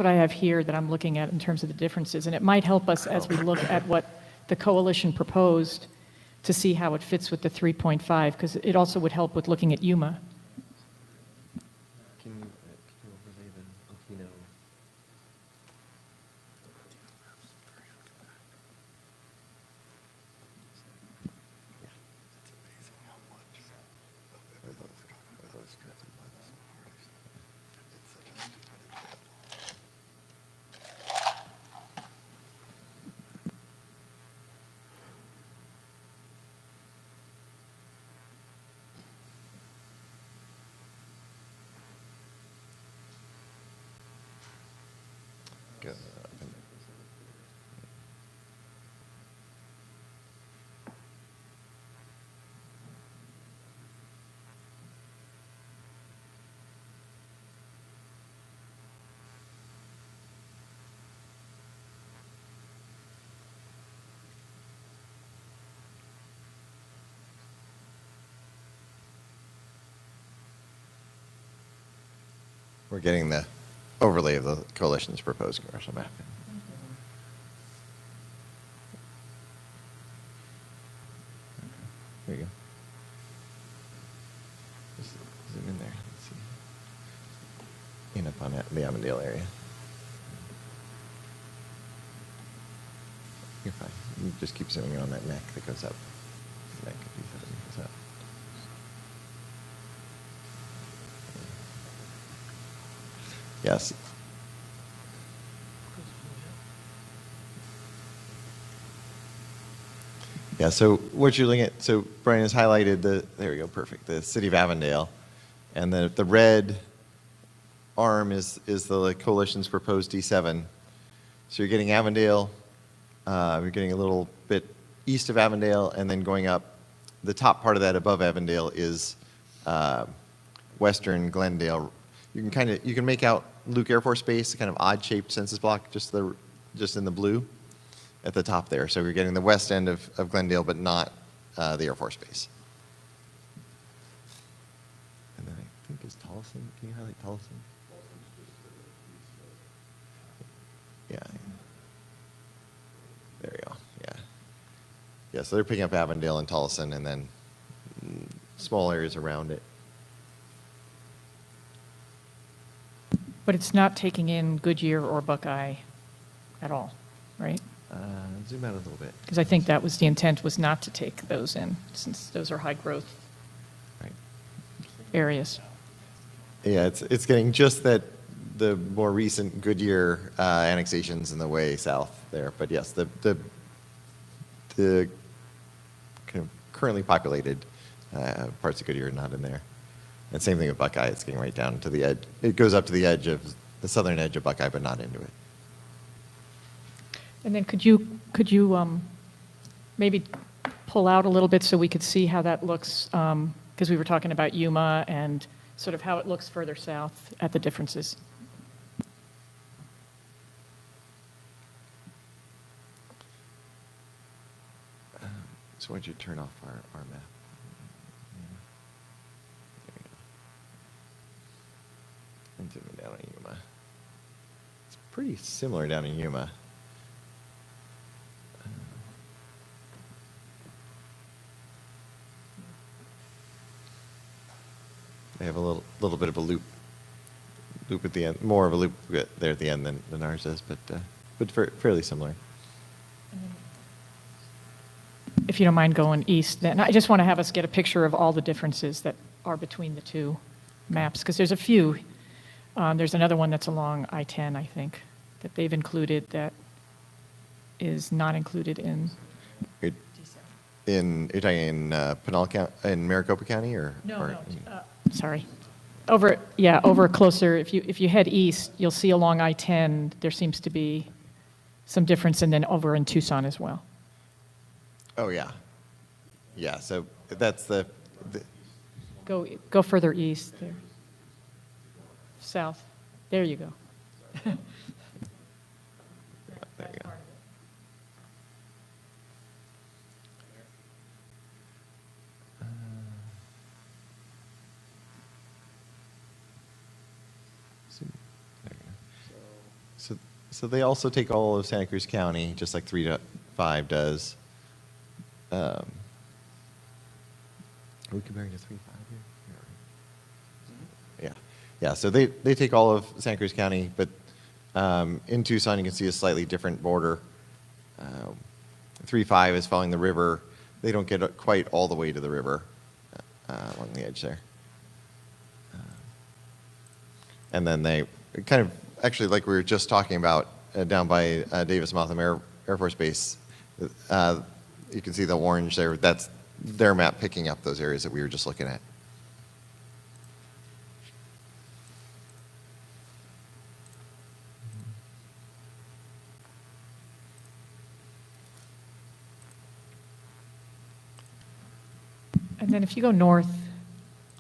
I have here that I'm looking at in terms of the differences. And it might help us as we look at what the coalition proposed to see how it fits with the 3.5, because it also would help with looking at Yuma. Can you overlay the Latino? We're getting the overlay of the coalition's proposed commercial map. There you go. Just zoom in there. Let's see. In up on the Avondale area. You're fine. You just keep zooming in on that neck that goes up. Neck of D7 goes up. Yes. Yeah, so what you're looking at, so Brian has highlighted there we go, perfect, the city of Avondale. And the red arm is the coalition's proposed D7. So you're getting Avondale, you're getting a little bit east of Avondale, and then going up. The top part of that above Avondale is western Glendale. You can make out Luke Air Force Base, a kind of odd-shaped census block, just in the blue at the top there. So you're getting the west end of Glendale, but not the Air Force Base. And then I think is Tolleson. Can you highlight Tolleson? Yeah. There you go. Yeah. Yeah, so they're picking up Avondale and Tolleson, and then small areas around it. But it's not taking in Goodyear or Buckeye at all, right? Zoom out a little bit. Because I think that was the intent, was not to take those in, since those are high-growth Right. areas. Yeah, it's getting just that the more recent Goodyear annexations in the way south there. But yes, the kind of currently populated parts of Goodyear are not in there. And same thing with Buckeye. It's getting right down to the edge. It goes up to the edge of the southern edge of Buckeye, but not into it. And then could you maybe pull out a little bit so we could see how that looks? Because we were talking about Yuma and sort of how it looks further south at the differences. So why don't you turn off our map? There you go. And zoom in down on Yuma. It's pretty similar down in Yuma. They have a little bit of a loop at the end, more of a loop there at the end than ours does, but fairly similar. If you don't mind going east, then I just want to have us get a picture of all the differences that are between the two maps, because there's a few. There's another one that's along I-10, I think, that they've included that is not included in. You're talking in Pinal County, in Maricopa County, or? Sorry. Over closer, if you head east, you'll see along I-10, there seems to be some difference, and then over in Tucson as well. Oh, yeah. Yeah, so that's the Go further east there. South. There you go. there you go. So they also take all of Santa Cruz County, just like 3.5 does. Are we comparing to 3.5 here? Yeah. So they take all of Santa Cruz County, but in Tucson you can see a slightly different border. 3.5 is following the river. They don't get quite all the way to the river along the edge there. And then they kind of, actually, like we were just talking about down by Davis-Monthan Air Force Base, you can see the orange there. That's their map picking up those areas that we were just looking at. And then if you go north,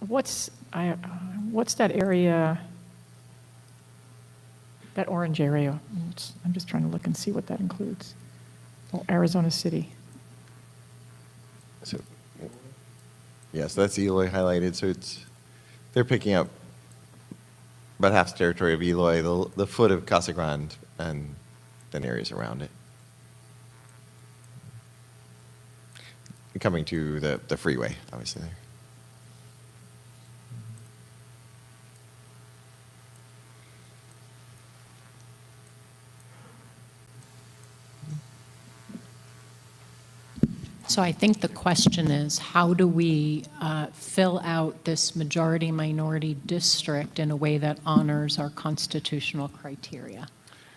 what's that area, that orange area? I'm just trying to look and see what that includes. Oh, Arizona City. So, yeah, so that's Eloy highlighted. So they're picking up about half the territory of Eloy, the foot of Casa Grande, and then areas around it. Coming to the freeway, obviously, there. So I think the question is, how do we fill out this majority-minority district in a way that honors our constitutional criteria?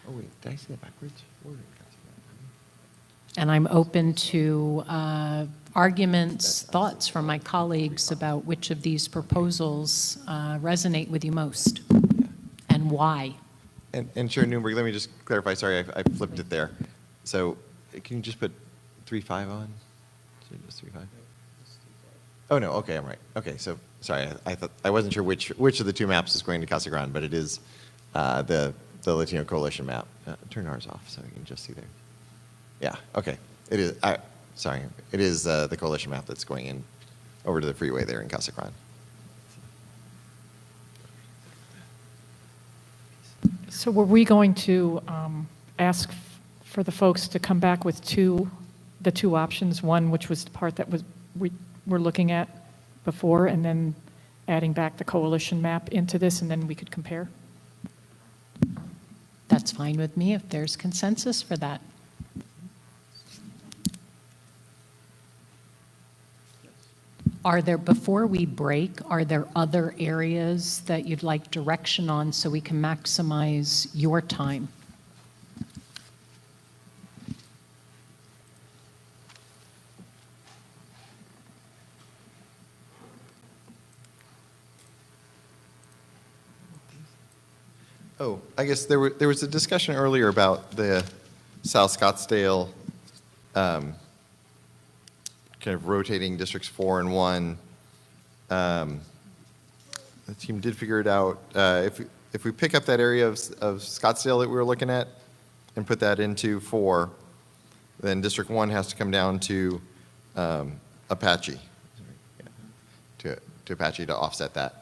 Oh, wait, did I say that backwards? And I'm open to arguments, thoughts from my colleagues about which of these proposals resonate with you most. And and why? And Chair Newberg, let me just clarify, sorry, I flipped it there. So can you just put 3.5 on? Should I just 3.5? Oh, no, okay, I'm right. Okay, so, sorry, I thought, I wasn't sure which of the two maps is going to Casa Grande, but it is the Latino Coalition map. Turn ours off so you can just see there. Yeah, okay, it is, sorry, it is the coalition map that's going in over to the freeway there in Casa Grande. So were we going to ask for the folks to come back with the two options, one which was the part that we were looking at before, and then adding back the coalition map into this, and then we could compare? That's fine with me if there's consensus for that. Before we break, are there other areas that you'd like direction on so we can maximize your time? Oh, I guess there was a discussion earlier about the South Scottsdale kind of rotating districts 4 and 1. The team did figure it out. If we pick up that area of Scottsdale that we were looking at and put that into 4, then District 1 has to come down to Apache, to Apache to offset that.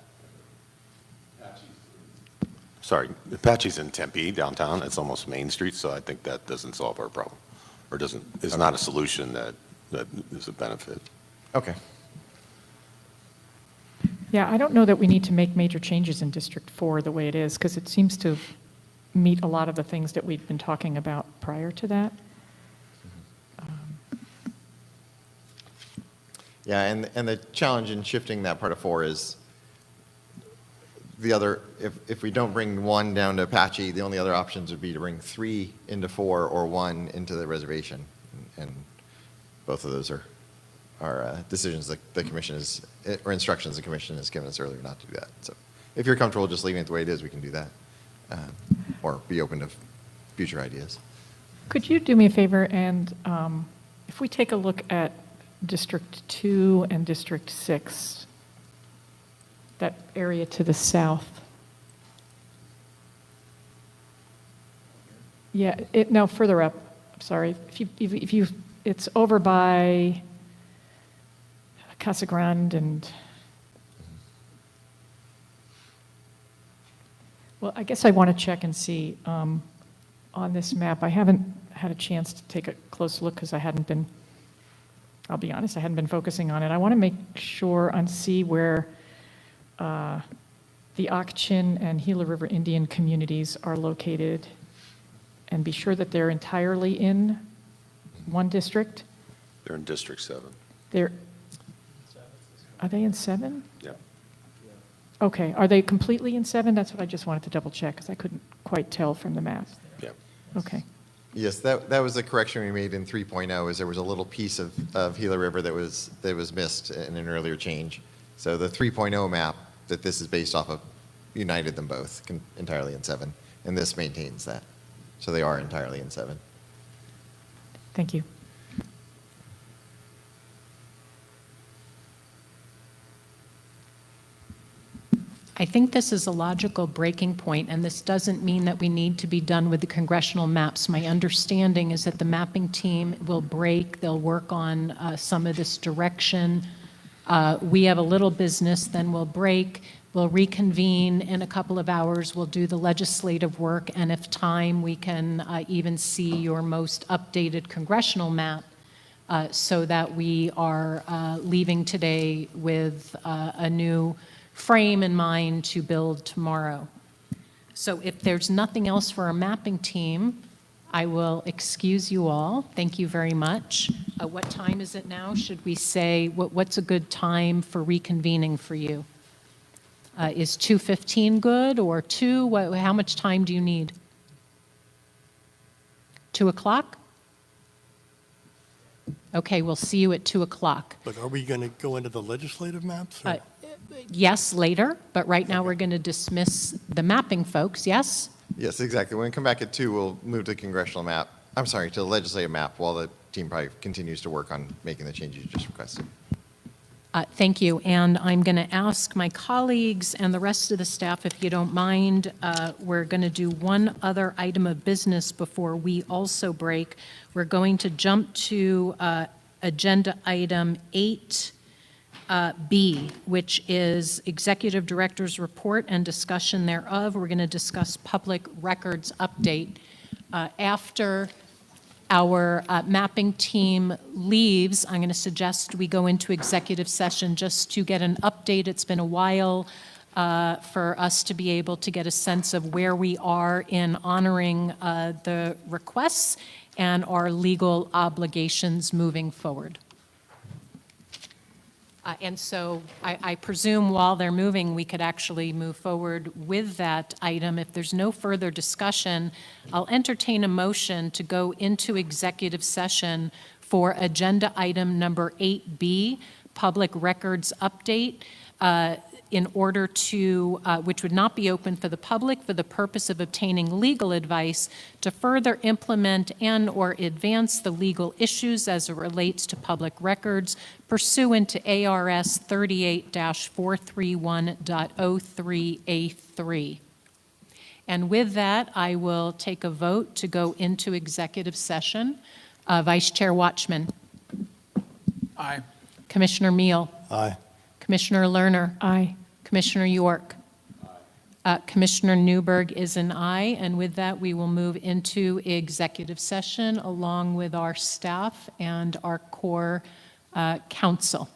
Sorry, Apache's in Tempe downtown. It's almost Main Street, so I think that doesn't solve our problem, or is not a solution that is a benefit. Okay. Yeah, I don't know that we need to make major changes in District 4 the way it is, because it seems to meet a lot of the things that we've been talking about prior to that. Yeah, and the challenge in shifting that part of 4 is the other, if we don't bring 1 down to Apache, the only other options would be to bring 3 into 4 or 1 into the reservation. And both of those are decisions that the commission is, or instructions the commission has given us earlier not to do that. So if you're comfortable just leaving it the way it is, we can do that. Or be open to future ideas. Could you do me a favor, and if we take a look at District 2 and District 6, that area to the south. Yeah, no, further up, I'm sorry. If you, it's over by Casa Grande and, well, I guess I want to check and see on this map. I haven't had a chance to take a close look because I hadn't been, I'll be honest, I hadn't been focusing on it. I want to make sure and see where the Ak-Chin and Gila River Indian communities are located, and be sure that they're entirely in one district. They're in District 7. Are they in 7? Yeah. Okay, are they completely in 7? That's what I just wanted to double check, because I couldn't quite tell from the map. Yeah. Okay. Yes, that was the correction we made in 3.0, is there was a little piece of Gila River that was missed in an earlier change. So the 3.0 map that this is based off of united them both entirely in 7, and this maintains that. So they are entirely in 7. Thank you. I think this is a logical breaking point, and this doesn't mean that we need to be done with the congressional maps. My understanding is that the mapping team will break, they'll work on some of this direction. We have a little business, then we'll break, we'll reconvene in a couple of hours, we'll do the legislative work, and if time, we can even see your most updated congressional map so that we are leaving today with a new frame in mind to build tomorrow. So if there's nothing else for our mapping team, I will excuse you all. Thank you very much. What time is it now? Should we say, what's a good time for reconvening for you? Is 2:15 good, or 2? How much time do you need? 2 o'clock? Okay, we'll see you at 2 o'clock. But are we going to go into the legislative maps? Or? Yes, later, but right now we're going to dismiss the mapping folks, yes? Yes, exactly. When we come back at 2, we'll move to congressional map. I'm sorry, to the legislative map while the team probably continues to work on making the changes you just requested. Thank you, and I'm going to ask my colleagues and the rest of the staff, if you don't mind, we're going to do one other item of business before we also break. We're going to jump to agenda item 8B, which is Executive Director's Report and discussion thereof. We're going to discuss public records update. After our mapping team leaves, I'm going to suggest we go into executive session just to get an update. It's been a while for us to be able to get a sense of where we are in honoring the requests and our legal obligations moving forward. And so I presume while they're moving, we could actually move forward with that item. If there's no further discussion, I'll entertain a motion to go into executive session for agenda item number 8B, public records update, in order to, which would not be open for the public, for the purpose of obtaining legal advice to further implement and/or advance the legal issues as it relates to public records pursuant to ARS 38-431.03A3. And with that, I will take a vote to go into executive session. Vice Chair Watchman. Aye. Commissioner Meal. Aye. Commissioner Lerner. Aye. Commissioner York. Commissioner Newberg is an aye, and with that, we will move into executive session along with our staff and our core counsel.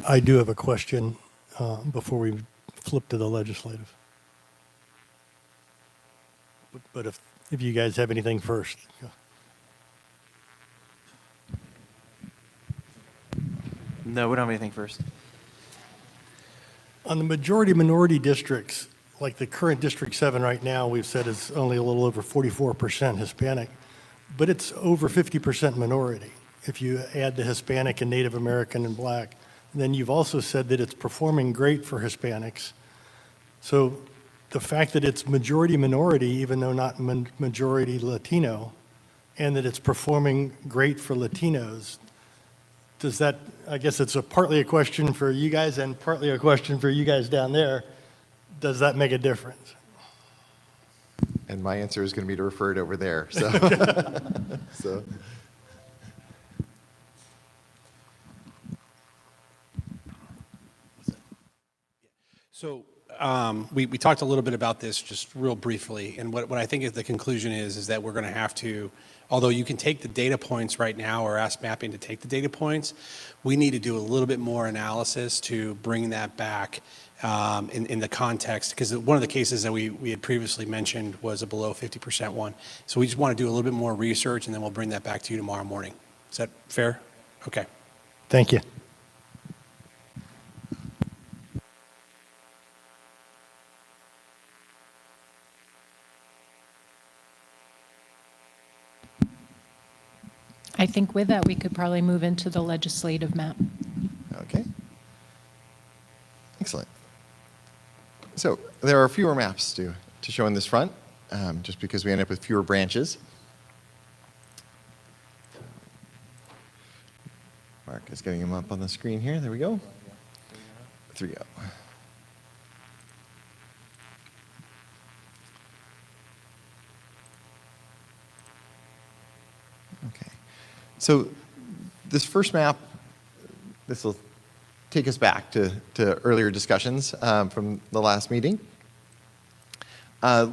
I do have a question before we flip to the legislative. But if you guys have anything first. No, we don't have anything first. On the majority minority districts, like the current District 7 right now, we've said is only a little over 44% Hispanic, but it's over 50% minority. If you add the Hispanic and Native American and Black, then you've also said that it's performing great for Hispanics. So the fact that it's majority minority, even though not majority Latino, and that it's performing great for Latinos, does that, I guess it's partly a question for you guys and partly a question for you guys down there, does that make a difference? And my answer is going to be to refer it over there. So, so. So we talked a little bit about this just real briefly, and what I think is the conclusion is that we're going to have to, although you can take the data points right now or ask mapping to take the data points, we need to do a little bit more analysis to bring that back in the context, because one of the cases that we had previously mentioned was a below 50% one. So we just want to do a little bit more research, and then we'll bring that back to you tomorrow morning. Is that fair? Okay. Thank you. I think with that, we could probably move into the legislative map. Okay. Excellent. So there are fewer maps to show in this front, just because we end up with fewer branches. Mark is getting them up on the screen here. There we go. 3-0. Okay. So this first map, this will take us back to earlier discussions from the last meeting. Ledge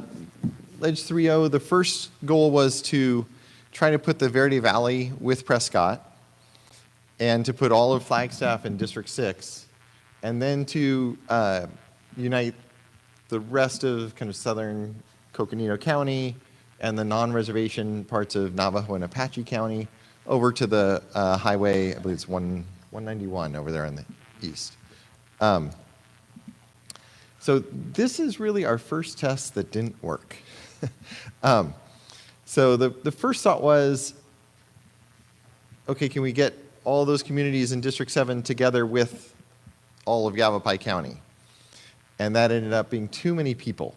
3.0, the first goal was to try to put the Verde Valley with Prescott and to put all of Flagstaff in District 6, and then to unite the rest of kind of southern Coconino County and the non-reservation parts of Navajo and Apache County over to the highway, I believe it's 191 over there in the east. So this is really our first test that didn't work. So the first thought was, okay, can we get all those communities in District 7 together with all of Yavapai County? And that ended up being too many people.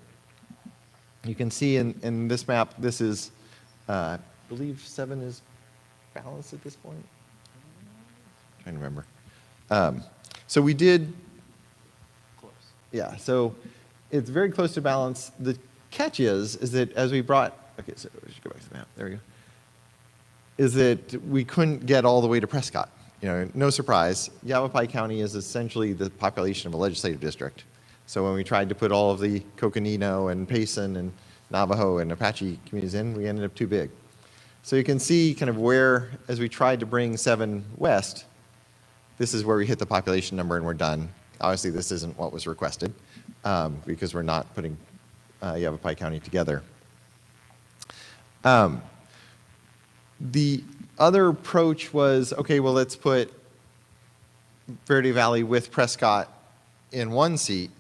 You can see in this map, this is, I believe 7 is balanced at this point. I'm trying to remember. So we did, yeah, so it's very close to balance. The catch is that as we brought, okay, so we should go back to the map, there we go, is that we couldn't get all the way to Prescott. You know, no surprise, Yavapai County is essentially the population of a legislative district. So when we tried to put all of the Coconino and Payson and Navajo and Apache communities in, we ended up too big. So you can see kind of where, as we tried to bring 7 west, this is where we hit the population number and we're done. Obviously, this isn't what was requested because we're not putting Yavapai County together. The other approach was, okay, well, let's put Verde Valley with Prescott in 1 seat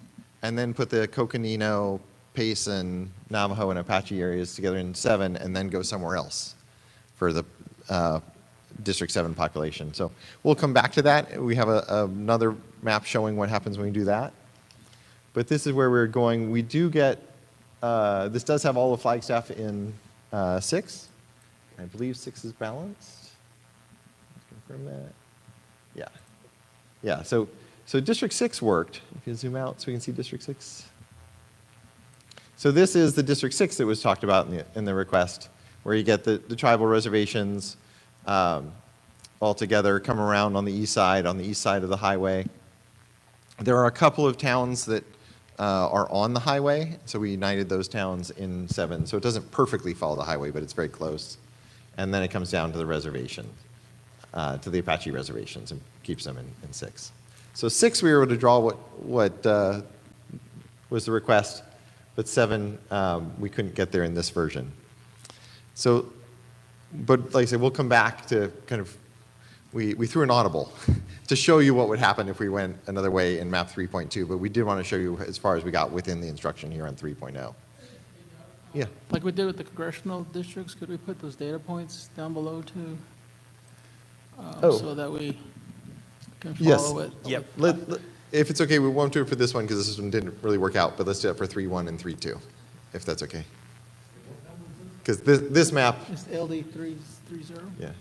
and then put the Coconino, Payson, Navajo, and Apache areas together in 7 and then go somewhere else for the District 7 population. So we'll come back to that. We have another map showing what happens when we do that. But this is where we're going. We do get, this does have all of Flagstaff in 6. I believe 6 is balanced. Let's confirm that. Yeah. Yeah, so District 6 worked. You can zoom out so we can see District 6. So this is the District 6 that was talked about in the request, where you get the tribal reservations all together, come around on the east side of the highway. There are a couple of towns that are on the highway, so we united those towns in 7. So it doesn't perfectly follow the highway, but it's very close. And then it comes down to the reservation, to the Apache reservations, and keeps them in 6. So 6, we were able to draw what was the request, but 7, we couldn't get there in this version. So, but like I said, we'll come back to kind of, we threw an audible to show you what would happen if we went another way in map 3.2, but we did want to show you as far as we got within the instruction here on 3.0. Yeah. Like we did with the congressional districts, could we put those data points down below too? Oh. So that we can Yes. follow it? Yep. If it's okay, we won't do it for this one because this one didn't really work out, but let's do it for 3.1 and 3.2, if that's okay. Because this map, It's LD 330? yeah.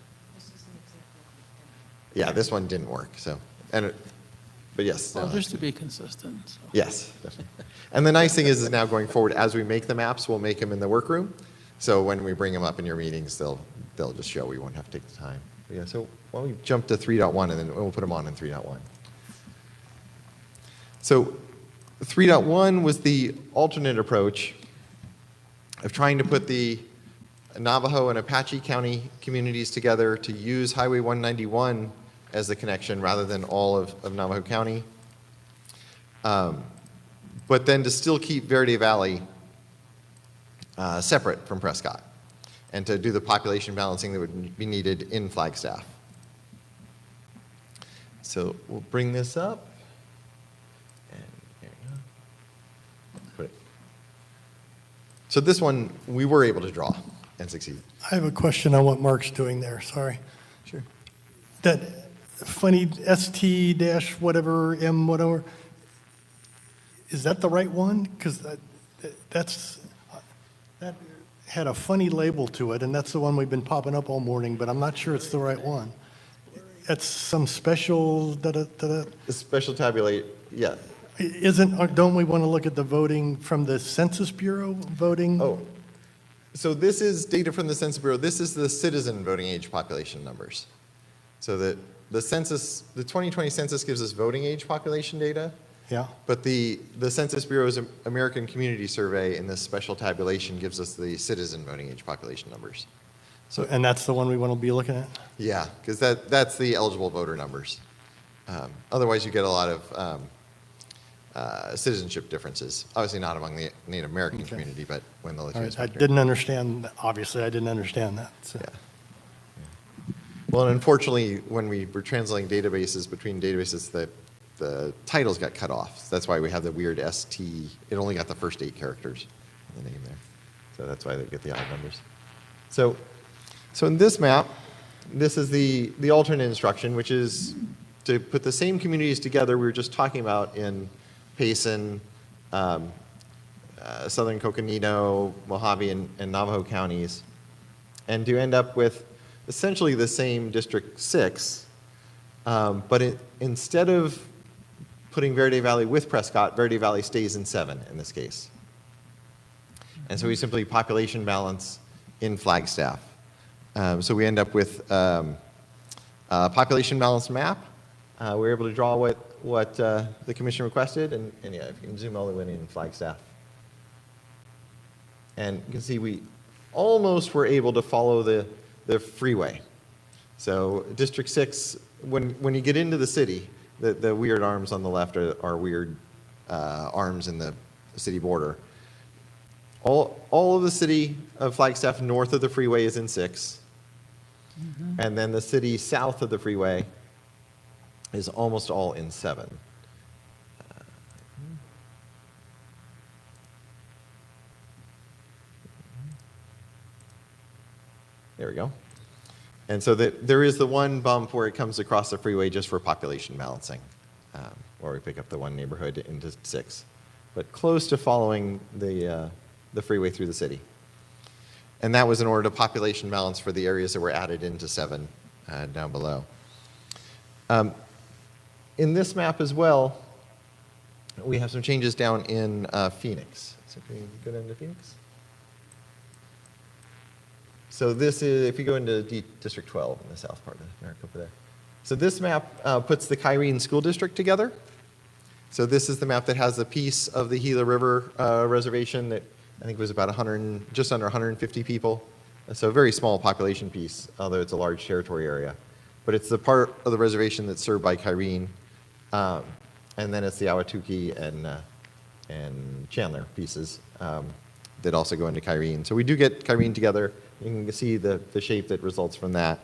Yeah, this one didn't work, so, but yes. Well, no, just to be consistent, so. Yes. Definitely. And the nice thing is now going forward, as we make the maps, we'll make them in the workroom. So when we bring them up in your meetings, they'll just show. We won't have to take the time. But yeah, so why don't we jump to 3.1 and then we'll put them on in 3.1. So 3.1 was the alternate approach of trying to put the Navajo and Apache County communities together to use Highway 191 as the connection rather than all of Navajo County. But then to still keep Verde Valley separate from Prescott and to do the population balancing that would be needed in Flagstaff. So we'll bring this up. And there you go. Put it. So this one we were able to draw and succeed. I have a question on what Mark's doing there, sorry. Sure. That funny ST dash whatever, M whatever, is that the right one? Because that had a funny label to it, and that's the one we've been popping up all morning, but I'm not sure it's the right one. That's some special, The special tabulate, yeah. don't we want to look at the voting from the Census Bureau voting? Oh, so this is data from the Census Bureau. This is the citizen voting age population numbers. So the census, the 2020 census gives us voting age population data, Yeah, but the Census Bureau's American Community Survey in this special tabulation gives us the citizen voting age population numbers. so, and that's the one we want to be looking at? Yeah, because that's the eligible voter numbers. Otherwise, you get a lot of citizenship differences. Obviously not among the Native American community, but when the All Latino right, I didn't understand, obviously, I didn't understand that. So. Yeah. Well, and unfortunately, when we were translating databases between databases, the titles got cut off. So that's why we have the weird ST. It only got the first 8 characters in the name there. So that's why they get the odd numbers. So in this map, this is the alternate instruction, which is to put the same communities together we were just talking about in Payson, Southern Coconino, Mojave, and Navajo counties, and to end up with essentially the same District 6, but instead of putting Verde Valley with Prescott, Verde Valley stays in 7 in this case. And so we simply population balance in Flagstaff. So we end up with a population balance map. We're able to draw what the commission requested, and yeah, if you can zoom all the way in Flagstaff. And you can see we almost were able to follow the freeway. So District 6, when you get into the city, the weird arms on the left are weird arms in the city border. All of the city of Flagstaff north of the freeway is in 6. Mm-hmm. And then the city south of the freeway is almost all in 7. There we go. And so there is the one bump where it comes across the freeway just for population balancing, where we pick up the one neighborhood into 6. But close to following the freeway through the city. And that was in order to population balance for the areas that were added into 7 down below. In this map as well, we have some changes down in Phoenix. So can we go down to Phoenix? So this is, if you go into District 12 in the south part of Maricopa there. So this map puts the Kyrene School District together. So this is the map that has the piece of the Gila River Reservation that I think was about just under 150 people. So a very small population piece, although it's a large territory area. But it's the part of the reservation that's served by Kyrene. And then it's the Ahwatukee and Chandler pieces that also go into Kyrene. So we do get Kyrene together. You can see the shape that results from that.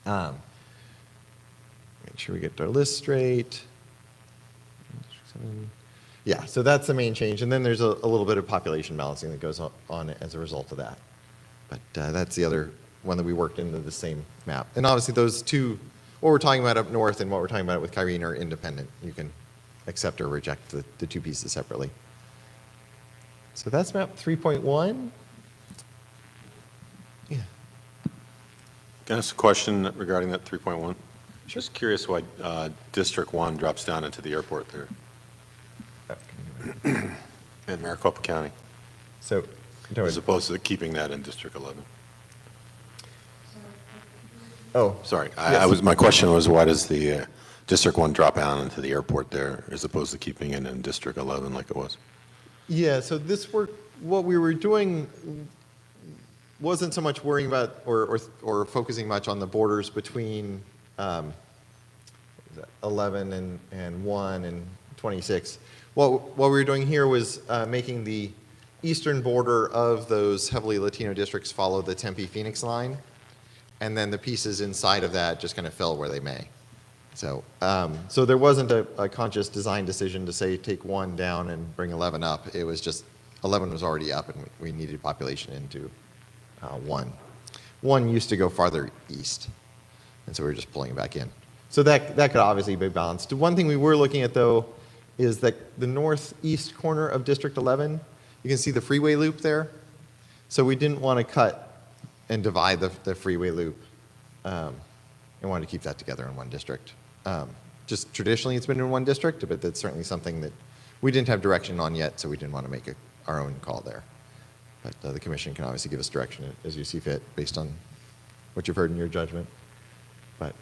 Make sure we get our list straight. Yeah, so that's the main change. And then there's a little bit of population balancing that goes on as a result of that. But that's the other one that we worked into the same map. And obviously those two, what we're talking about up north and what we're talking about with Kyrene are independent. You can accept or reject the two pieces separately. So that's map 3.1. Yeah. Can I ask a question regarding that 3.1? Just curious why District 1 drops down into the airport there in Maricopa County, So, as opposed to keeping that in District 11. oh, Sorry, Yes. my question was, why does the District 1 drop down into the airport there, as opposed to keeping it in District 11 like it was? yeah, so this work, what we were doing wasn't so much worrying about or focusing much on the borders between 11 and 1 and 26. What we were doing here was making the eastern border of those heavily Latino districts follow the Tempe-Phoenix line, and then the pieces inside of that just kind of fell where they may. So, so there wasn't a conscious design decision to say take 1 down and bring 11 up. It was just 11 was already up, and we needed population into 1. 1 used to go farther east, and so we were just pulling it back in. So that could obviously be balanced. One thing we were looking at, though, is that the northeast corner of District 11, you can see the freeway loop there. So we didn't want to cut and divide the freeway loop. And wanted to keep that together in one district. Just traditionally it's been in one district, but that's certainly something that we didn't have direction on yet, so we didn't want to make our own call there. But the commission can obviously give us direction as you see fit based on what you've heard in your judgment. But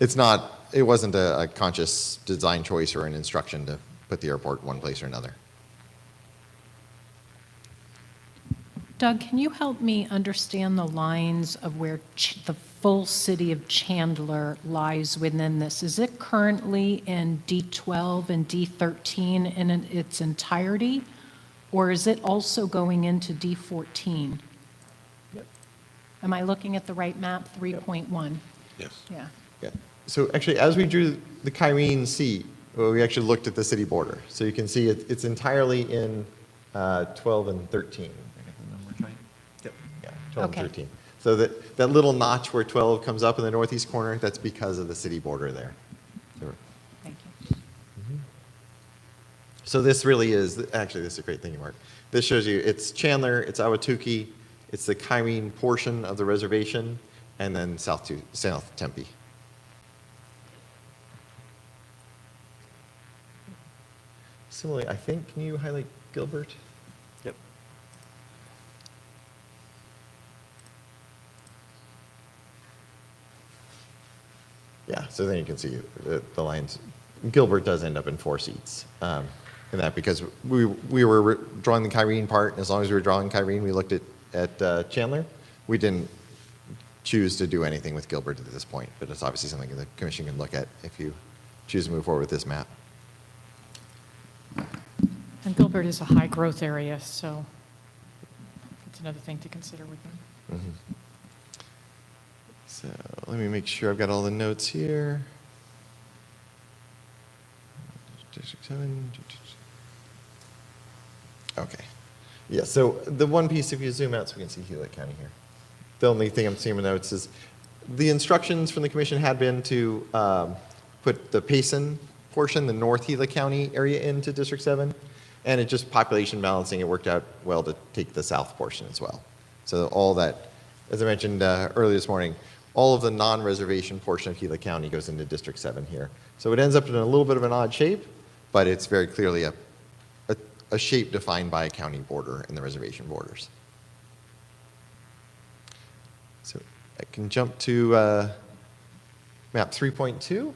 it wasn't a conscious design choice or an instruction to put the airport one place or another. Doug, can you help me understand the lines of where the full city of Chandler lies within this? Is it currently in D12 and D13 in its entirety, or is it also going into D14? Yep. Am I looking at the right map, 3.1? Yes. Yeah. Yeah. So actually, as we drew the Kyrene Sea, well, we actually looked at the city border. So you can see it's entirely in 12 and 13. Yep. Yeah, 12 Okay. and 13. So that little notch where 12 comes up in the northeast corner, that's because of the city border there. Thank you. So this really is, actually, this is a great thing, Mark. This shows you, it's Chandler, it's Ahwatukee, it's the Kyrene portion of the reservation, and then South Tempe. Similarly, I think, can you highlight Gilbert? Yep. Yeah, so then you can see the lines. Gilbert does end up in 4 seats. In that because we were drawing the Kyrene part, and as long as we were drawing Kyrene, we looked at Chandler. We didn't choose to do anything with Gilbert at this point, but it's obviously something the commission can look at if you choose to move forward with this map. And Gilbert is a high-growth area, so that's another thing to consider with them. Mm-hmm. So let me make sure I've got all the notes here. District 7. Okay. Yeah, so the one piece, if you zoom out so we can see Hewlett County here. The only thing I'm seeing in the notes is the instructions from the commission had been to put the Payson portion, the North Gila County area into District 7, and it just population balancing, it worked out well to take the south portion as well. So all that, as I mentioned earlier this morning, all of the non-reservation portion of Gila County goes into District 7 here. So it ends up in a little bit of an odd shape, but it's very clearly a shape defined by a county border and the reservation borders. So I can jump to map 3.2.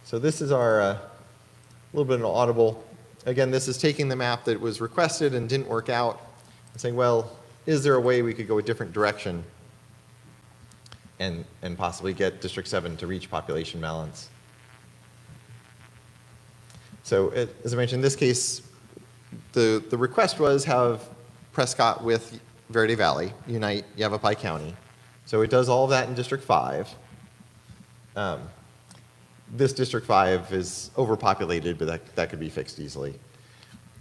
So this is our little bit of an audible. Again, this is taking the map that was requested and didn't work out and saying, well, is there a way we could go a different direction and possibly get District 7 to reach population balance. So as I mentioned, in this case, the request was have Prescott with Verde Valley unite Yavapai County. So it does all of that in District 5. This District 5 is overpopulated, but that could be fixed easily.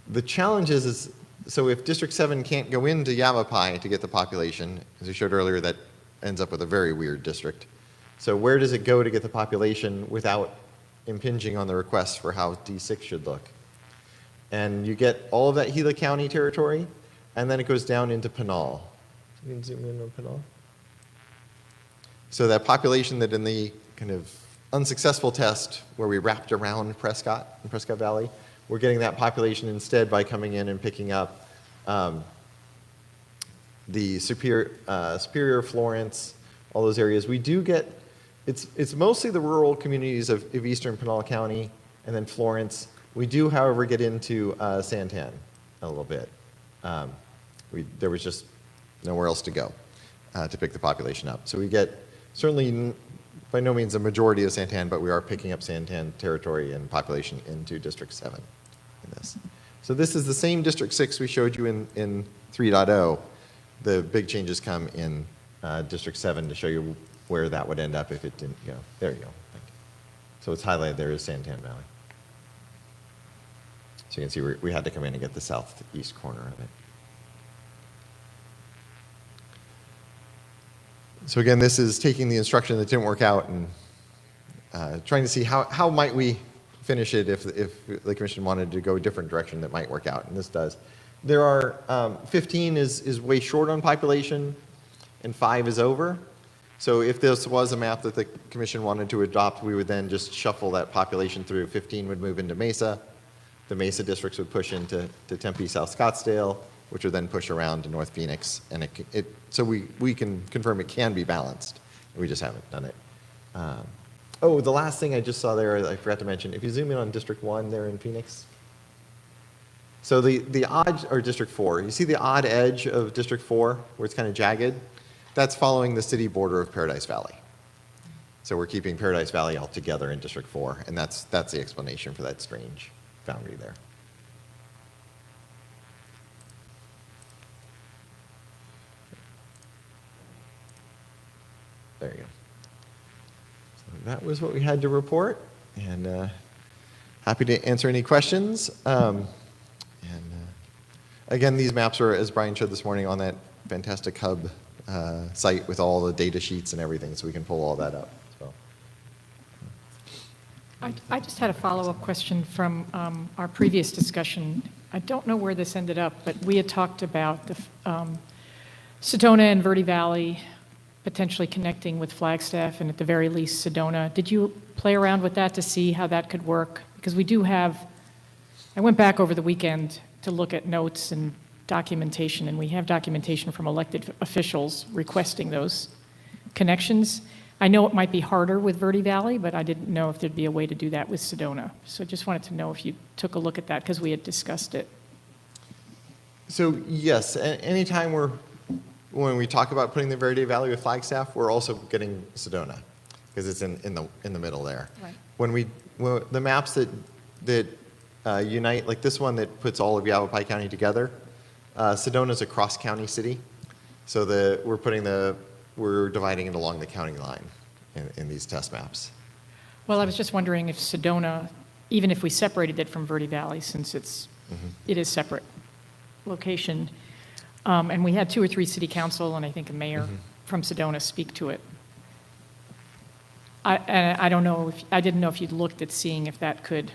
The challenge is so if District 7 can't go into Yavapai to get the population, as we showed earlier, that ends up with a very weird district. So where does it go to get the population without impinging on the request for how D6 should look? And you get all of that Gila County territory, and then it goes down into Pinal. You can zoom in on Pinal. So that population that in the kind of unsuccessful test where we wrapped around Prescott and Prescott Valley, we're getting that population instead by coming in and picking up the Superior, Florence, all those areas. We do get, it's mostly the rural communities of eastern Pinal County and then Florence. We do, however, get into Santan a little bit. There was just nowhere else to go to pick the population up. So we get certainly by no means a majority of Santan, but we are picking up Santan territory and population into District 7 in this. So this is the same District 6 we showed you in 3.0. The big changes come in District 7 to show you where that would end up if it didn't go. There you go. Thank you. So it's highlighted there is Santan Valley. So you can see we had to come in and get the southeast corner of it. So again, this is taking the instruction that didn't work out and trying to see how might we finish it if the commission wanted to go a different direction that might work out, and this does. There are, 15 is way short on population, and 5 is over. So if this was a map that the commission wanted to adopt, we would then just shuffle that population through. 15 would move into Mesa. The Mesa districts would push into Tempe, South Scottsdale, which would then push around to North Phoenix. And so we can confirm it can be balanced. We just haven't done it. Oh, the last thing I just saw there, I forgot to mention, if you zoom in on District 1 there in Phoenix. So the odd, or District 4, you see the odd edge of District 4 where it's kind of jagged? That's following the city border of Paradise Valley. So we're keeping Paradise Valley all together in District 4, and that's the explanation for that strange boundary there. There you go. So that was what we had to report, and happy to answer any questions. Again, these maps are, as Brian showed this morning, on that fantastic hub site with all the data sheets and everything, so we can pull all that up. So. I just had a follow-up question from our previous discussion. I don't know where this ended up, but we had talked about the Sedona and Verde Valley potentially connecting with Flagstaff and at the very least Sedona. Did you play around with that to see how that could work? Because we do have, I went back over the weekend to look at notes and documentation, and we have documentation from elected officials requesting those connections. I know it might be harder with Verde Valley, but I didn't know if there'd be a way to do that with Sedona. So I just wanted to know if you took a look at that, because we had discussed it. So yes, anytime when we talk about putting the Verde Valley with Flagstaff, we're also getting Sedona, because it's in the middle there. Right. When the maps that unite, like this one that puts all of Yavapai County together, Sedona's a cross-county city, so we're dividing it along the county line in these test maps. Well, I was just wondering if Sedona, even if we separated it from Verde Valley, since it is separate location, and we had 2 or 3 city council and I think a mayor from Sedona speak to it. I don't know I didn't know if you'd looked at seeing if that could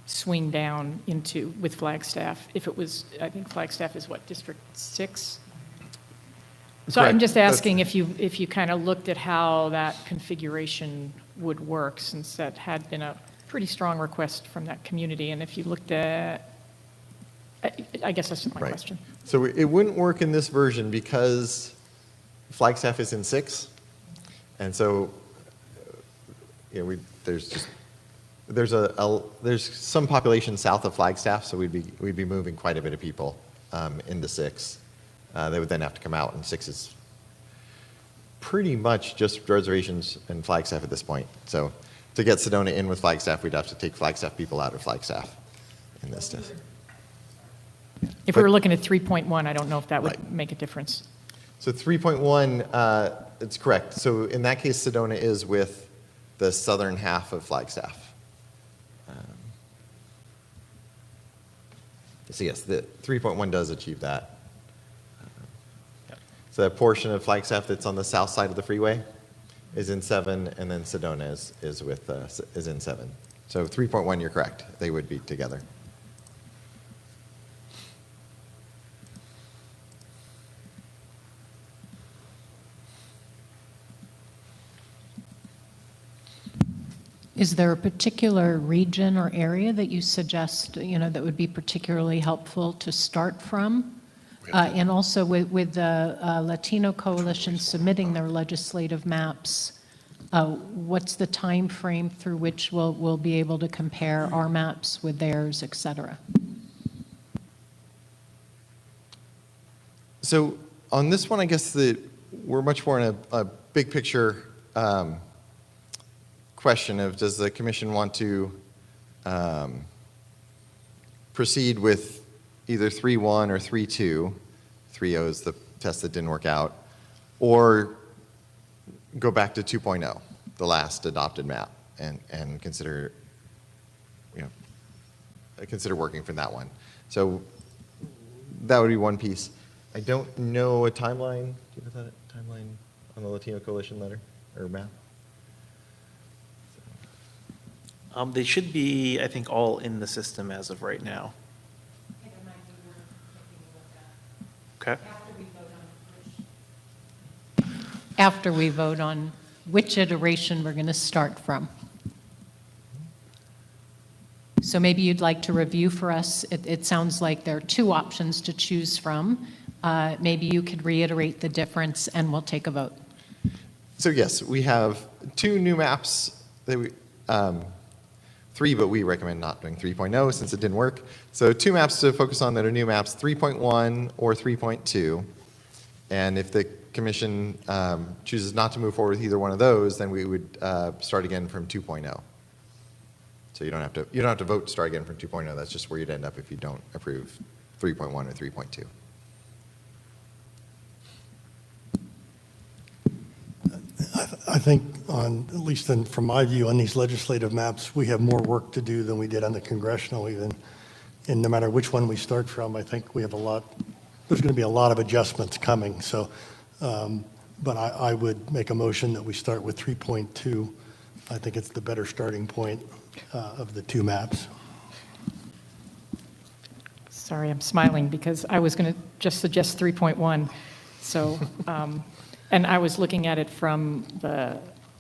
swing down into with Flagstaff. If it was, I think Flagstaff is what, District 6? So Correct. I'm just asking if you kind of looked at how that configuration would work, since that had been a pretty strong request from that community, and if you looked at, I guess that's my question. So it wouldn't work in this version because Flagstaff is in 6, and so there's some population south of Flagstaff, so we'd be moving quite a bit of people into 6. They would then have to come out, and 6 is pretty much just reservations and Flagstaff at this point. So to get Sedona in with Flagstaff, we'd have to take Flagstaff people out of Flagstaff in this test. If we were looking at 3.1, I don't know if that would Right. make a difference. So 3.1, it's correct. So in that case, Sedona is with the southern half of Flagstaff. So yes, the 3.1 does achieve that. So that portion of Flagstaff that's on the south side of the freeway is in 7, and then Sedona is in 7. So 3.1, you're correct. They would be together. Is there a particular region or area that you suggest, that would be particularly helpful to start from? And also with the Latino Coalition submitting their legislative maps, what's the time frame through which we'll be able to compare our maps with theirs, et cetera? So on this one, I guess we're much more in a big picture question of, does the commission want to proceed with either 3.1 or 3.2, 3.0 is the test that didn't work out, or go back to 2.0, the last adopted map, and consider working from that one. So that would be one piece. I don't know a timeline. Do you have that timeline on the Latino Coalition letter or map? They should be, I think, all in the system as of right now. Okay. After we vote on which iteration we're going to start from. So maybe you'd like to review for us, it sounds like there are two options to choose from. Maybe you could reiterate the difference and we'll take a vote. So yes, we have two new maps that we, 3, but we recommend not doing 3.0 since it didn't work. So 2 maps to focus on that are new maps, 3.1 or 3.2. And if the commission chooses not to move forward with either one of those, then we would start again from 2.0. So you don't have to vote to start again from 2.0. That's just where you'd end up if you don't approve 3.1 or 3.2. I think at least from my view, on these legislative maps, we have more work to do than we did on the congressional even. And no matter which one we start from, I think we have there's going to be a lot of adjustments coming. So, but I would make a motion that we start with 3.2. I think it's the better starting point of the 2 maps. Sorry, I'm smiling because I was going to just suggest 3.1. So, and I was looking at it from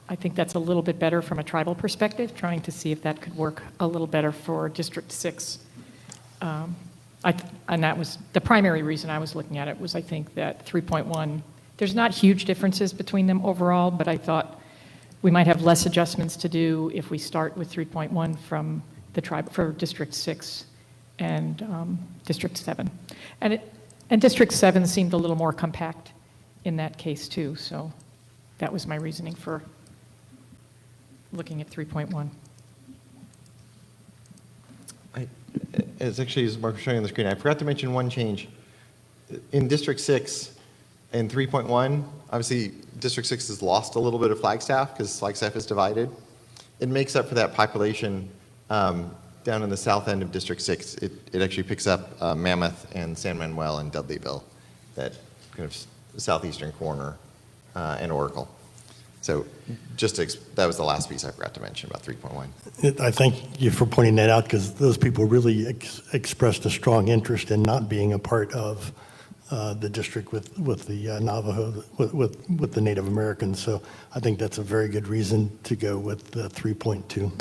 I think that's a little bit better from a tribal perspective, trying to see if that could work a little better for District 6. And that was the primary reason I was looking at it, was I think that 3.1, there's not huge differences between them overall, but I thought we might have less adjustments to do if we start with 3.1 from the tribe for District 6 and District 7. And District 7 seemed a little more compact in that case too, so that was my reasoning for looking at 3.1. It's actually, as Mark was showing on the screen, I forgot to mention one change. In District 6 and 3.1, obviously District 6 has lost a little bit of Flagstaff because Flagstaff is divided. It makes up for that population down in the south end of District 6. It actually picks up Mammoth and San Manuel and Dudleyville, that kind of southeastern corner, and Oracle. So that was the last piece I forgot to mention about 3.1. I thank you for pointing that out because those people really expressed a strong interest in not being a part of the district with the Navajo, with the Native Americans. So I think that's a very good reason to go with 3.2.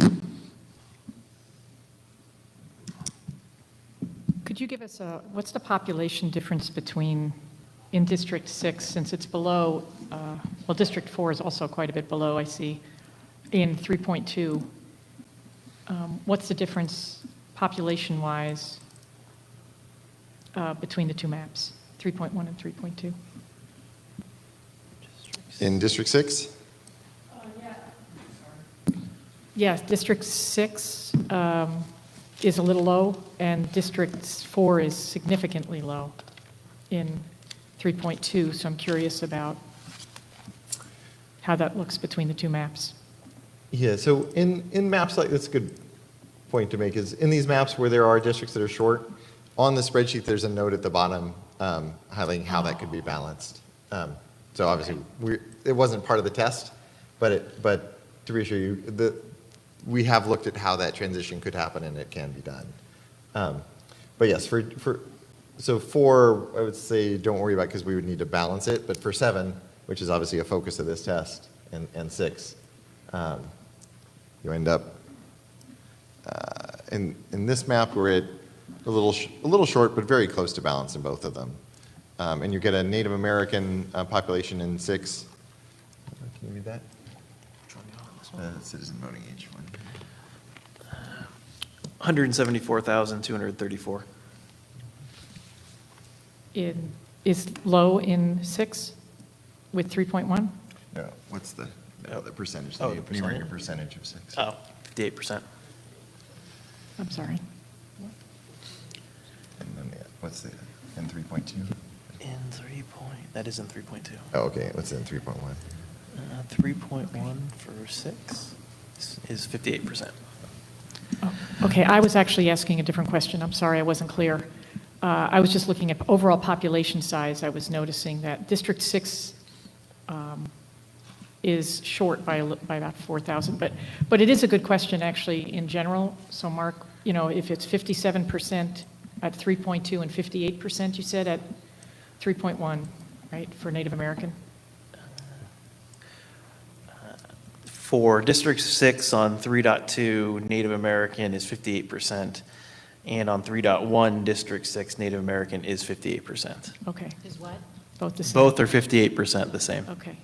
Could you give us what's the population difference between in District 6, since it's below, well, District 4 is also quite a bit below, I see, in 3.2. What's the difference population-wise between the 2 maps, 3.1 and 3.2? In District 6? Yes, District 6 is a little low, and District 4 is significantly low in 3.2, so I'm curious about how that looks between the two maps. Yeah, so in maps like, that's a good point to make, is in these maps where there are districts that are short, on the spreadsheet, there's a note at the bottom highlighting how that could be balanced. So obviously, it wasn't part of the test, but to reassure you, we have looked at how that transition could happen and it can be done. But yes, so 4, I would say don't worry about because we would need to balance it, but for 7, which is obviously a focus of this test, and 6, you end up, in this map, we're at a little short, but very close to balance in both of them. And you get a Native American population in 6. Can you read that? Citizen voting age one. 174,234. Is low in 6 with 3.1? No, what's the percentage? Oh, the The numerator percentage of 6. Oh, 58%. I'm sorry. And then what's the, in 3.2? That is in 3.2. Oh, okay, what's in 3.1? 3.1 for 6 is 58%. Oh, okay, I was actually asking a different question. I'm sorry, I wasn't clear. I was just looking at overall population size. I was noticing that District 6 is short by about 4,000, but it is a good question actually in general. So Mark, you know, if it's 57% at 3.2 and 58% you said at 3.1, right, for Native American? For District 6 on 3.2, Native American is 58%, and on 3.1, District 6, Native American is 58%. Okay. Is what? Both the same? Both are 58% the same. Okay.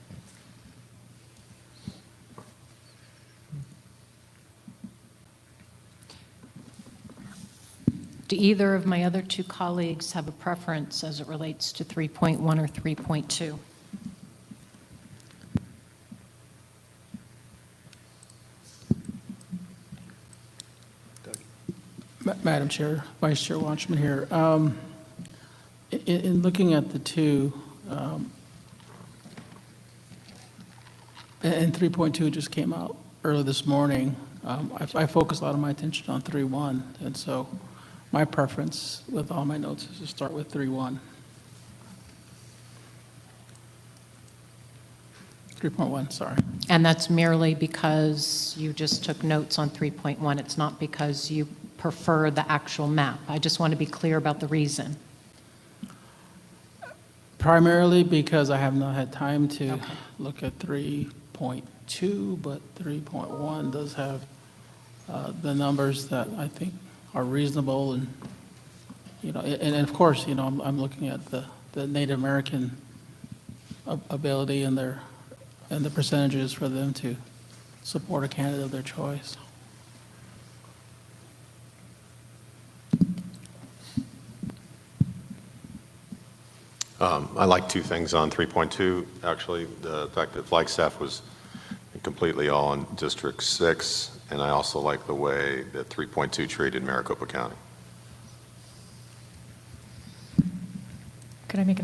Do either of my other two colleagues have a preference as it relates to 3.1 or 3.2? Madam Chair, Vice Chair Watchman here. In looking at the two, and 3.2 just came out early this morning, I focused a lot of my attention on 3.1, and so my preference with all my notes is to start with 3.1. 3.1, sorry. And that's merely because you just took notes on 3.1. It's not because you prefer the actual map. I just want to be clear about the reason. Primarily because I have not had time to Okay. look at 3.2, but 3.1 does have the numbers that I think are reasonable, and, you know, and of course, you know, I'm looking at the Native American ability and the percentages for them to support a candidate of their choice. I like two things on 3.2, actually. The fact that Flagstaff was completely all in District 6, and I also like the way that 3.2 treated Maricopa County. Could I make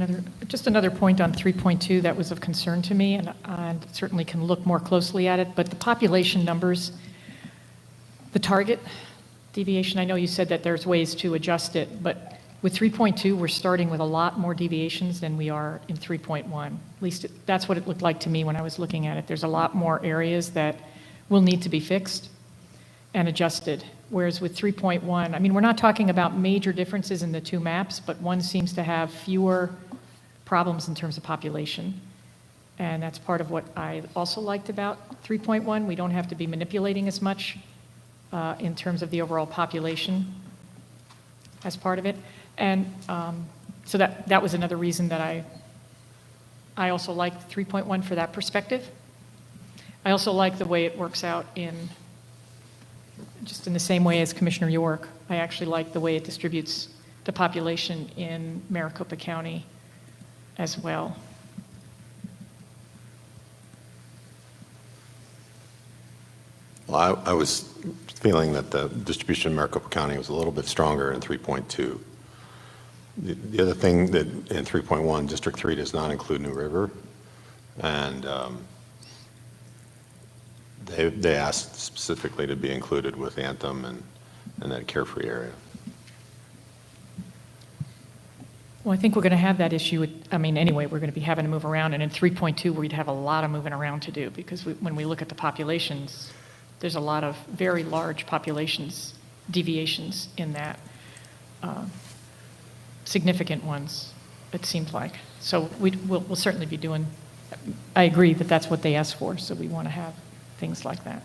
just another point on 3.2 that was of concern to me, and I certainly can look more closely at it, but the population numbers, the target deviation, I know you said that there's ways to adjust it, but with 3.2, we're starting with a lot more deviations than we are in 3.1. At least that's what it looked like to me when I was looking at it. There's a lot more areas that will need to be fixed and adjusted. Whereas with 3.1, I mean, we're not talking about major differences in the two maps, but one seems to have fewer problems in terms of population. And that's part of what I also liked about 3.1. We don't have to be manipulating as much in terms of the overall population as part of it. And so that was another reason that I also liked 3.1 for that perspective. I also like the way it works out just in the same way as Commissioner York. I actually like the way it distributes the population in Maricopa County as well. Well, I was feeling that the distribution in Maricopa County was a little bit stronger in 3.2. The other thing that in 3.1, District 3 does not include New River, and they asked specifically to be included with Anthem and that carefree area. Well, I think we're going to have that issue anyway, we're going to be having to move around, and in 3.2, we'd have a lot of moving around to do, because when we look at the populations, there's a lot of very large populations, deviations in that, significant ones, it seems like. So we'll certainly be doing, I agree that that's what they asked for, so we want to have things like that.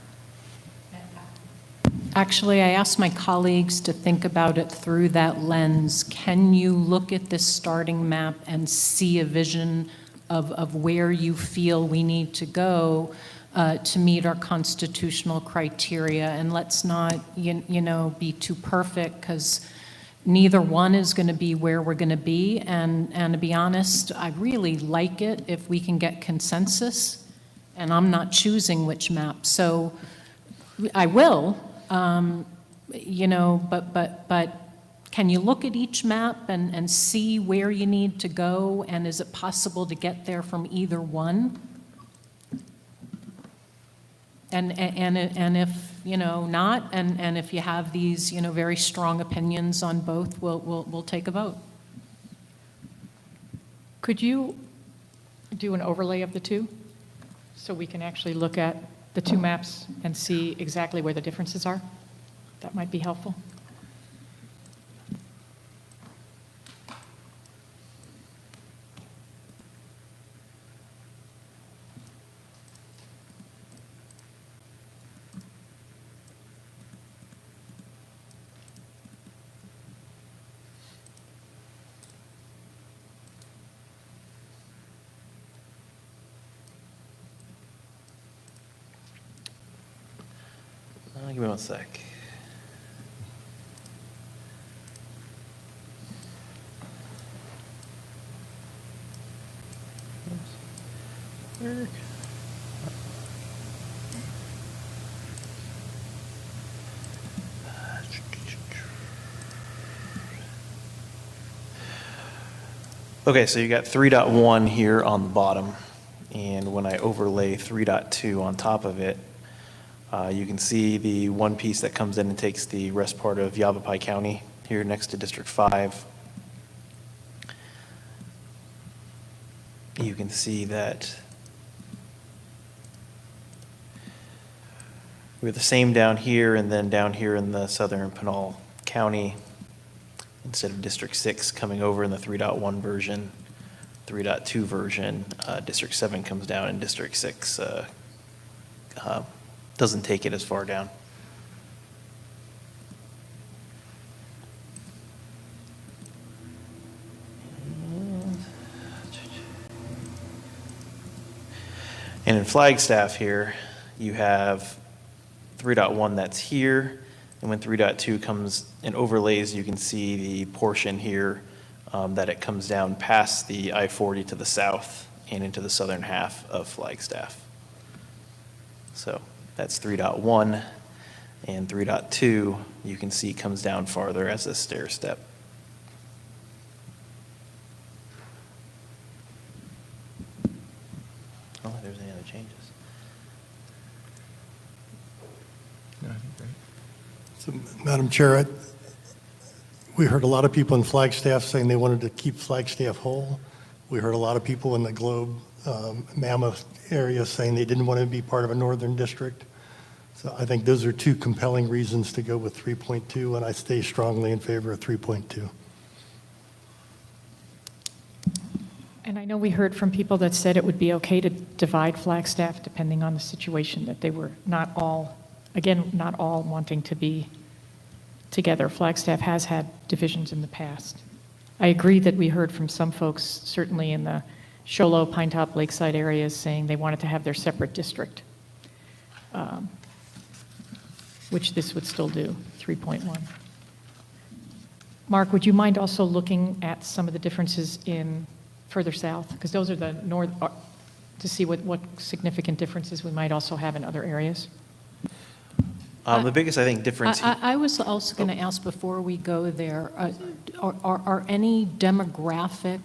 Actually, I asked my colleagues to think about it through that lens. Can you look at this starting map and see a vision of where you feel we need to go to meet our constitutional criteria? And let's not, be too perfect, because neither one is going to be where we're going to be. And to be honest, I really like it if we can get consensus, and I'm not choosing which map. So I will. But can you look at each map and see where you need to go, and is it possible to get there from either one? And if, not, and if you have these, very strong opinions on both, we'll take a vote. Could you do an overlay of the two, so we can actually look at the two maps and see exactly where the differences are? That might be helpful. Give me one sec. Oops. Okay, so you got 3.1 here on the bottom, and when I overlay 3.2 on top of it, you can see the one piece that comes in and takes the rest part of Yavapai County here next to District 5. You can see that we have the same down here, and then down here in the southern Pinal County, instead of District 6 coming over in the 3.1 version, 3.2 version, District 7 comes down, and District 6 doesn't take it as far down. And in Flagstaff here, you have 3.1 that's here, and when 3.2 comes and overlays, you can see the portion here that it comes down past the I-40 to the south and into the southern half of Flagstaff. So that's 3.1, and 3.2 you can see comes down farther as a stair step. I don't think there's any other changes. So, Madam Chair, we heard a lot of people in Flagstaff saying they wanted to keep Flagstaff whole. We heard a lot of people in the Globe, Mammoth area saying they didn't want to be part of a northern district. So I think those are two compelling reasons to go with 3.2, and I stay strongly in favor of 3.2. And I know we heard from people that said it would be okay to divide Flagstaff depending on the situation, that they were not all wanting to be together. Flagstaff has had divisions in the past. I agree that we heard from some folks, certainly in the Show Low, Pine Top, Lakeside areas, saying they wanted to have their separate district, which this would still do, 3.1. Mark, would you mind also looking at some of the differences in further south? Because those are the north, to see what significant differences we might also have in other areas. The biggest, I think, difference. I was also going to ask before we go there, are any demographic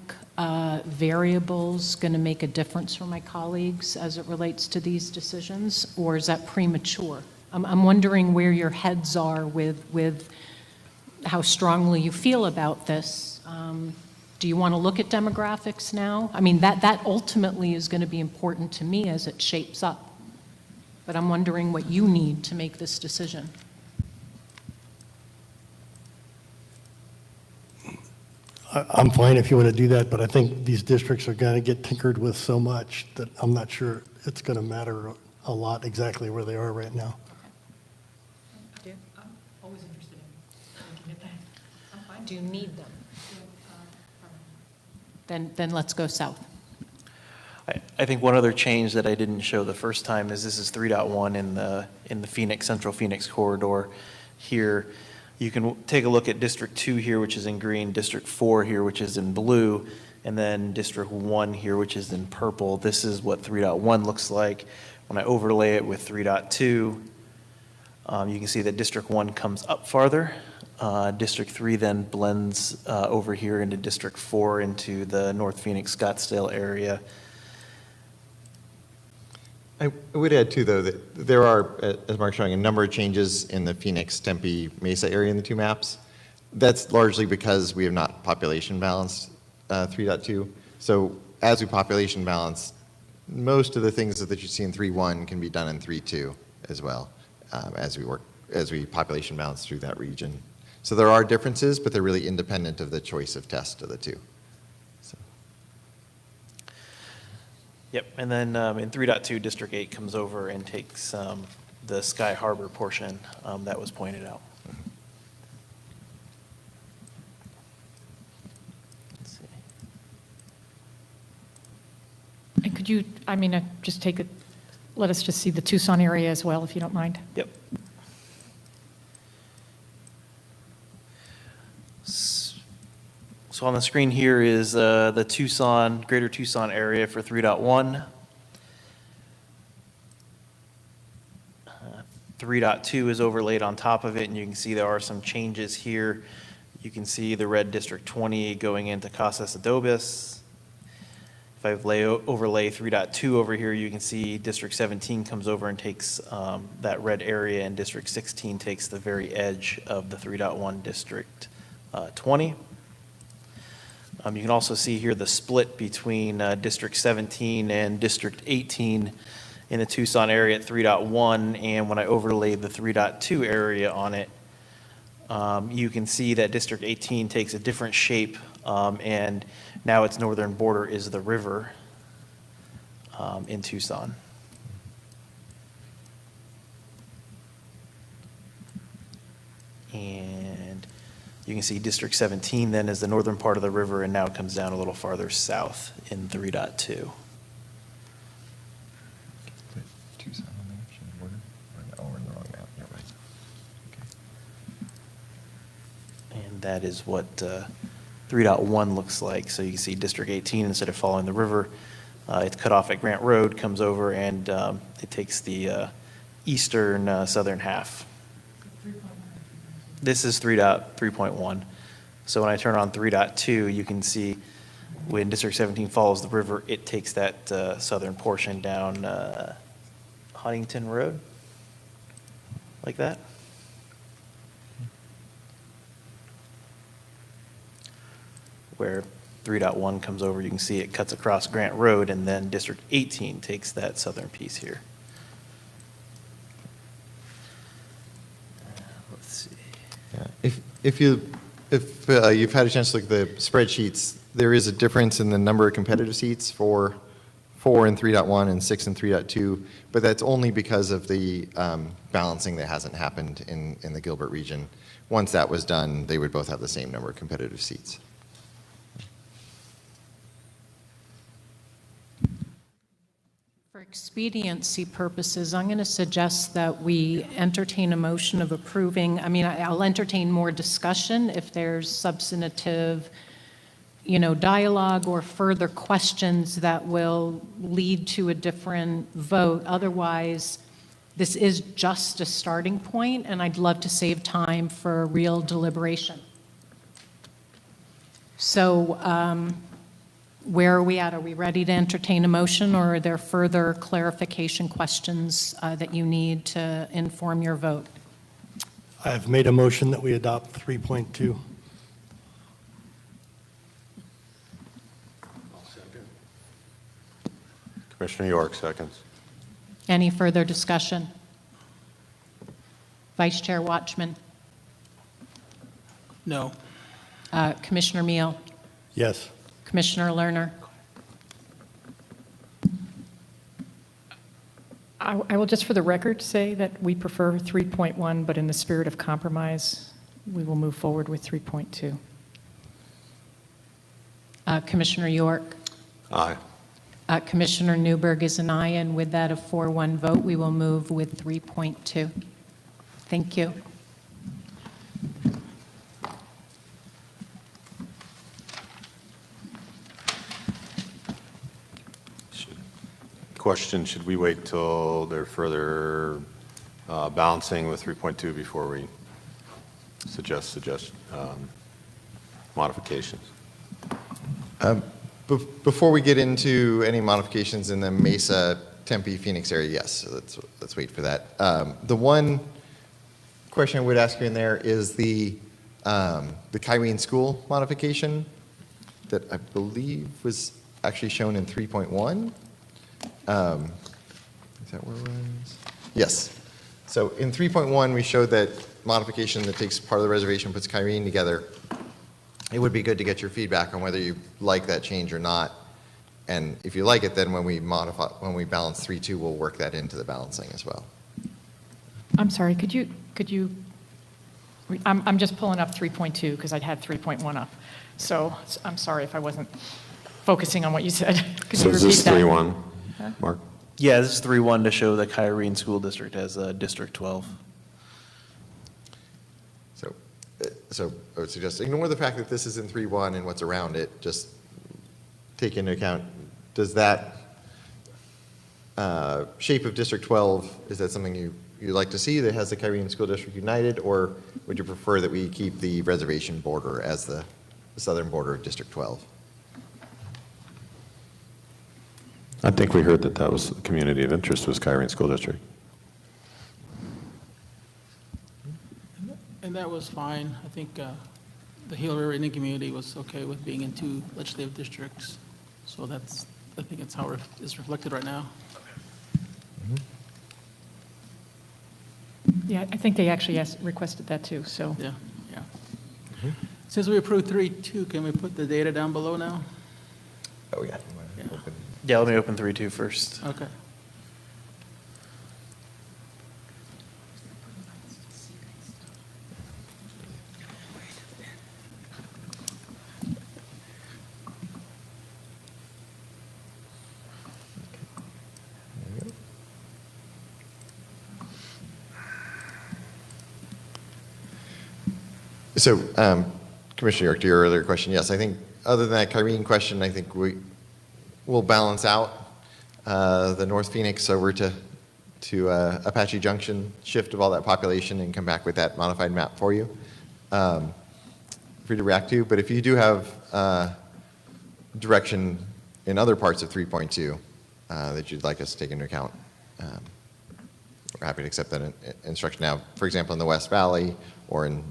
variables going to make a difference for my colleagues as it relates to these decisions, or is that premature? I'm wondering where your heads are with how strongly you feel about this. Do you want to look at demographics now? I mean, that ultimately is going to be important to me as it shapes up. But I'm wondering what you need to make this decision. I'm fine if you want to do that, but I think these districts are going to get tinkered with so much that I'm not sure it's going to matter a lot exactly where they are right now. I'm always interested in looking at that. I'm fine. Do you need them? Then let's go south. I think one other change that I didn't show the first time is this is 3.1 in the Phoenix, Central Phoenix corridor here. You can take a look at District 2 here, which is in green, District 4 here, which is in blue, and then District 1 here, which is in purple. This is what 3.1 looks like. When I overlay it with 3.2, you can see that District 1 comes up farther. District 3 then blends over here into District 4 into the North Phoenix Scottsdale area. I would add too, though, that there are, as Mark's showing, a number of changes in the Phoenix, Tempe, Mesa area in the two maps. That's largely because we have not population balanced 3.2. So as we population balance, most of the things that you see in 3.1 can be done in 3.2 as well, as we population balance through that region. So there are differences, but they're really independent of the choice of test of the two. Yep, and then in 3.2, District 8 comes over and takes the Sky Harbor portion that was pointed out. Let's see. And could you, just let us just see the Tucson area as well, if you don't mind. Yep. So on the screen here is the Tucson, greater Tucson area for 3.1. 3.2 is overlaid on top of it, and you can see there are some changes here. You can see the red District 20 going into Casas Adobes. If I overlay 3.2 over here, you can see District 17 comes over and takes that red area, and District 16 takes the very edge of the 3.1 District 20. You can also see here the split between District 17 and District 18 in the Tucson area at 3.1, and when I overlay the 3.2 area on it, you can see that District 18 takes a different shape, and now its northern border is the river in Tucson. And you can see District 17 then is the northern part of the river, and now it comes down a little farther south in 3.2. Tucson on the action border? Oh, we're in the wrong map. You're right. Okay. And that is what 3.1 looks like. So you can see District 18, instead of following the river, it's cut off at Grant Road, comes over, and it takes the eastern southern half. This is 3.1. So when I turn on 3.2, you can see when District 17 follows the river, it takes that southern portion down Huntington Road, like that. Where 3.1 comes over, you can see it cuts across Grant Road, and then District 18 takes that southern piece here. Let's see. Yeah. If you've had a chance to look at the spreadsheets, there is a difference in the number of competitive seats for 4 and 3.1 and 6 and 3.2, but that's only because of the balancing that hasn't happened in the Gilbert region. Once that was done, they would both have the same number of competitive seats. For expediency purposes, I'm going to suggest that we entertain a motion of approving. I'll entertain more discussion if there's substantive, dialogue or further questions that will lead to a different vote. Otherwise, This is just a starting point, and I'd love to save time for real deliberation. So where are we at? Are we ready to entertain a motion, or are there further clarification questions that you need to inform your vote? I have made a motion that we adopt 3.2. Commissioner York, seconds. Any further discussion? Vice Chair Watchman, No. Commissioner Meal, Yes. Commissioner Lerner. I will just for the record say that we prefer 3.1, but in the spirit of compromise, we will move forward with 3.2. Commissioner York. Aye. Commissioner Newberg is an aye, and with that a 4-1 vote, we will move with 3.2. Thank you. Question, should we wait till they're further balancing with 3.2 before we suggest modifications? Before we get into any modifications in the Mesa, Tempe, Phoenix area, yes, so let's wait for that. The one question I would ask you in there is the Kyrene School modification that I believe was actually shown in 3.1. Is that where it was? Yes. So in 3.1, we showed that modification that takes part of the reservation, puts Kyrene together. It would be good to get your feedback on whether you like that change or not. And if you like it, then when we balance 3.2, we'll work that into the balancing as well. I'm sorry, could you, I'm just pulling up 3.2 because I'd had 3.1 up. So I'm sorry if I wasn't focusing on what you said. Could So you is repeat this that? 3-1, Mark? Yeah, this is 3-1 to show the Kyrene School District as District 12. So I would suggest ignore the fact that this is in 3.1 and what's around it. Just take into account, does that shape of District 12, is that something you'd like to see that has the Kyrene School District united, or would you prefer that we keep the reservation border as the southern border of District 12? I think we heard that that was the community of interest was Kyrene School District. And that was fine. I think the Gila River Indian community was okay with being in 2 legislative districts. So I think that's how it's reflected right now. Yeah, I think they actually requested that too, so. Yeah. Since we approved 3.2, can we put the data down below now? Oh, yeah. Yeah, let me open 3.2 first. Okay. So, Commissioner York, to your earlier question, yes, I think other than that Kyrene question, I think we'll balance out the North Phoenix over to Apache Junction, shift of all that population, and come back with that modified map for you. For you to react to, but if you do have direction in other parts of 3.2 that you'd like us to take into account, we're happy to accept that instruction now. For example, in the West Valley or in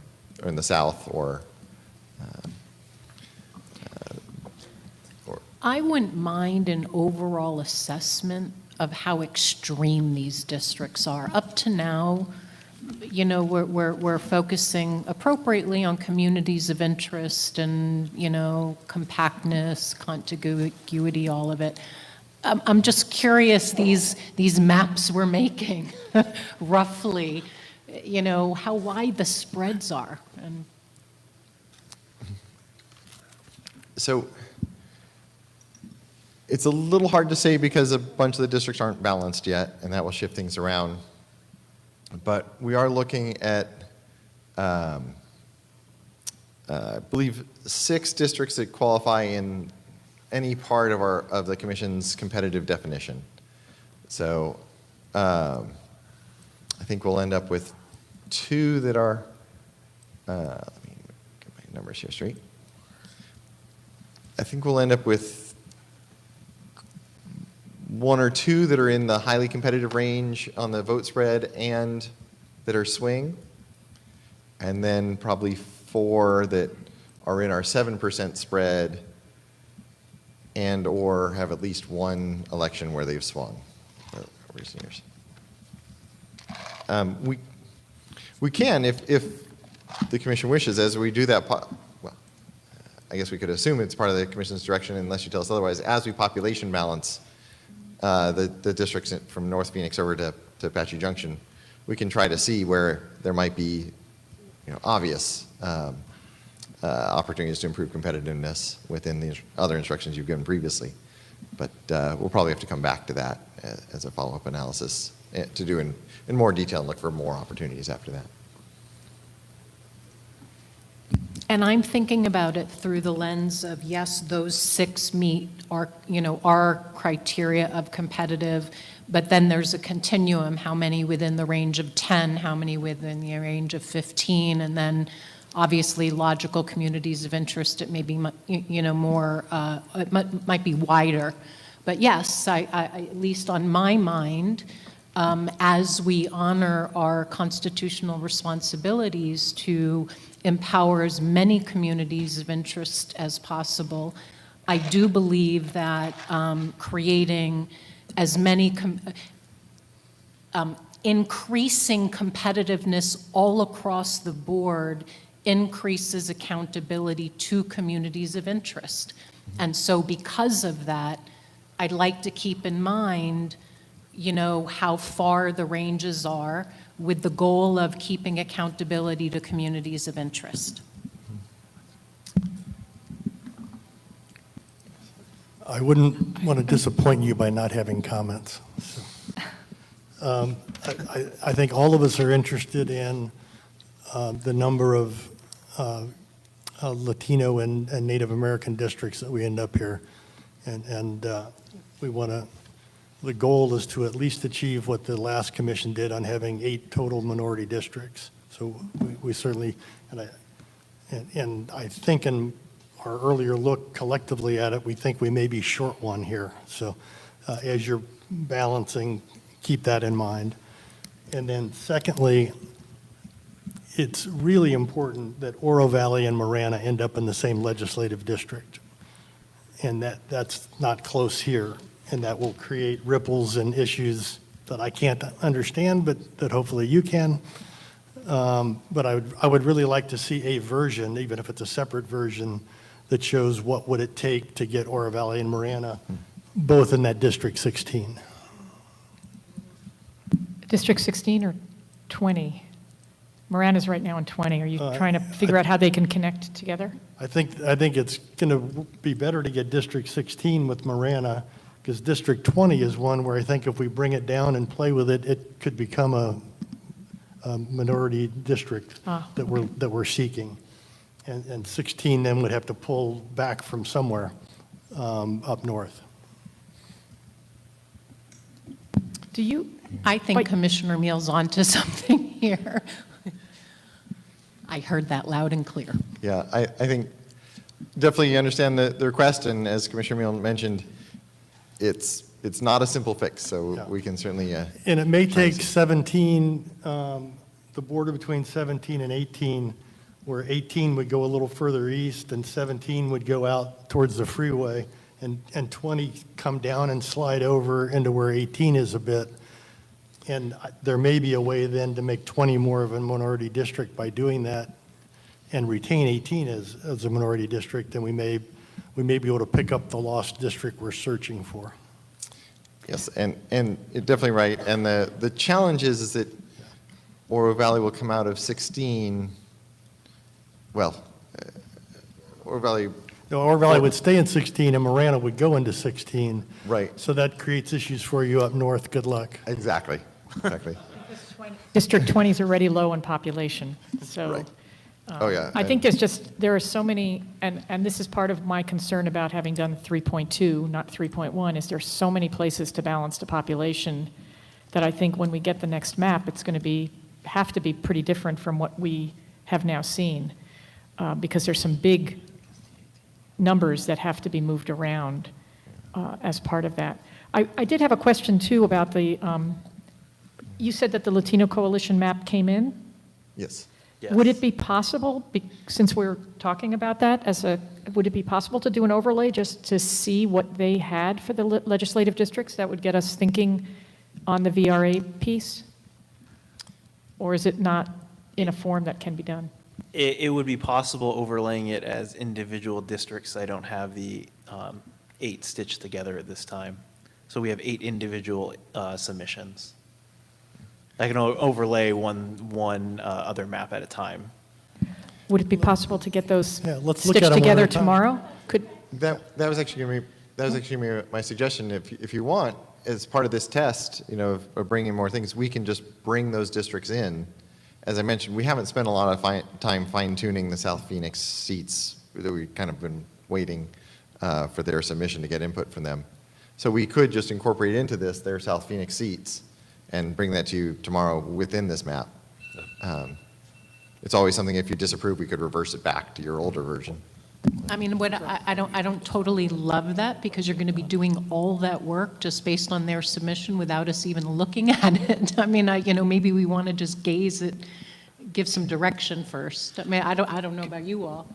the South or I wouldn't mind an overall assessment of how extreme these districts are. Up to now, you know, we're focusing appropriately on communities of interest and, you know, compactness, contiguity, all of it. I'm just curious, these maps we're making, roughly, you know, how wide the spreads are. And so it's a little hard to say because a bunch of the districts aren't balanced yet, and that will shift things around. But we are looking at, I believe, 6 districts that qualify in any part of the commission's competitive definition. So I think we'll end up with 2 that are, let me get my numbers here straight. I think we'll end up with 1 or 2 that are in the highly competitive range on the vote spread and that are swing, and then probably 4 that are in our 7% spread and or have at least 1 election where they've swung over recent years. We can, if the commission wishes, as we do that, well, I guess we could assume it's part of the commission's direction unless you tell us otherwise, as we population balance the districts from North Phoenix over to Apache Junction, we can try to see where there might be, obvious opportunities to improve competitiveness within the other instructions you've given previously. But we'll probably have to come back to that as a follow-up analysis to do in more detail and look for more opportunities after that. And I'm thinking about it through the lens of, yes, those 6 meet our criteria of competitive, but then there's a continuum, how many within the range of 10, how many within the range of 15, and then obviously logical communities of interest, it may be, more, it might be wider. But yes, I at least on my mind, as we honor our constitutional responsibilities to empower as many communities of interest as possible, I do believe that creating as many, increasing competitiveness all across the board increases accountability to communities of interest. And so because of that, I'd like to keep in mind, how far the ranges are with the goal of keeping accountability to communities of interest. I wouldn't want to disappoint you by not having comments. So, I think all of us are interested in the number of Latino and Native American districts that we end up here. And we want to, the goal is to at least achieve what the last commission did on having 8 total minority districts. So we certainly, and I think in our earlier look collectively at it, we think we may be short 1 here. So as you're balancing, keep that in mind. And then secondly, it's really important that Oro Valley and Marana end up in the same legislative district. And that's not close here. And that will create ripples and issues that I can't understand, but that hopefully you can. But I would really like to see a version, even if it's a separate version, that shows what would it take to get Oro Valley and Marana both in that District 16. District 16 or 20? Marana's right now in 20. Are you trying to figure out how they can connect together? I think it's going to be better to get District 16 with Marana, because District 20 is one where I think if we bring it down and play with it, it could become a minority district that we're seeking. And 16 then would have to pull back from somewhere up north. Do you? I think Commissioner Meal's onto something here. I heard that loud and clear. Yeah, I think definitely you understand the request, and as Commissioner Meal mentioned, it's not a simple fix, so we can certainly. And it may take 17, the border between 17 and 18, where 18 would go a little further east and 17 would go out towards the freeway, and 20 come down and slide over into where 18 is a bit. And there may be a way then to make 20 more of a minority district by doing that and retain 18 as a minority district, and we may be able to pick up the lost district we're searching for. Yes, and you're definitely right. And the challenge is that Oro Valley will come out of 16. Well, Oro Valley. No, Oro Valley would stay in 16 and Marana would go into 16. Right. So that creates issues for you up north. Good luck. Exactly. District 20 is already low in population, so. Right. Oh, yeah. I think there are so many, and this is part of my concern about having done 3.2, not 3.1, is there's so many places to balance the population that I think when we get the next map, it's going to have to be pretty different from what we have now seen, because there's some big numbers that have to be moved around as part of that. I did have a question too about you said that the Latino Coalition map came in? Yes. Would it be possible, since we're talking about that, would it be possible to do an overlay just to see what they had for the legislative districts? That would get us thinking on the VRA piece? Or is it not in a form that can be done? It would be possible overlaying it as individual districts. I don't have the 8 stitched together at this time. So we have 8 individual submissions. I can overlay one other map at a time. Would it be possible to get those Yeah, let's look at stitched them one together at a time. tomorrow? That was actually my suggestion. If you want, as part of this test, of bringing more things, we can just bring those districts in. As I mentioned, we haven't spent a lot of time fine-tuning the South Phoenix seats. That we've kind of been waiting for their submission to get input from them. So we could just incorporate into this their South Phoenix seats and bring that to you tomorrow within this map. It's always something, if you disapprove, we could reverse it back to your older version. I mean, I don't totally love that, because you're going to be doing all that work just based on their submission without us even looking at it. I mean, maybe we want to just gaze at, give some direction first. I mean, I don't know about you all.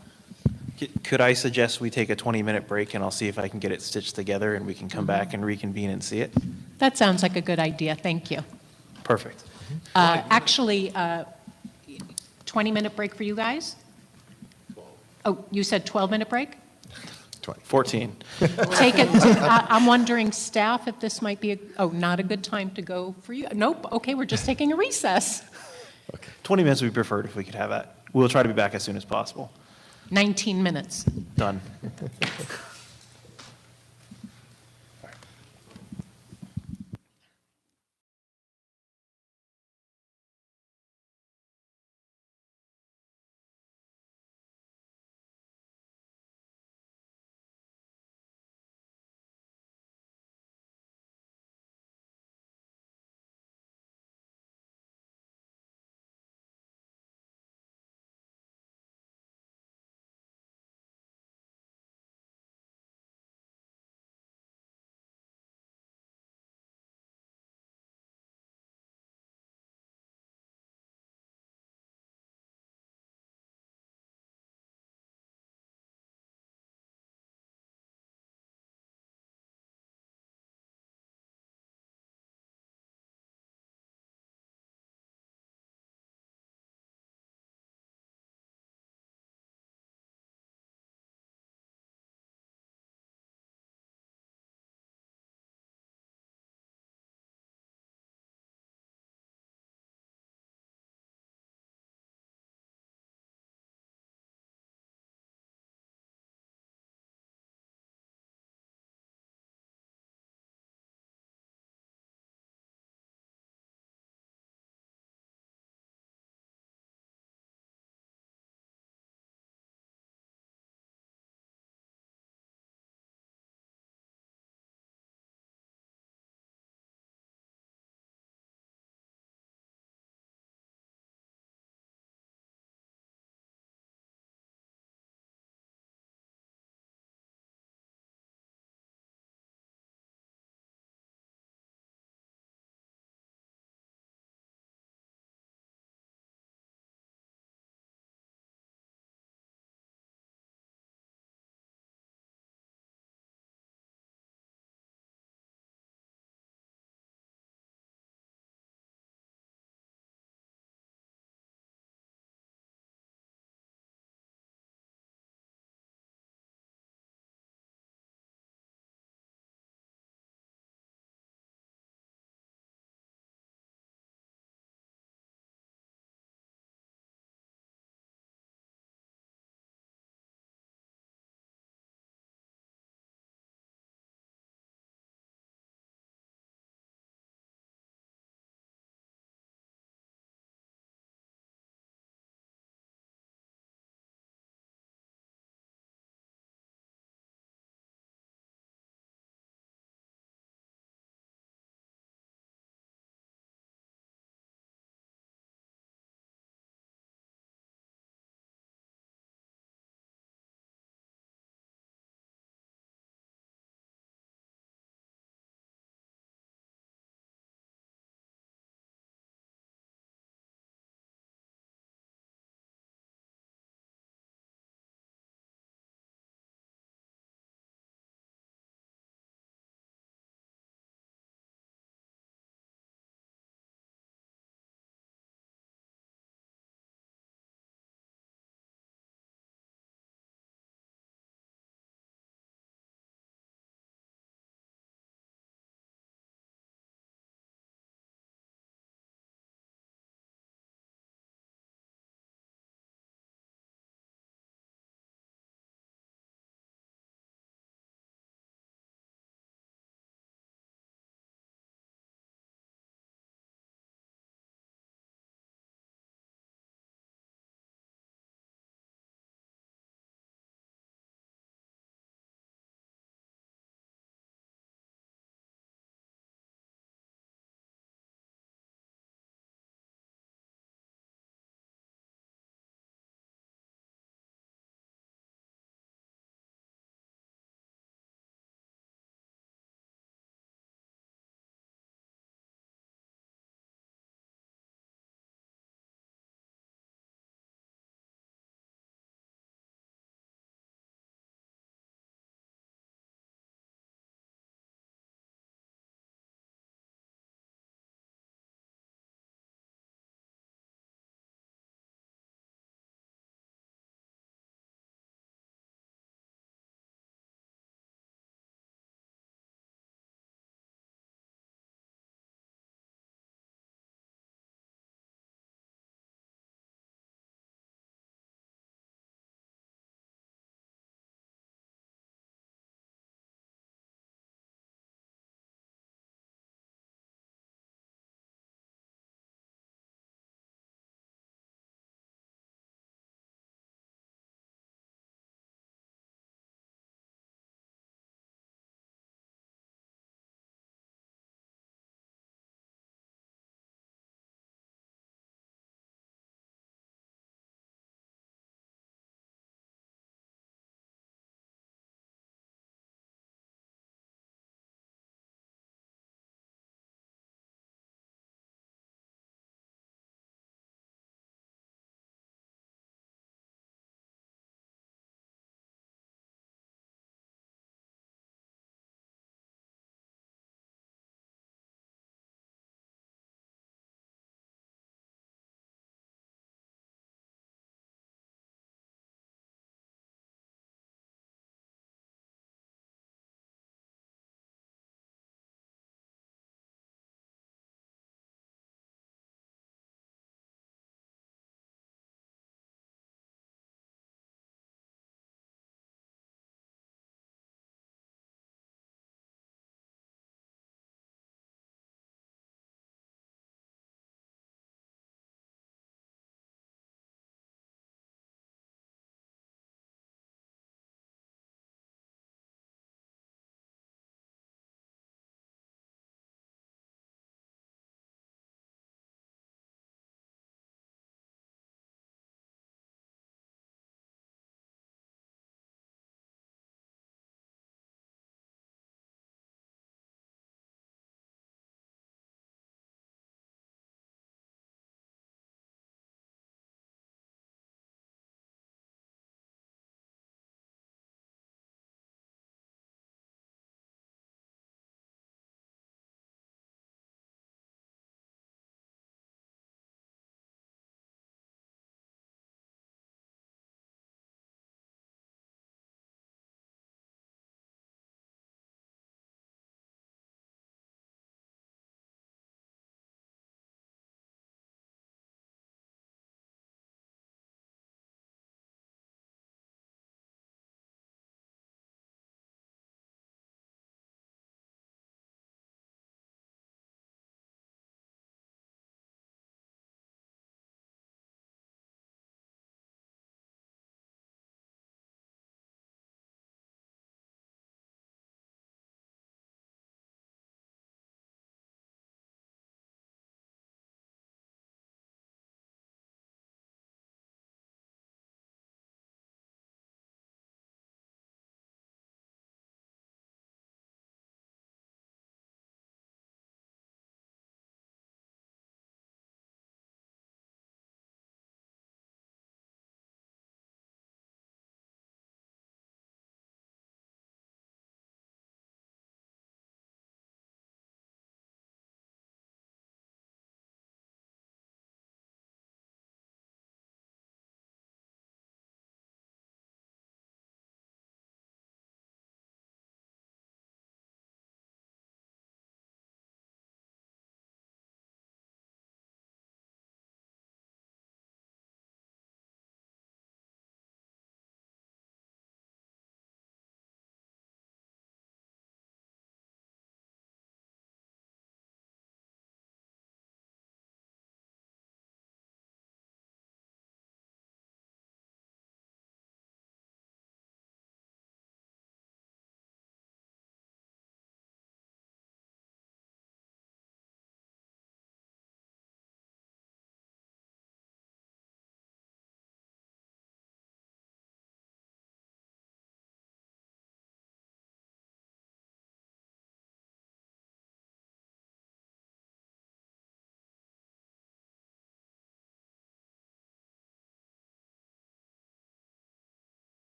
Could I suggest we take a 20-minute break, and I'll see if I can get it stitched together, and we can come back and reconvene and see it? That sounds like a good idea. Thank you. Perfect. Actually, 20-minute break for you guys? Oh, you said 12-minute break? 14. Take it, I'm wondering, staff, if this might be, not a good time to go for you? Nope, okay, we're just taking a recess. 20 minutes would be preferred if we could have that. We'll try to be back as soon as possible. 19 minutes. Done.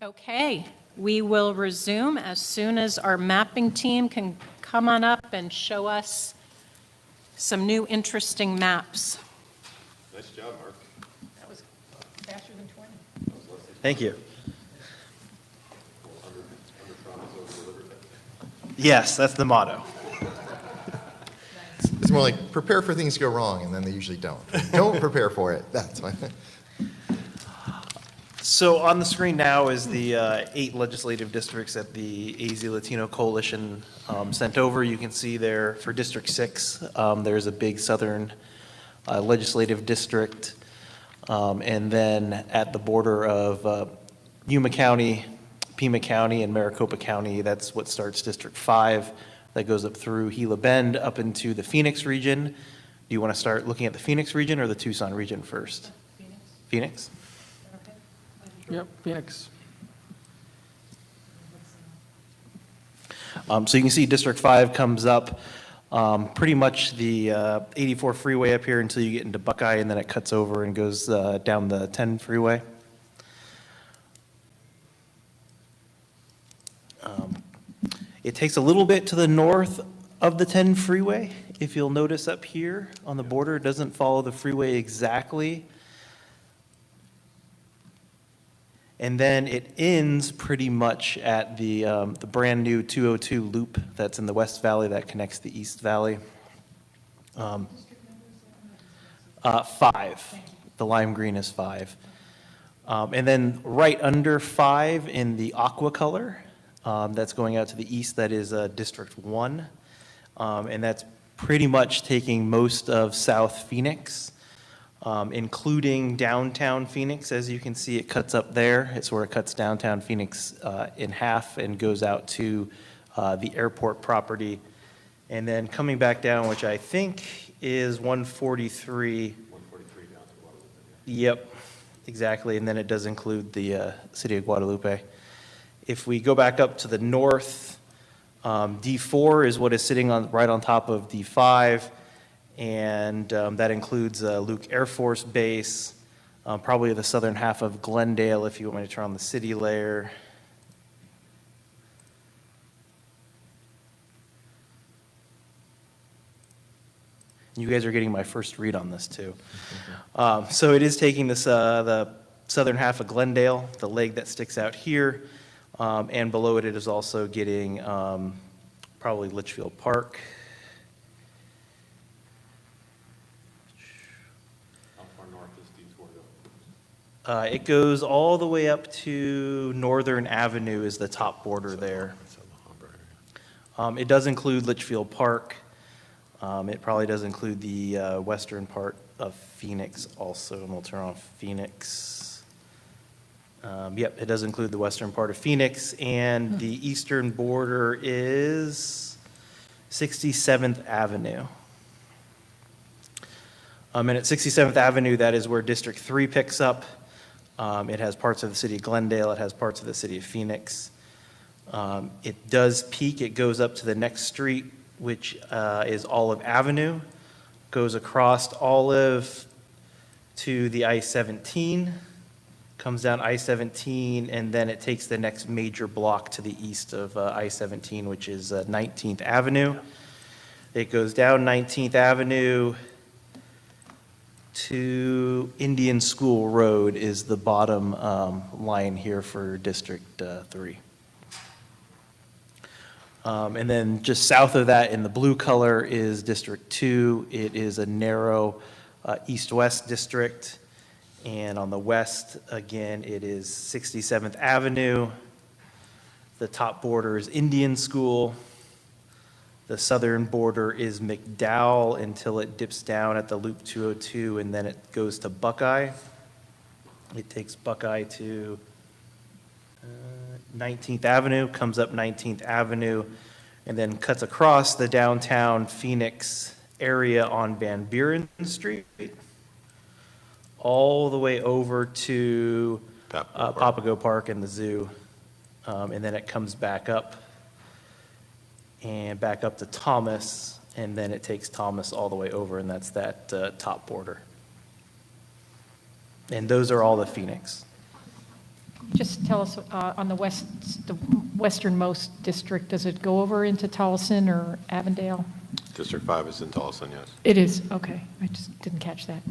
Okay, we will resume as soon as our mapping team can come on up and show us some new interesting maps. Nice job, Mark. That was faster than 20. Thank you. Yes, that's the motto. It's more like prepare for things to go wrong, and then they usually don't. Don't prepare for it. That's why. So on the screen now is the 8 legislative districts that the AZ Latino Coalition sent over. You can see there for District 6, there's a big southern legislative district. And then at the border of Yuma County, Pima County, and Maricopa County, that's what starts District 5. That goes up through Gila Bend up into the Phoenix region. Do you want to start looking at the Phoenix region or the Tucson region first? Phoenix? Yep, Phoenix. So you can see District 5 comes up pretty much the 84 freeway up here until you get into Buckeye, and then it cuts over and goes down the 10 freeway. It takes a little bit to the north of the 10 freeway. If you'll notice up here on the border, it doesn't follow the freeway exactly. And then it ends pretty much at the brand-new 202 loop that's in the West Valley that connects the East Valley. 5. The lime green is 5. And then right under 5 in the aqua color, that's going out to the east, that is District 1. And that's pretty much taking most of South Phoenix, including downtown Phoenix. As you can see, it cuts up there. It sort of cuts downtown Phoenix in half and goes out to the airport property. And then coming back down, which I think is 143. 143 down to Guadalupe. Yep, exactly. And then it does include the city of Guadalupe. If we go back up to the north, D4 is what is sitting right on top of D5. And that includes Luke Air Force Base, probably the southern half of Glendale, if you want me to turn on the city layer. You guys are getting my first read on this, too. So it is taking this, the southern half of Glendale, the leg that sticks out here, and below it, it is also getting probably Litchfield Park. It goes all the way up to Northern Avenue is the top border there. It does include Litchfield Park. It probably does include the western part of Phoenix also, and we'll turn on Phoenix. Yep, it does include the western part of Phoenix, and the eastern border is 67th Avenue. And at 67th Avenue, that is where District 3 picks up. It has parts of the city of Glendale. It has parts of the city of Phoenix. It does peak. It goes up to the next street, which is Olive Avenue, goes across Olive to the I-17, comes down I-17, and then it takes the next major block to the east of I-17, which is 19th Avenue. It goes down 19th Avenue to Indian School Road is the bottom line here for District 3. And then just south of that in the blue color is District 2. It is a narrow east-west district. And on the west, again, it is 67th Avenue. The top border is Indian School. The southern border is McDowell until it dips down at the Loop 202, and then it goes to Buckeye. It takes Buckeye to 19th Avenue, comes up 19th Avenue, and then cuts across the downtown Phoenix area on Van Buren Street, all the way over to Papago Park and the zoo. And then it comes back up and back up to Thomas, and then it takes Thomas all the way over, and that's that top border. And those are all the Phoenix. Just tell us, on the westernmost district, does it go over into Tolleson or Avondale? District 5 is in Tolleson, yes. It is, okay. I just didn't catch that.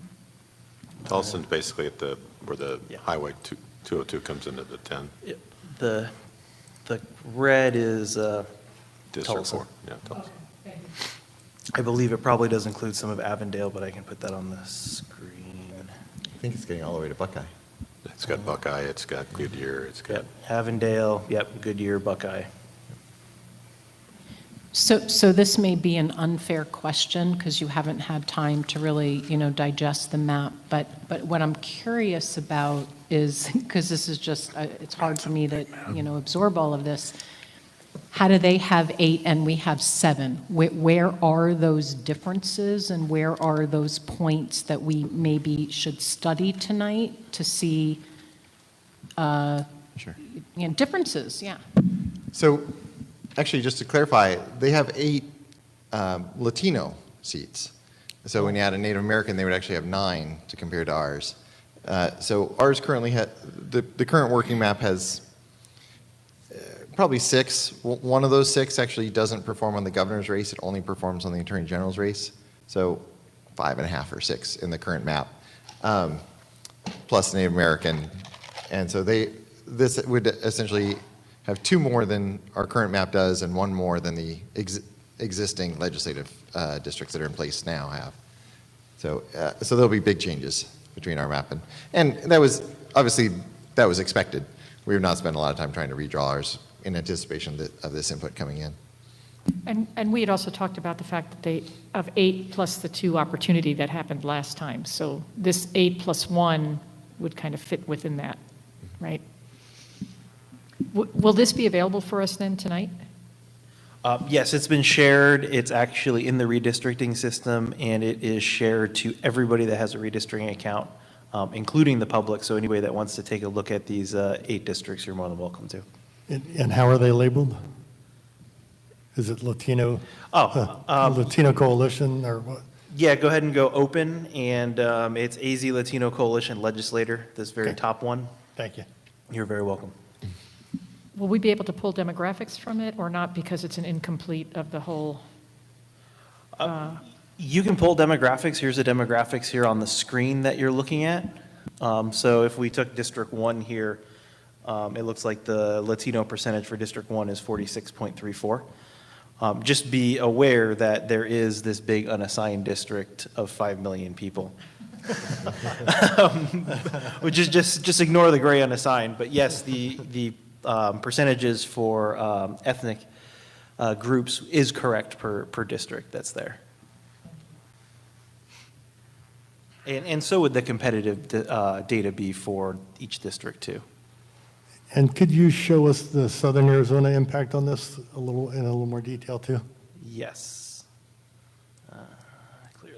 Tolleson's basically at where the Yeah. Highway 202 comes into the 10. The red is District Tolleson. 4, yeah, Tolleson. I believe it probably does include some of Avondale, but I can put that on the screen. I think it's getting all the way to Buckeye. It's got Buckeye, it's got Goodyear, it's got, Yep, Avondale, yep, Goodyear, Buckeye. So this may be an unfair question because you haven't had time to really, digest the map. But what I'm curious about is, because this is just, it's hard for me to, absorb all of this. How do they have 8 and we have 7? Where are those differences and where are those points that we maybe should study tonight to see Sure. differences? Yeah. So, actually, just to clarify, they have 8 Latino seats. So when you add a Native American, they would actually have 9 to compare to ours. So ours currently the current working map has probably 6. One of those 6 actually doesn't perform on the governor's race. It only performs on the attorney general's race. So 5.5 or 6 in the current map, plus Native American. And so this would essentially have 2 more than our current map does and 1 more than the existing legislative districts that are in place now have. So there'll be big changes between our map and that was obviously that was expected. We have not spent a lot of time trying to redraw ours in anticipation of this input coming in. And we had also talked about the fact that of 8 plus the 2 opportunity that happened last time. So this 8 plus 1 would kind of fit within that, right? Will this be available for us then tonight? Yes, it's been shared. It's actually in the redistricting system, and it is shared to everybody that has a redistricting account, including the public. So anybody that wants to take a look at these 8 districts, you're more than welcome to. And how are they labeled? Is it Latino? Latino Coalition or what? Yeah, go ahead and go open, and it's AZ Latino Coalition Legislator, this very Okay. top one. Thank you. You're very welcome. Will we be able to pull demographics from it or not because it's an incomplete of the whole? You can pull demographics. Here's the demographics here on the screen that you're looking at. So if we took District 1 here, it looks like the Latino percentage for District 1 is 46.34. Just be aware that there is this big unassigned district of 5 million people. Which is just ignore the gray unassigned. But yes, the percentages for ethnic groups is correct per district that's there. And so would the competitive data be for each district too. And could you show us the Southern Arizona impact on this in a little more detail too? Yes. Clear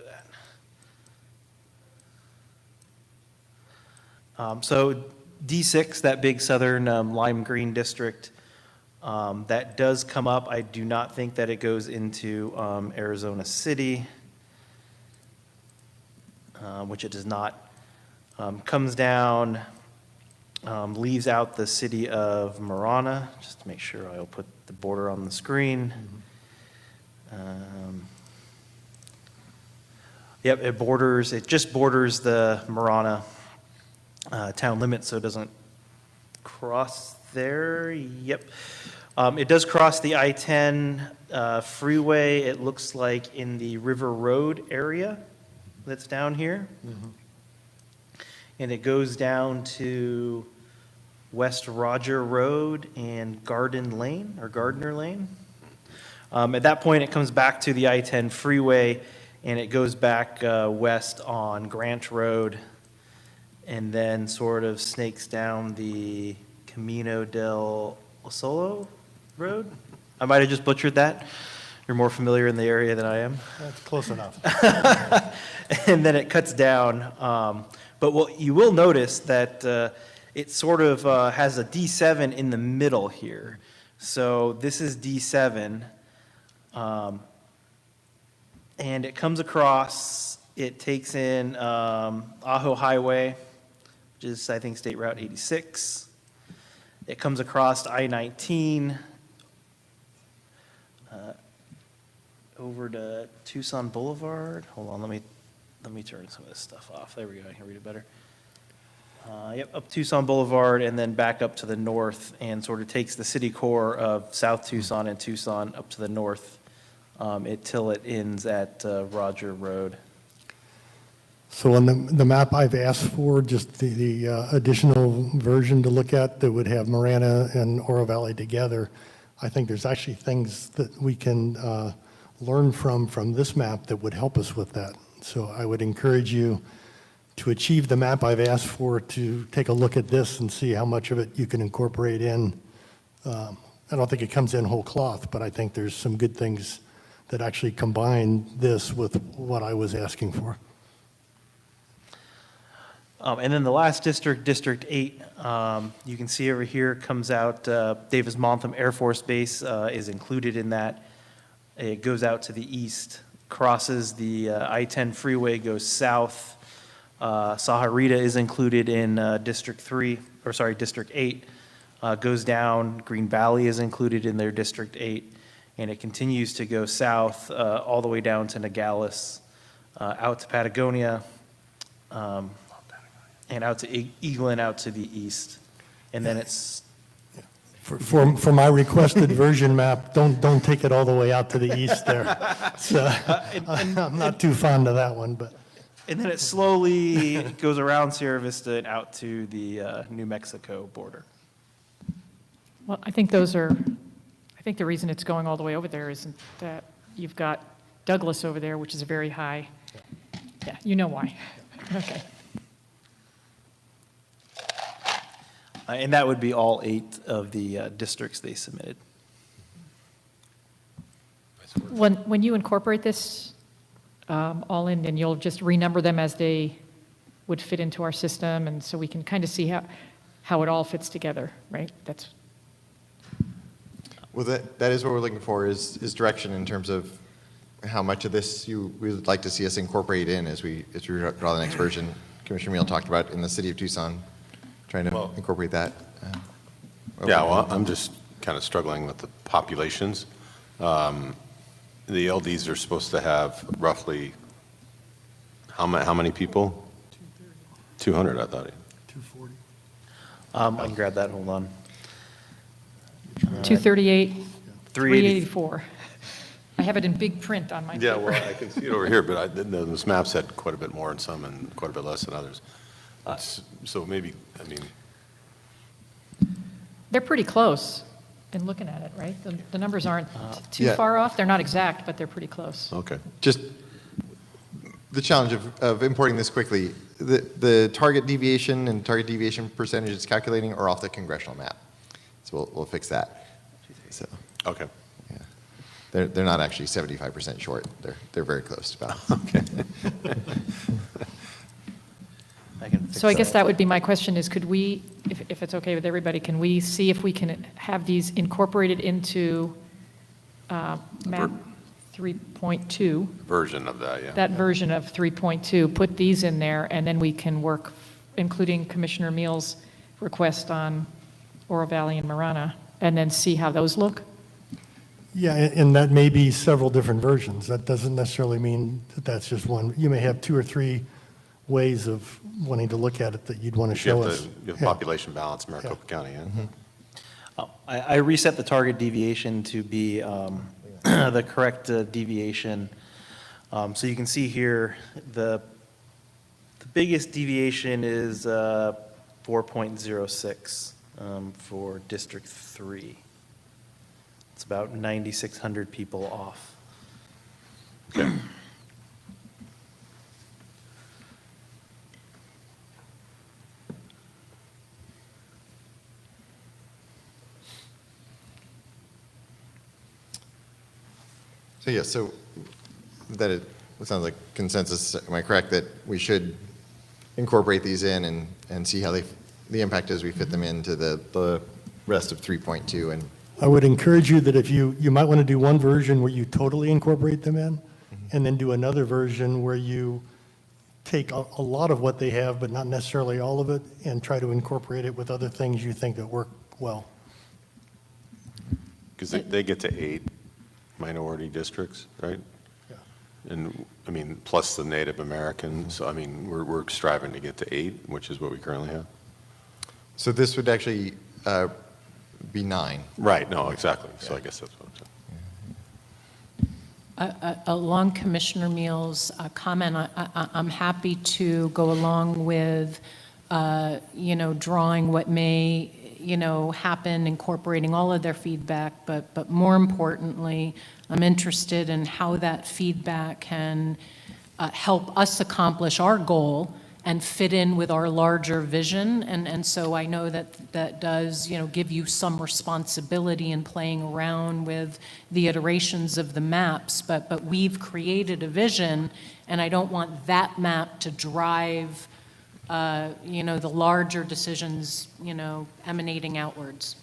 that. So D6, that big southern lime green district, that does come up. I do not think that it goes into Arizona City, which it does not. Comes down, leaves out the city of Marana, just to make sure I'll put the border on the screen. Yep, it just borders the Marana town limits, so it doesn't cross there. Yep. It does cross the I-10 freeway, it looks like in the River Road area that's down here. And it goes down to West Roger Road and Garden Lane, or Gardner Lane. At that point, it comes back to the I-10 freeway, and it goes back west on Grant Road, and then sort of snakes down the Camino del Solo Road. I might have just butchered that. You're more familiar in the area than I am. That's close enough. And then it cuts down. But what you will notice that it sort of has a D7 in the middle here. So this is D7. And it comes across, it takes in Ajo Highway, which is, I think, State Route 86. It comes across I-19 over to Tucson Boulevard. Hold on, let me turn some of this stuff off. There we go, I can read it better. Yep, up Tucson Boulevard and then back up to the north and sort of takes the city core of South Tucson and Tucson up to the north till it ends at Roger Road. So on the map I've asked for, just the additional version to look at that would have Marana and Oro Valley together, I think there's actually things that we can learn from this map that would help us with that. So I would encourage you to achieve the map I've asked for, to take a look at this and see how much of it you can incorporate in. I don't think it comes in whole cloth, but I think there's some good things that actually combine this with what I was asking for. And then the last district, District 8, you can see over here comes out Davis-Monthan Air Force Base is included in that. It goes out to the east, crosses the I-10 freeway, goes south. Saharita is included in District 8, goes down. Green Valley is included in their District 8, and it continues to go south all the way down to Nogales, out to Patagonia, and out to Eaglin, out to the east. And then it's... For my requested version map, don't take it all the way out to the east there. So I'm not too fond of that one, but... And then it slowly goes around Sierra Vista and out to the New Mexico border. Well, I think the reason it's going all the way over there is that you've got Douglas over there, which is a very high, yeah, you know why. Okay. And that would be all 8 of the districts they submitted. When you incorporate this all in, and you'll just renumber them as they would fit into our system, and so we can kind of see how it all fits together, right? That's... Well, that is what we're looking for, is direction in terms of how much of this we would like to see us incorporate in as we draw the next version. Commissioner Meal talked about in the city of Tucson, trying to incorporate that. Yeah, well, I'm just kind of struggling with the populations. The LDs are supposed to have roughly, how many people? 200, I thought. 240. I can grab that, hold on. 238, 384. I have it in big print on my paper. Yeah, well, I can see it over here, but this map said quite a bit more in some and quite a bit less in others. So maybe, I mean... They're pretty close in looking at it, right? The numbers aren't too yeah. far off. They're not exact, but they're pretty close. Okay. Just the challenge of importing this quickly, the target deviation and target deviation percentage it's calculating are off the congressional map. So we'll fix that. So, Okay. yeah. They're not actually 75% short. They're very close to balance. Okay. So I guess that would be my question is, could we, if it's okay with everybody, can we see if we can have these incorporated into map 3.2? Version of that, yeah. That version of 3.2, put these in there, and then we can work, including Commissioner Meal's request on Oro Valley and Marana, and then see how those look? Yeah, and that may be several different versions. That doesn't necessarily mean that that's just one. You may have 2 or 3 ways of wanting to look at it that you'd want to show us. You have population balance in Maricopa County, yeah. Mm-hmm. I reset the target deviation to be the correct deviation. So you can see here, the biggest deviation is 4.06 for District 3. It's about 9,600 people off. Okay. So yeah, so that it sounds like consensus. Am I correct that we should incorporate these in and see how the impact as we fit them into the rest of 3.2? And I would encourage you that if you might want to do one version where you totally incorporate them in, and then do another version where you take a lot of what they have, but not necessarily all of it, and try to incorporate it with other things you think that work well. Because they get to 8 minority districts, right? Yeah. And, I mean, plus the Native Americans, so I mean, we're striving to get to 8, which is what we currently have. So this would actually be 9. Right, no, exactly, so I guess that's what I'm saying. Along Commissioner Meals' comment, I'm happy to go along with, drawing what may, happen, incorporating all of their feedback, but more importantly, I'm interested in how that feedback can help us accomplish our goal and fit in with our larger vision. And so I know that does, give you some responsibility in playing around with the iterations of the maps, but we've created a vision, and I don't want that map to drive, the larger decisions, emanating outwards.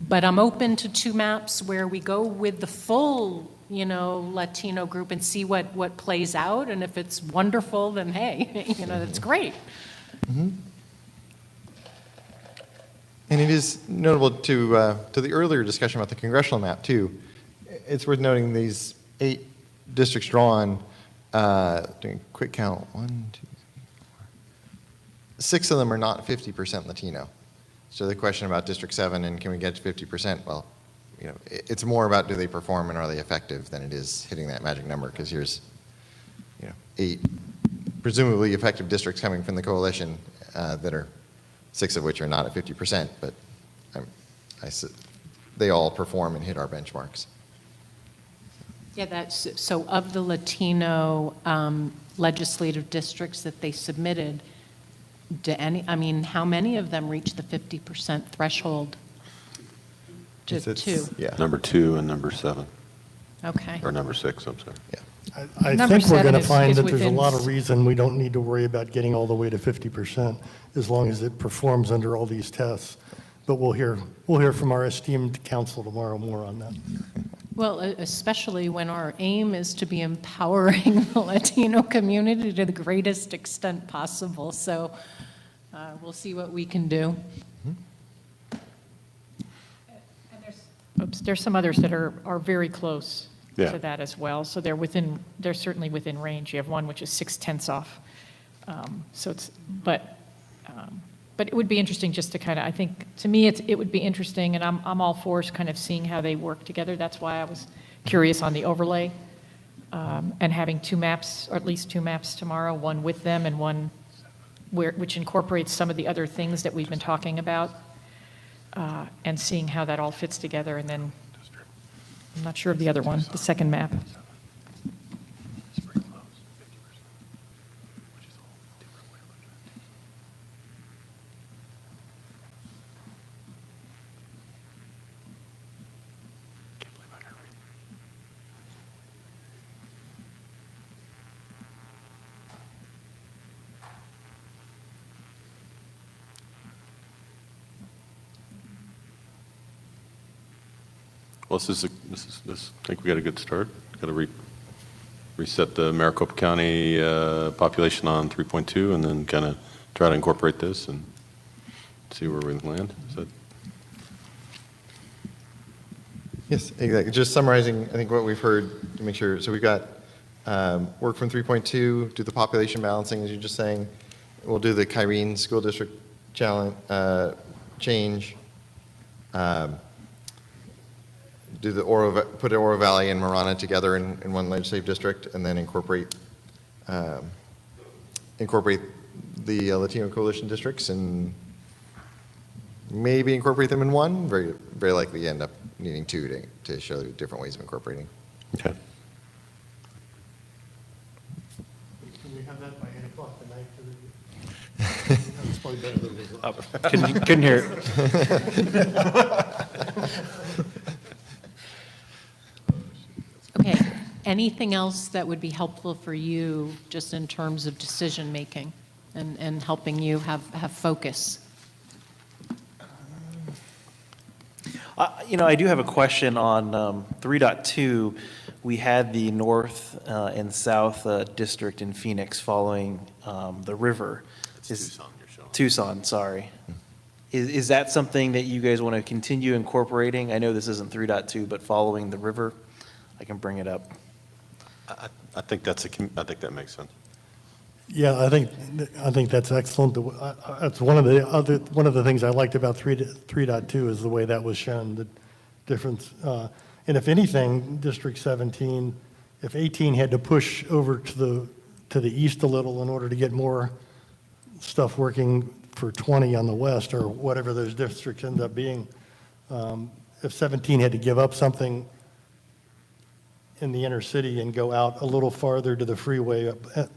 But I'm open to 2 maps where we go with the full, Latino group and see what plays out. And if it's wonderful, then hey, that's great. Mm-hmm. And it is notable to the earlier discussion about the congressional map too. It's worth noting these 8 districts drawn. Doing a quick count, 1, 2, 3, 4. 6 of them are not 50% Latino. So the question about District 7 and can we get to 50%? Well, it's more about do they perform and are they effective than it is hitting that magic number, because here's 8 presumably effective districts coming from the coalition that are 6 of which are not at 50%, but they all perform and hit our benchmarks. Yeah, so of the Latino legislative districts that they submitted, how many of them reach the 50% threshold? It's- 2. Yeah. Number 2 and number 7, Okay. or number 6, I'm sorry. Yeah. I Number think we're 7 going to is find that there's a within lot of reason we don't need to worry about getting all the way to 50% as long as it performs under all these tests. But we'll hear from our esteemed council tomorrow more on that. Well, especially when our aim is to be empowering the Latino community to the greatest extent possible. So we'll see what we can do. And there's some others that are very close Yeah. to that as well. So they're certainly within range. You have one which is 0.6 off. But it would be interesting just to kind of, I think, to me, it would be interesting, and I'm all for kind of seeing how they work together. That's why I was curious on the overlay, and having 2 maps, or at least 2 maps tomorrow, one with them and one which incorporates some of the other things that we've been talking about, and seeing how that all fits together. And then, I'm not sure of the other one, the second map. Well, I think we got a good start. Got to reset the Maricopa County population on 3.2 and then kind of try to incorporate this and see where we land. Is that? Yes, exactly. Just summarizing, I think what we've heard to make sure. So we've got work from 3.2, do the population balancing, as you're just saying. We'll do the Kyrene School District challenge, change. Do the put Oro Valley and Marana together in one legislative district, and then incorporate the Latino coalition districts, and maybe incorporate them in one. Very, very likely end up needing 2 to show different ways of incorporating. Okay. Can we have that by 8 o'clock tonight? That's probably better than it was. Couldn't hear it. Okay. Anything else that would be helpful for you just in terms of decision making and helping you have focus? I do have a question on 3.2. We had the north and south district in Phoenix following the river. That's Tucson you're showing. Tucson, sorry. Is that something that you guys want to continue incorporating? I know this isn't 3.2, but following the river, I can bring it up. I think I think that makes sense. Yeah, I think that's excellent. That's one of the things I liked about 3.2 is the way that was shown, the difference. And if anything, District 17, if 18 had to push over to the east a little in order to get more stuff working for 20 on the west, or whatever those districts end up being, if 17 had to give up something in the inner city and go out a little farther to the freeway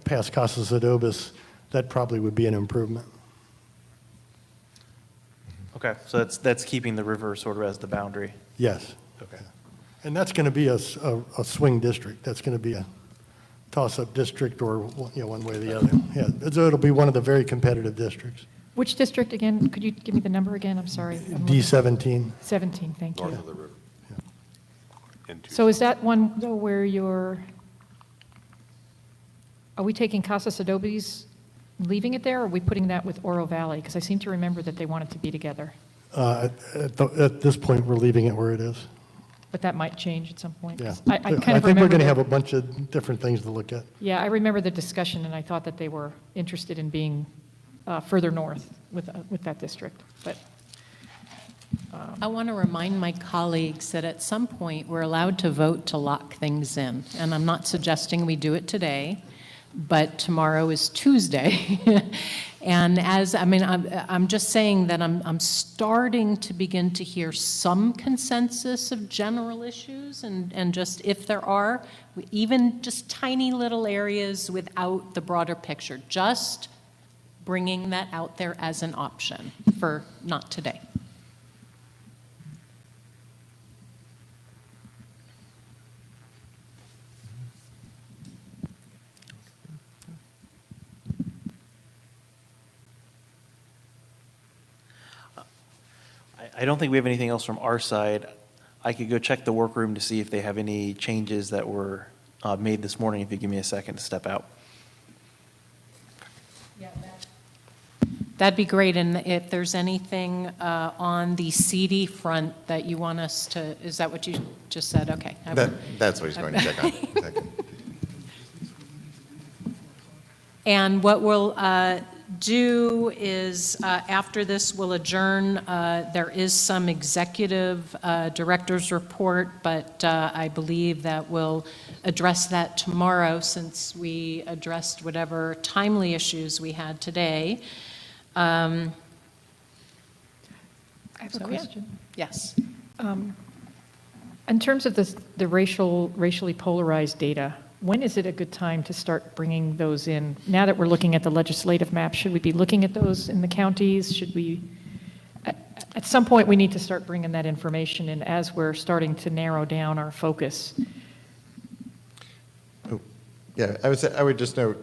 past Casas Adobes, that probably would be an improvement. Okay, so that's keeping the river sort of as the boundary. Yes. Okay. And that's going to be a swing district. That's going to be a toss-up district, or one way or the other. Yeah, so it'll be one of the very competitive districts. Which district again? Could you give me the number again? I'm sorry. D17. 17, thank you. North of the river. So is that one, though, where are we taking Casas Adobes, leaving it there, or are we putting that with Oro Valley? Because I seem to remember that they wanted to be together. At this point, we're leaving it where it is. But that might change at some point. Yeah. 'Cause I kind of think we're remember going to that- have a bunch of different things to look at. Yeah, I remember the discussion, and I thought that they were interested in being further north with that district. But I want to remind my colleagues that at some point, we're allowed to vote to lock things in. And I'm not suggesting we do it today, but tomorrow is Tuesday. And I'm just saying that I'm starting to begin to hear some consensus of general issues, and just if there are, even just tiny little areas without the broader picture, just bringing that out there as an option for not today. I don't think we have anything else from our side. I could go check the workroom to see if they have any changes that were made this morning, if you give me a second to step out. That'd be great, and if there's anything on the CD front that you want us to, is that what you just said? Okay. That's what he's going to check on. Exactly. And what we'll do is, after this, we'll adjourn. There is some executive director's report, but I believe that we'll address that tomorrow, since we addressed whatever timely issues we had today. I have a So, yeah. question. Yes. In terms of the racially polarized data, when is it a good time to start bringing those in? Now that we're looking at the legislative map, should we be looking at those in the counties? Should we, at some point, we need to start bringing that information in as we're starting to narrow down our focus. Yeah, I would just note,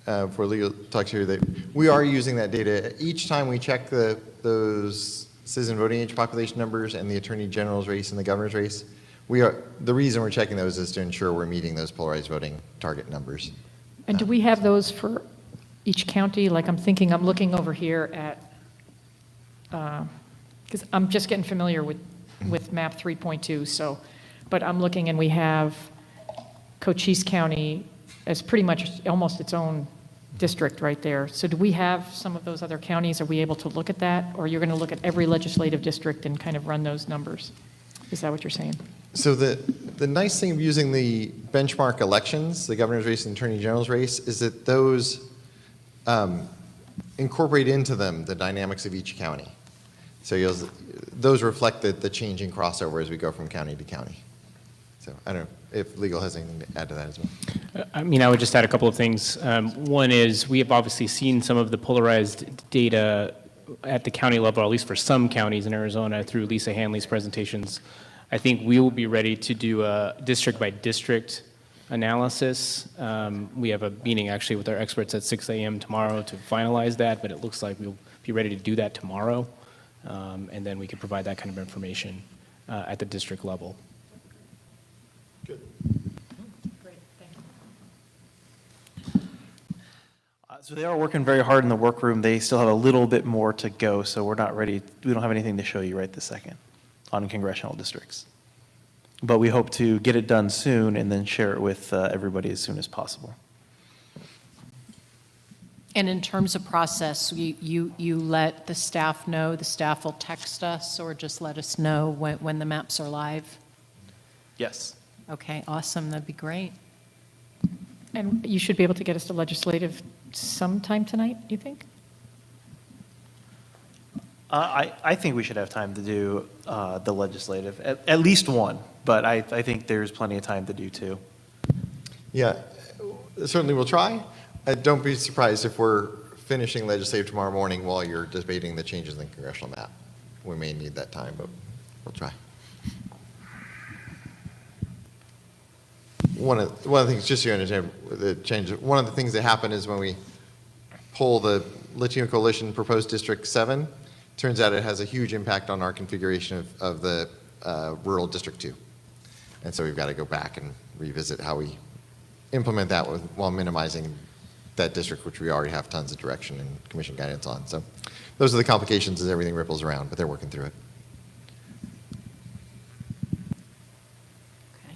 for legal talks here, that we are using that data. Each time we check those citizen voting age population numbers and the Attorney General's race and the governor's race, the reason we're checking those is to ensure we're meeting those polarized voting target numbers. And do we have those for each county? Like I'm looking over here at, because I'm just getting familiar with map 3.2, so, but I'm looking and we have Cochise County as pretty much almost its own district right there. So do we have some of those other counties? Are we able to look at that? Or you're going to look at every legislative district and kind of run those numbers? Is that what you're saying? So the nice thing of using the benchmark elections, the governor's race and attorney general's race, is that those incorporate into them the dynamics of each county. So those reflect the changing crossover as we go from county to county. So I don't know if legal has anything to add to that as well. I would just add a couple of things. One is we have obviously seen some of the polarized data at the county level, at least for some counties in Arizona, through Lisa Hanley's presentations. I think we will be ready to do a district-by-district analysis. We have a meeting actually with our experts at 6 a.m. tomorrow to finalize that, but it looks like we'll be ready to do that tomorrow, and then we can provide that kind of information at the district level. Great, thank So they are working very hard in the workroom. They still have a little bit more to go, so we're not ready. We don't have anything to show you right this second on congressional districts. But we hope to get it done soon and then share it with everybody as soon as possible. And in terms of process, you let the staff know, the staff will text us or just let us know when the maps are live? Yes. Okay, awesome, that'd be great. And you should be able to get us to legislative sometime tonight, you think? I think we should have time to do the legislative, at least one, but I think there's plenty of time to do two. Yeah, certainly we'll try. Don't be surprised if we're finishing legislative tomorrow morning while you're debating the changes in the congressional map. We may need that time, but we'll try. One of the things, just so you understand the change, one of the things that happen is when we pull the Latino Coalition proposed District 7, turns out it has a huge impact on our configuration of the rural District 2. And so we've got to go back and revisit how we implement that while minimizing that district, which we already have tons of direction and commission guidance on. So those are the complications as everything ripples around, but they're working through it. Okay.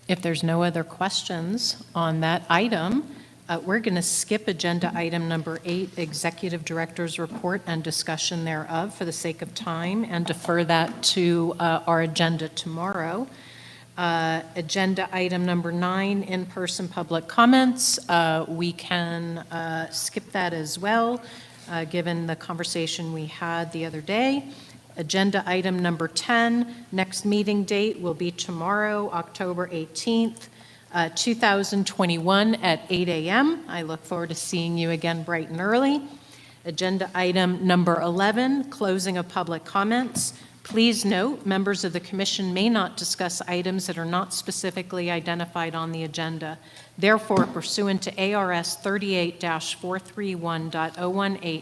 If there's no other questions on that item, we're going to skip agenda item number 8, Executive Director's Report and discussion thereof for the sake of time, and defer that to our agenda tomorrow. Agenda item number 9, in-person public comments. We can skip that as well, given the conversation we had the other day. Agenda item number 10, next meeting date will be tomorrow, October 18th, 2021 at 8 a.m. I look forward to seeing you again bright and early. Agenda item number 11, closing of public comments. Please note, members of the commission may not discuss items that are not specifically identified on the agenda. Therefore, pursuant to ARS 38-431.018,